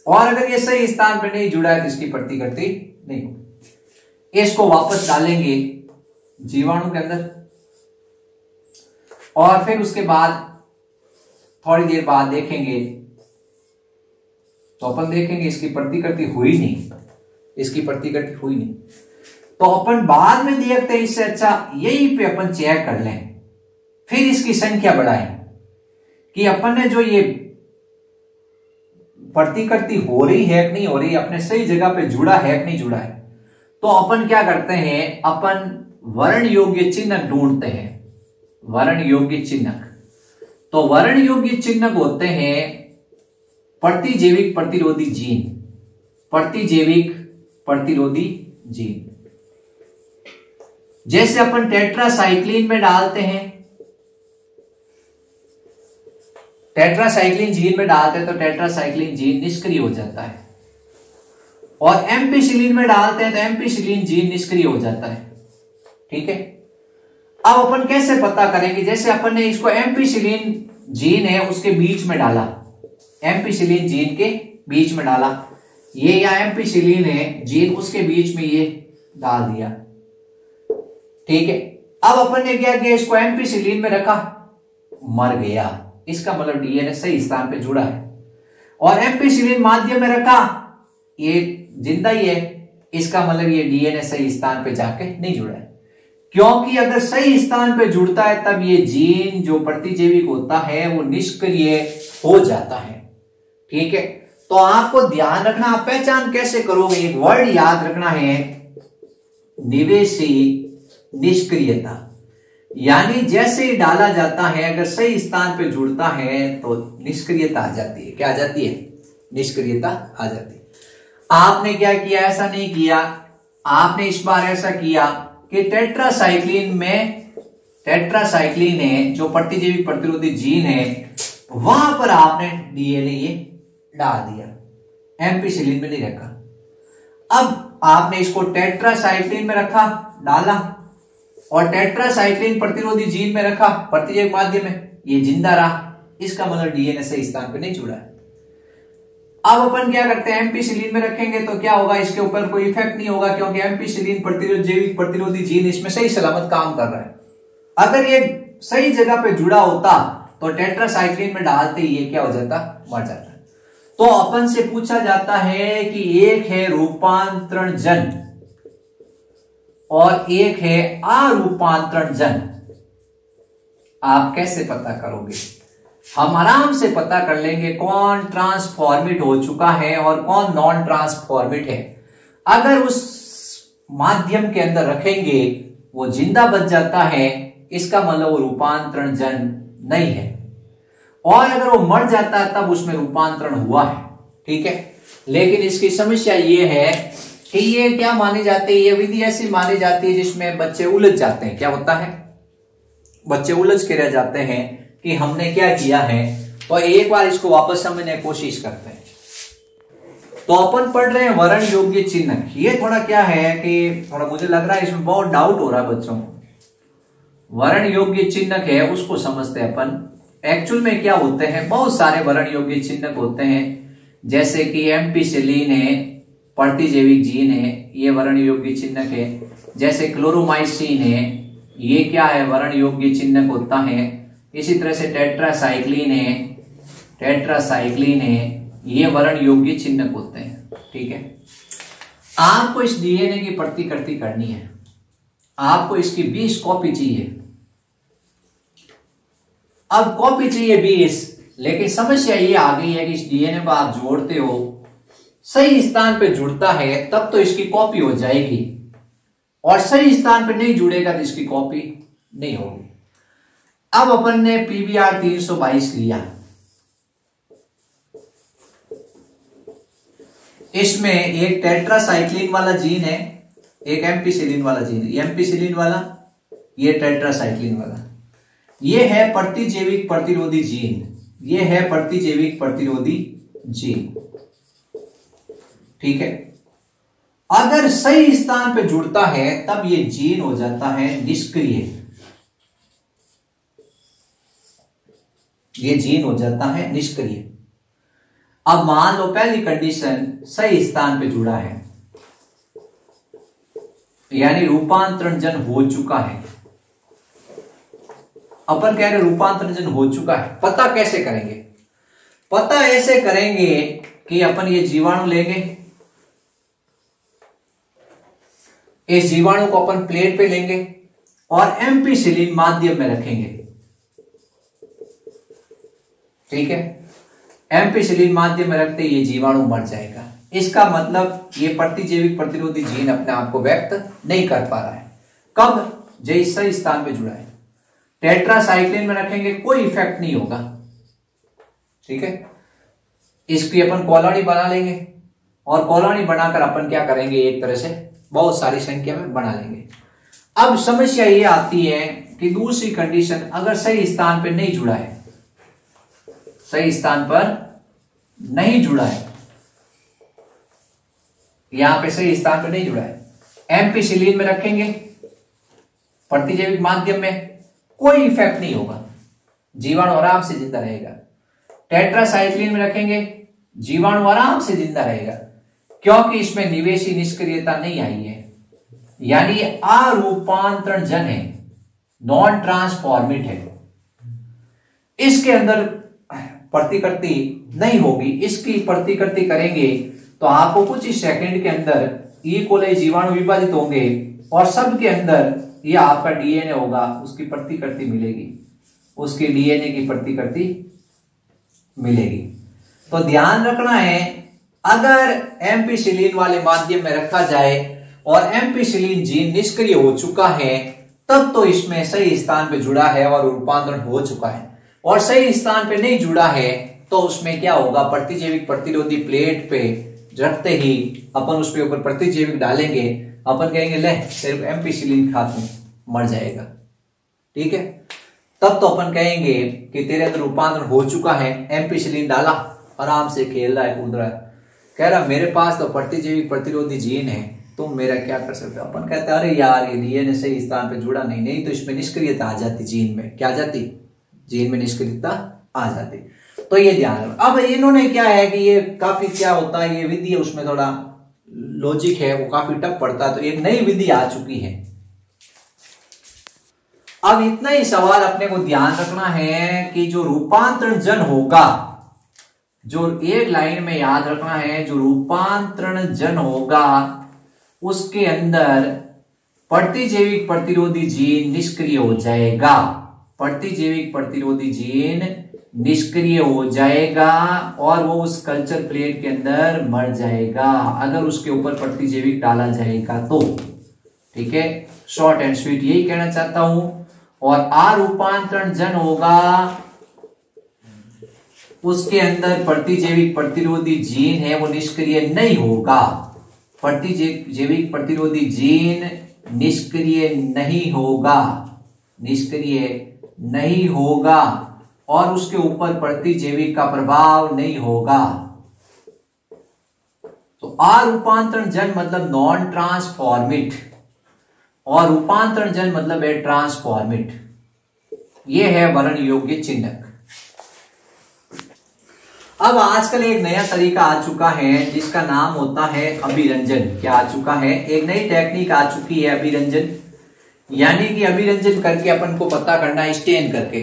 [SPEAKER 1] और अगर ये सही स्थान पर नहीं जुड़ा है तो इसकी प्रतिकृति नहीं होगी। इसको वापस डालेंगे जीवाणु के अंदर और फिर उसके बाद थोड़ी देर बाद देखेंगे तो अपन देखेंगे इसकी प्रतिकृति हुई नहीं, इसकी प्रतिकृति हुई नहीं। तो अपन बाद में देखते हैं, इससे अच्छा यही पे अपन चेक कर लें, फिर इसकी संख्या बढ़ाएं कि अपन ने जो ये प्रतिकृति हो रही है कि नहीं हो रही, अपने सही जगह पे जुड़ा है कि नहीं जुड़ा है। तो अपन क्या करते हैं, अपन वर्ण योग्य चिन्ह ढूंढते हैं, वर्ण योग्य चिन्हक। तो वर्ण योग्य चिन्हक होते हैं प्रतिजैविक प्रतिरोधी जीन, प्रतिजैविक प्रतिरोधी जीन। जैसे अपन टेट्रासाइक्लिन में डालते हैं, टेट्रासाइक्लिन जीन में डालते हैं तो टेट्रासाइक्लिन जीन निष्क्रिय हो जाता है, और एम्पिसिलिन में डालते हैं तो एम्पिसिलिन जीन निष्क्रिय हो जाता है। ठीक है, अब अपन कैसे पता करेंगे, जैसे अपन ने इसको एम्पिसिलिन जीन है उसके बीच में डाला, एम्पिसिलिन जीन के बीच में डाला, ये या एम्पिसिलिन है जीन उसके बीच में ये डाल दिया। ठीक है, अब अपन ने क्या किया, इसको एम्पिसिलिन में रखा, मर गया, इसका मतलब डीएनए सही स्थान पे जुड़ा है। और एम्पिसिलिन माध्यम में रखा, ये जिंदा ही है, इसका मतलब ये डीएनए सही स्थान पे जाके नहीं जुड़ा है। क्योंकि अगर सही स्थान पे जुड़ता है तब ये जीन जो प्रतिजैविक होता है वो निष्क्रिय हो जाता है। ठीक है, तो आपको ध्यान रखना, आप पहचान कैसे करोगे, एक वर्ड याद रखना है, निवेशी निष्क्रियता। यानी जैसे ही डाला जाता है अगर सही स्थान पे जुड़ता है तो निष्क्रियता आ जाती है। क्या आ जाती है? निष्क्रियता आ जाती है। आपने क्या किया, ऐसा नहीं किया, आपने इस बार ऐसा किया कि टेट्रासाइक्लिन है जो प्रतिजैविक प्रतिरोधी जीन है, वहां पर आपने डीएनए ये डाल दिया, एम्पिसिलिन में नहीं रखा। अब आपने इसको टेट्रासाइक्लिन में रखा, डाला, और टेट्रासाइक्लिन प्रतिरोधी जीन में रखा प्रतिजैविक माध्यम में, ये जिंदा रहा, इसका मतलब डीएनए सही स्थान पे नहीं जुड़ा है। अब अपन क्या करते हैं, एम्पिसिलिन में रखेंगे तो क्या होगा, इसके ऊपर कोई इफेक्ट नहीं होगा क्योंकि एम्पिसिलिन जैविक प्रतिरोधी जीन इसमें सही सलामत काम कर रहा है। अगर ये सही जगह पे जुड़ा होता तो टेट्रासाइक्लिन में डालते ही ये क्या हो जाता, मर जाता। तो अपन से पूछा जाता है कि एक है रूपांतरण जन और एक है अरूपांतरण जन, आप कैसे पता करोगे? हम आराम से पता कर लेंगे कौन ट्रांसफॉर्मेट हो चुका है और कौन नॉन ट्रांसफॉर्मेट है। अगर उस माध्यम के अंदर रखेंगे वो जिंदा बच जाता है, इसका मतलब वो रूपांतरण जन नहीं है, और अगर वो मर जाता है तब उसमें रूपांतरण हुआ है। ठीक है, लेकिन इसकी समस्या ये है कि ये क्या माने जाते हैं, ये विधि ऐसी मानी जाती है जिसमें बच्चे उलझ जाते हैं। क्या होता है, बच्चे उलझ के रह जाते हैं कि हमने क्या किया है। तो एक बार इसको वापस समझने की कोशिश करते हैं। तो अपन पढ़ रहे हैं वर्ण योग्य चिन्ह। ये थोड़ा क्या है कि थोड़ा मुझे लग रहा है इसमें बहुत डाउट हो रहा है बच्चों को। वर्ण योग्य चिन्ह है उसको समझते हैं अपन। एक्चुअल में क्या होते हैं, बहुत सारे वर्ण योग्य चिन्ह होते हैं, जैसे कि एम्पिसिलिन है, प्रतिजैविक जीन है, ये वर्ण योग्य चिन्ह है। जैसे क्लोरोमाइसिन है, ये क्या है, वर्ण योग्य चिन्ह होता है। इसी तरह से टेट्रासाइक्लिन है, ये वर्ण योग्य चिन्ह होते हैं। ठीक है, आपको इस डीएनए की प्रतिकृति करनी है, आपको इसकी 20 कॉपी चाहिए। अब कॉपी चाहिए 20, लेकिन समस्या ये आ गई है कि इस डीएनए को आप जोड़ते हो, सही स्थान पे जुड़ता है तब तो इसकी कॉपी हो जाएगी, और सही स्थान पे नहीं जुड़ेगा तो इसकी कॉपी नहीं होगी। अब अपन ने पीवीआर 322 लिया, इसमें एक टेट्रासाइक्लिन वाला जीन है, एक एम्पिसिलिन वाला जीन है। एम्पिसिलिन वाला, ये टेट्रासाइक्लिन वाला, ये है प्रतिजैविक प्रतिरोधी जीन, ये है प्रतिजैविक प्रतिरोधी जीन। ठीक है, अगर सही स्थान पे जुड़ता है तब ये जीन हो जाता है निष्क्रिय, ये जीन हो जाता है निष्क्रिय। अब मान लो पहली कंडीशन सही स्थान पे जुड़ा है, यानी रूपांतरण जन हो चुका है। अपन कह रहे रूपांतरण जन हो चुका है, पता कैसे करेंगे? पता ऐसे करेंगे कि अपन ये जीवाणु लेंगे, इस जीवाणु को अपन प्लेट पे लेंगे और एम्पिसिलिन माध्यम में रखेंगे। ठीक है, एम्पिसिलिन माध्यम में रखते ये जीवाणु मर जाएगा। इसका मतलब ये प्रतिजैविक प्रतिरोधी जीन अपने आप को व्यक्त नहीं कर पा रहा है। कब? जब सही स्थान पे जुड़ा है। टेट्रासाइक्लिन में रखेंगे कोई इफेक्ट नहीं होगा। ठीक है, इसकी अपन कॉलोनी बना लेंगे, और कॉलोनी बनाकर अपन क्या करेंगे, एक तरह से बहुत सारी संख्या में बना लेंगे। अब समस्या ये आती है कि दूसरी कंडीशन, अगर सही स्थान पे नहीं जुड़ा है, सही स्थान पर नहीं जुड़ा है, यहां पे सही स्थान पर नहीं जुड़ा है, एम्पिसिलिन में रखेंगे प्रतिजैविक माध्यम में कोई इफेक्ट नहीं होगा, जीवाणु आराम से जिंदा रहेगा। टेट्रासाइक्लिन में रखेंगे, जीवाणु आराम से जिंदा रहेगा, क्योंकि इसमें निवेशी निष्क्रियता नहीं आई है, यानी ये अरूपांतरण जन है। नॉन ट्रांसफॉर्मेट है, इसके अंदर प्रतिकृति नहीं होगी, इसकी प्रतिकृति करेंगे तो आपको कुछ ही सेकंड के अंदर ई कोलाई जीवाणु विभाजित होंगे और सबके अंदर ये आपका डीएनए होगा, उसकी प्रतिकृति मिलेगी, उसके डीएनए की प्रतिकृति मिलेगी। तो ध्यान रखना है, अगर एम्पिसिलिन वाले माध्यम में रखा जाए और एम्पिसिलिन जीन निष्क्रिय हो चुका है तब तो इसमें सही स्थान पे जुड़ा है और रूपांतरण हो चुका है, और सही स्थान पे नहीं जुड़ा है तो उसमें क्या होगा, प्रतिजैविक प्रतिरोधी प्लेट पे रखते ही अपन उस पे ऊपर प्रतिजैविक डालेंगे, अपन कहेंगे ले सिर्फ एम्पिसिलिन खा तू मर जाएगा, ठीक है। तब तो अपन कहेंगे कि तेरे अंदर रूपांतरण हो चुका है, एम्पिसिलिन डाला, आराम से खेल रहा है, कूद रहा है, कह रहा मेरे पास तो प्रतिजैविक प्रतिरोधी जीन है, तुम मेरा क्या कर सकते हो। अपन कहते हैं अरे यार ये डीएनए सही स्थान पे जुड़ा नहीं तो इसमें निष्क्रियता आ जाती, जीन में क्या जाती, जीन में निष्क्रियता आ जाती। तो ये ध्यान रखो। अब इन्होंने क्या है कि ये काफी क्या होता है, ये विधि है उसमें थोड़ा लॉजिक है वो काफी टफ पड़ता है, तो एक नई विधि आ चुकी है। अब इतना ही सवाल अपने को ध्यान रखना है कि जो रूपांतरण जन होगा, जो एक लाइन में याद रखना है, जो रूपांतरण जन होगा उसके अंदर प्रतिजैविक प्रतिरोधी जीन निष्क्रिय हो जाएगा, प्रतिजैविक प्रतिरोधी जीन निष्क्रिय हो जाएगा और वो उस कल्चर प्लेट के अंदर मर जाएगा अगर उसके ऊपर प्रतिजैविक डाला जाएगा तो, ठीक है। शॉर्ट एंड स्वीट यही कहना चाहता हूं। और रूपांतरण जन होगा उसके अंदर प्रतिजैविक प्रतिरोधी जीन है वो निष्क्रिय नहीं होगा, प्रतिजैविक प्रतिरोधी जीन निष्क्रिय नहीं होगा, निष्क्रिय नहीं होगा और उसके ऊपर प्रतिजैविक का प्रभाव नहीं होगा। तो रूपांतरण जन मतलब नॉन ट्रांसफॉर्मेट और रूपांतरण जन मतलब है ट्रांसफॉर्मेट। यह है वर्ण योग्य चिन्हक। अब आजकल एक नया तरीका आ चुका है जिसका नाम होता है अभिरंजन। क्या आ चुका है, एक नई टेक्निक आ चुकी है अभिरंजन, यानी कि अभिरंजन करके अपन को पता करना है स्टेन करके।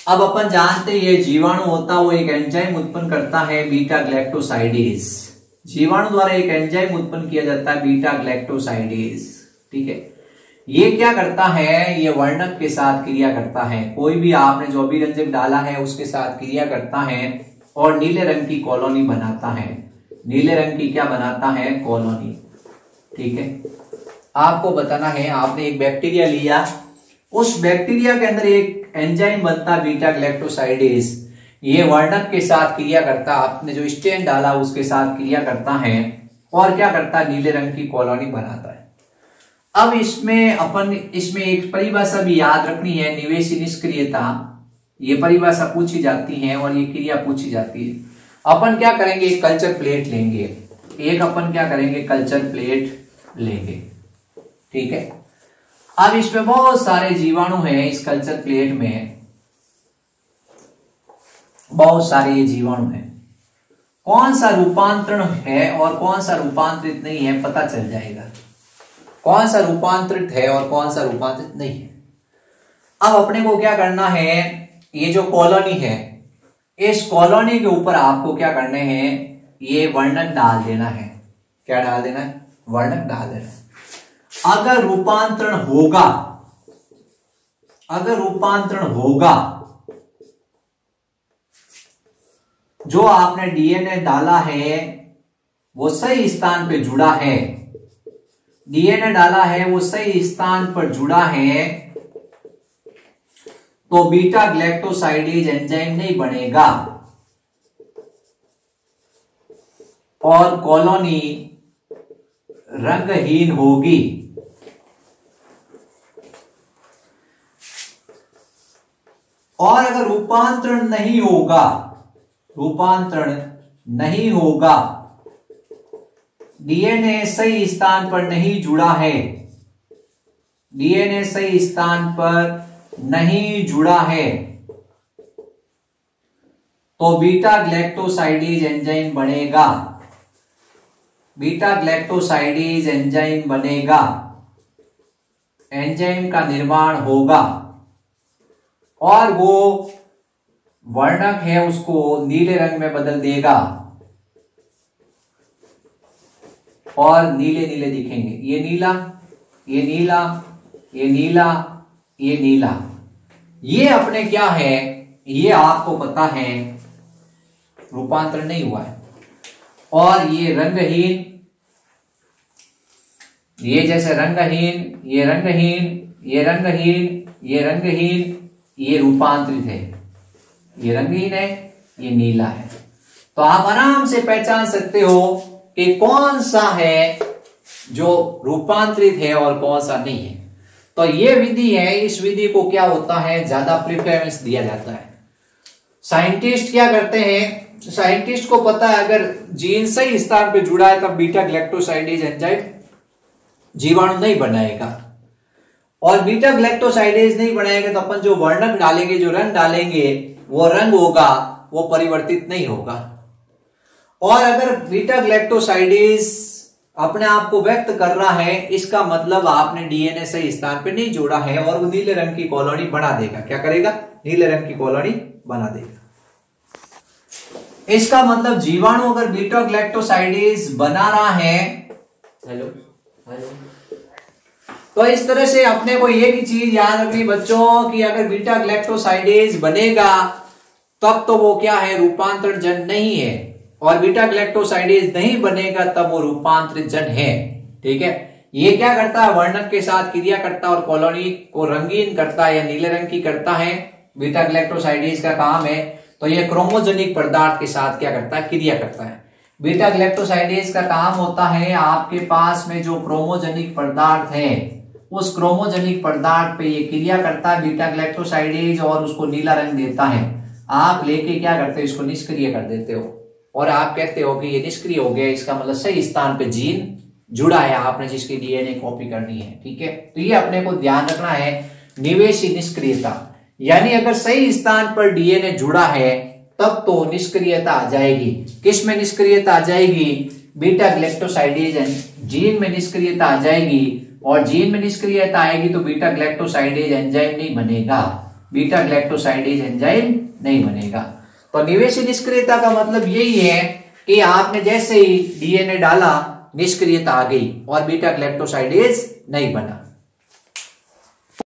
[SPEAKER 1] अब अपन जानते हैं ये जीवाणु होता है वो एक एंजाइम उत्पन्न करता है बीटा ग्लैक्टोसाइडेज, जीवाणु द्वारा एक एंजाइम उत्पन्न किया जाता है बीटा ग्लैक्टोसाइडेज, ठीक है। ये क्या करता है, ये वर्णक के साथ क्रिया करता है, कोई भी आपने जो अभिरंजक डाला है उसके साथ क्रिया करता है और नीले रंग की कॉलोनी बनाता है, नीले रंग की क्या बनाता है, कॉलोनी, ठीक है। आपको बताना है, आपने एक बैक्टीरिया लिया, उस बैक्टीरिया के अंदर एक एंजाइम बनता बीटा ग्लैक्टोसाइडेज, ये वर्णक के साथ क्रिया करता, आपने जो स्टेन डाला उसके साथ क्रिया करता है और क्या करता है, नीले रंग की कॉलोनी बनाता है। अब इसमें एक परिभाषा भी याद रखनी है, निवेशी निष्क्रियता, ये परिभाषा पूछी जाती है और ये क्रिया पूछी जाती है। अपन क्या करेंगे, एक कल्चर प्लेट लेंगे, एक अपन क्या करेंगे, कल्चर प्लेट लेंगे, ठीक है। अब इसमें बहुत सारे जीवाणु हैं, इस कल्चर प्लेट में बहुत सारे ये जीवाणु हैं, कौन सा रूपांतरण है और कौन सा रूपांतरित नहीं है पता चल जाएगा, कौन सा रूपांतरित है और कौन सा रूपांतरित नहीं है। अब अपने को क्या करना है, ये जो कॉलोनी है इस कॉलोनी के ऊपर आपको क्या करने हैं, ये वर्णक डाल देना है, क्या डाल देना है, वर्णक डाल देना है। अगर रूपांतरण होगा, अगर रूपांतरण होगा, जो आपने डीएनए डाला है वो सही स्थान पे जुड़ा है, डीएनए डाला है वो सही स्थान पर जुड़ा है, तो बीटा ग्लैक्टोसाइडेज एंजाइम नहीं बनेगा और कॉलोनी रंगहीन होगी। और अगर रूपांतरण नहीं होगा, रूपांतरण नहीं होगा, डीएनए सही स्थान पर नहीं जुड़ा है, डीएनए सही स्थान पर नहीं जुड़ा है, तो बीटा ग्लैक्टोसाइडेज एंजाइम बनेगा, बीटा ग्लैक्टोसाइडेज एंजाइम बनेगा, एंजाइम का निर्माण होगा और वो वर्णक है उसको नीले रंग में बदल देगा और नीले नीले दिखेंगे। ये नीला, ये नीला, ये नीला, ये नीला, ये अपने क्या है, ये आपको पता है रूपांतरण नहीं हुआ है। और ये रंगहीन, ये जैसे रंगहीन, ये रंगहीन, ये रंगहीन, ये रंगहीन, ये रूपांतरित है। ये रंगहीन है, ये नीला है। तो आप आराम से पहचान सकते हो कि कौन सा है जो रूपांतरित है और कौन सा नहीं है। तो ये विधि है, इस विधि को क्या होता है, ज्यादा प्रेफरेंस दिया जाता है। साइंटिस्ट क्या करते हैं, साइंटिस्ट को पता है अगर जीन सही स्थान पे जुड़ा है तब बीटा ग्लैक्टोसाइडेज एंजाइम जीवाणु नहीं बनाएगा, और बीटा ग्लैक्टोसाइडेज नहीं बनाएगा तो अपन जो वर्णक डालेंगे, जो रंग डालेंगे, वो रंग होगा वो परिवर्तित नहीं होगा। और अगर बीटा ग्लैक्टोसाइडेज अपने आप को व्यक्त कर रहा है, इसका मतलब आपने डीएनए सही स्थान पे नहीं जोड़ा है और वो नीले रंग की कॉलोनी बना देगा। क्या करेगा, नीले रंग की कॉलोनी बना देगा। इसका मतलब जीवाणु अगर बीटा ग्लैक्टोसाइडेज बना रहा है, हेलो, तो इस तरह से अपने को एक ही चीज याद रखनी बच्चों कि अगर बीटा ग्लैक्टोसाइडेज बनेगा तब तो वो क्या है, रूपांतरण जन नहीं है, और बीटा ग्लैक्टोसाइडेज नहीं बनेगा तब वो रूपांतरित जन है। ठीक है, ये क्या करता है, वर्णक के साथ क्रिया करता है और कॉलोनी को रंगीन करता है या नीले रंग की करता है। बीटा ग्लैक्टोसाइडेज का काम है, तो ये क्रोमोजेनिक पदार्थ के साथ क्या करता है, क्रिया करता है। बीटा ग्लैक्टोसाइडेज का काम होता है आपके पास में जो क्रोमोजेनिक पदार्थ है, उस क्रोमोजेनिक पदार्थ पे ये क्रिया करता है बीटा ग्लैक्टोसाइडेज और उसको नीला रंग देता है। आप लेके क्या करते हो, इसको निष्क्रिय कर देते हो और आप कहते हो कि ये निष्क्रिय हो गया, इसका मतलब सही स्थान पे जीन जुड़ा है, आपने जिसकी डीएनए कॉपी करनी है। ठीक है, तो ये अपने को ध्यान रखना है, निवेशी निष्क्रियता, यानी अगर सही स्थान पर डीएनए जुड़ा है तब तो निष्क्रियता आ जाएगी। किस में निष्क्रियता आ जाएगी, बीटा ग्लैक्टोसाइडेज जीन में निष्क्रियता आ जाएगी, और जीन में निष्क्रियता आएगी तो बीटा ग्लैक्टोसाइडेज एंजाइम नहीं बनेगा, बीटा ग्लैक्टोसाइडेज एंजाइम नहीं बनेगा। तो निवेशी निष्क्रियता का मतलब यही है कि आपने जैसे ही डीएनए डाला निष्क्रियता आ गई और बीटा ग्लैक्टोसाइडेज नहीं बना।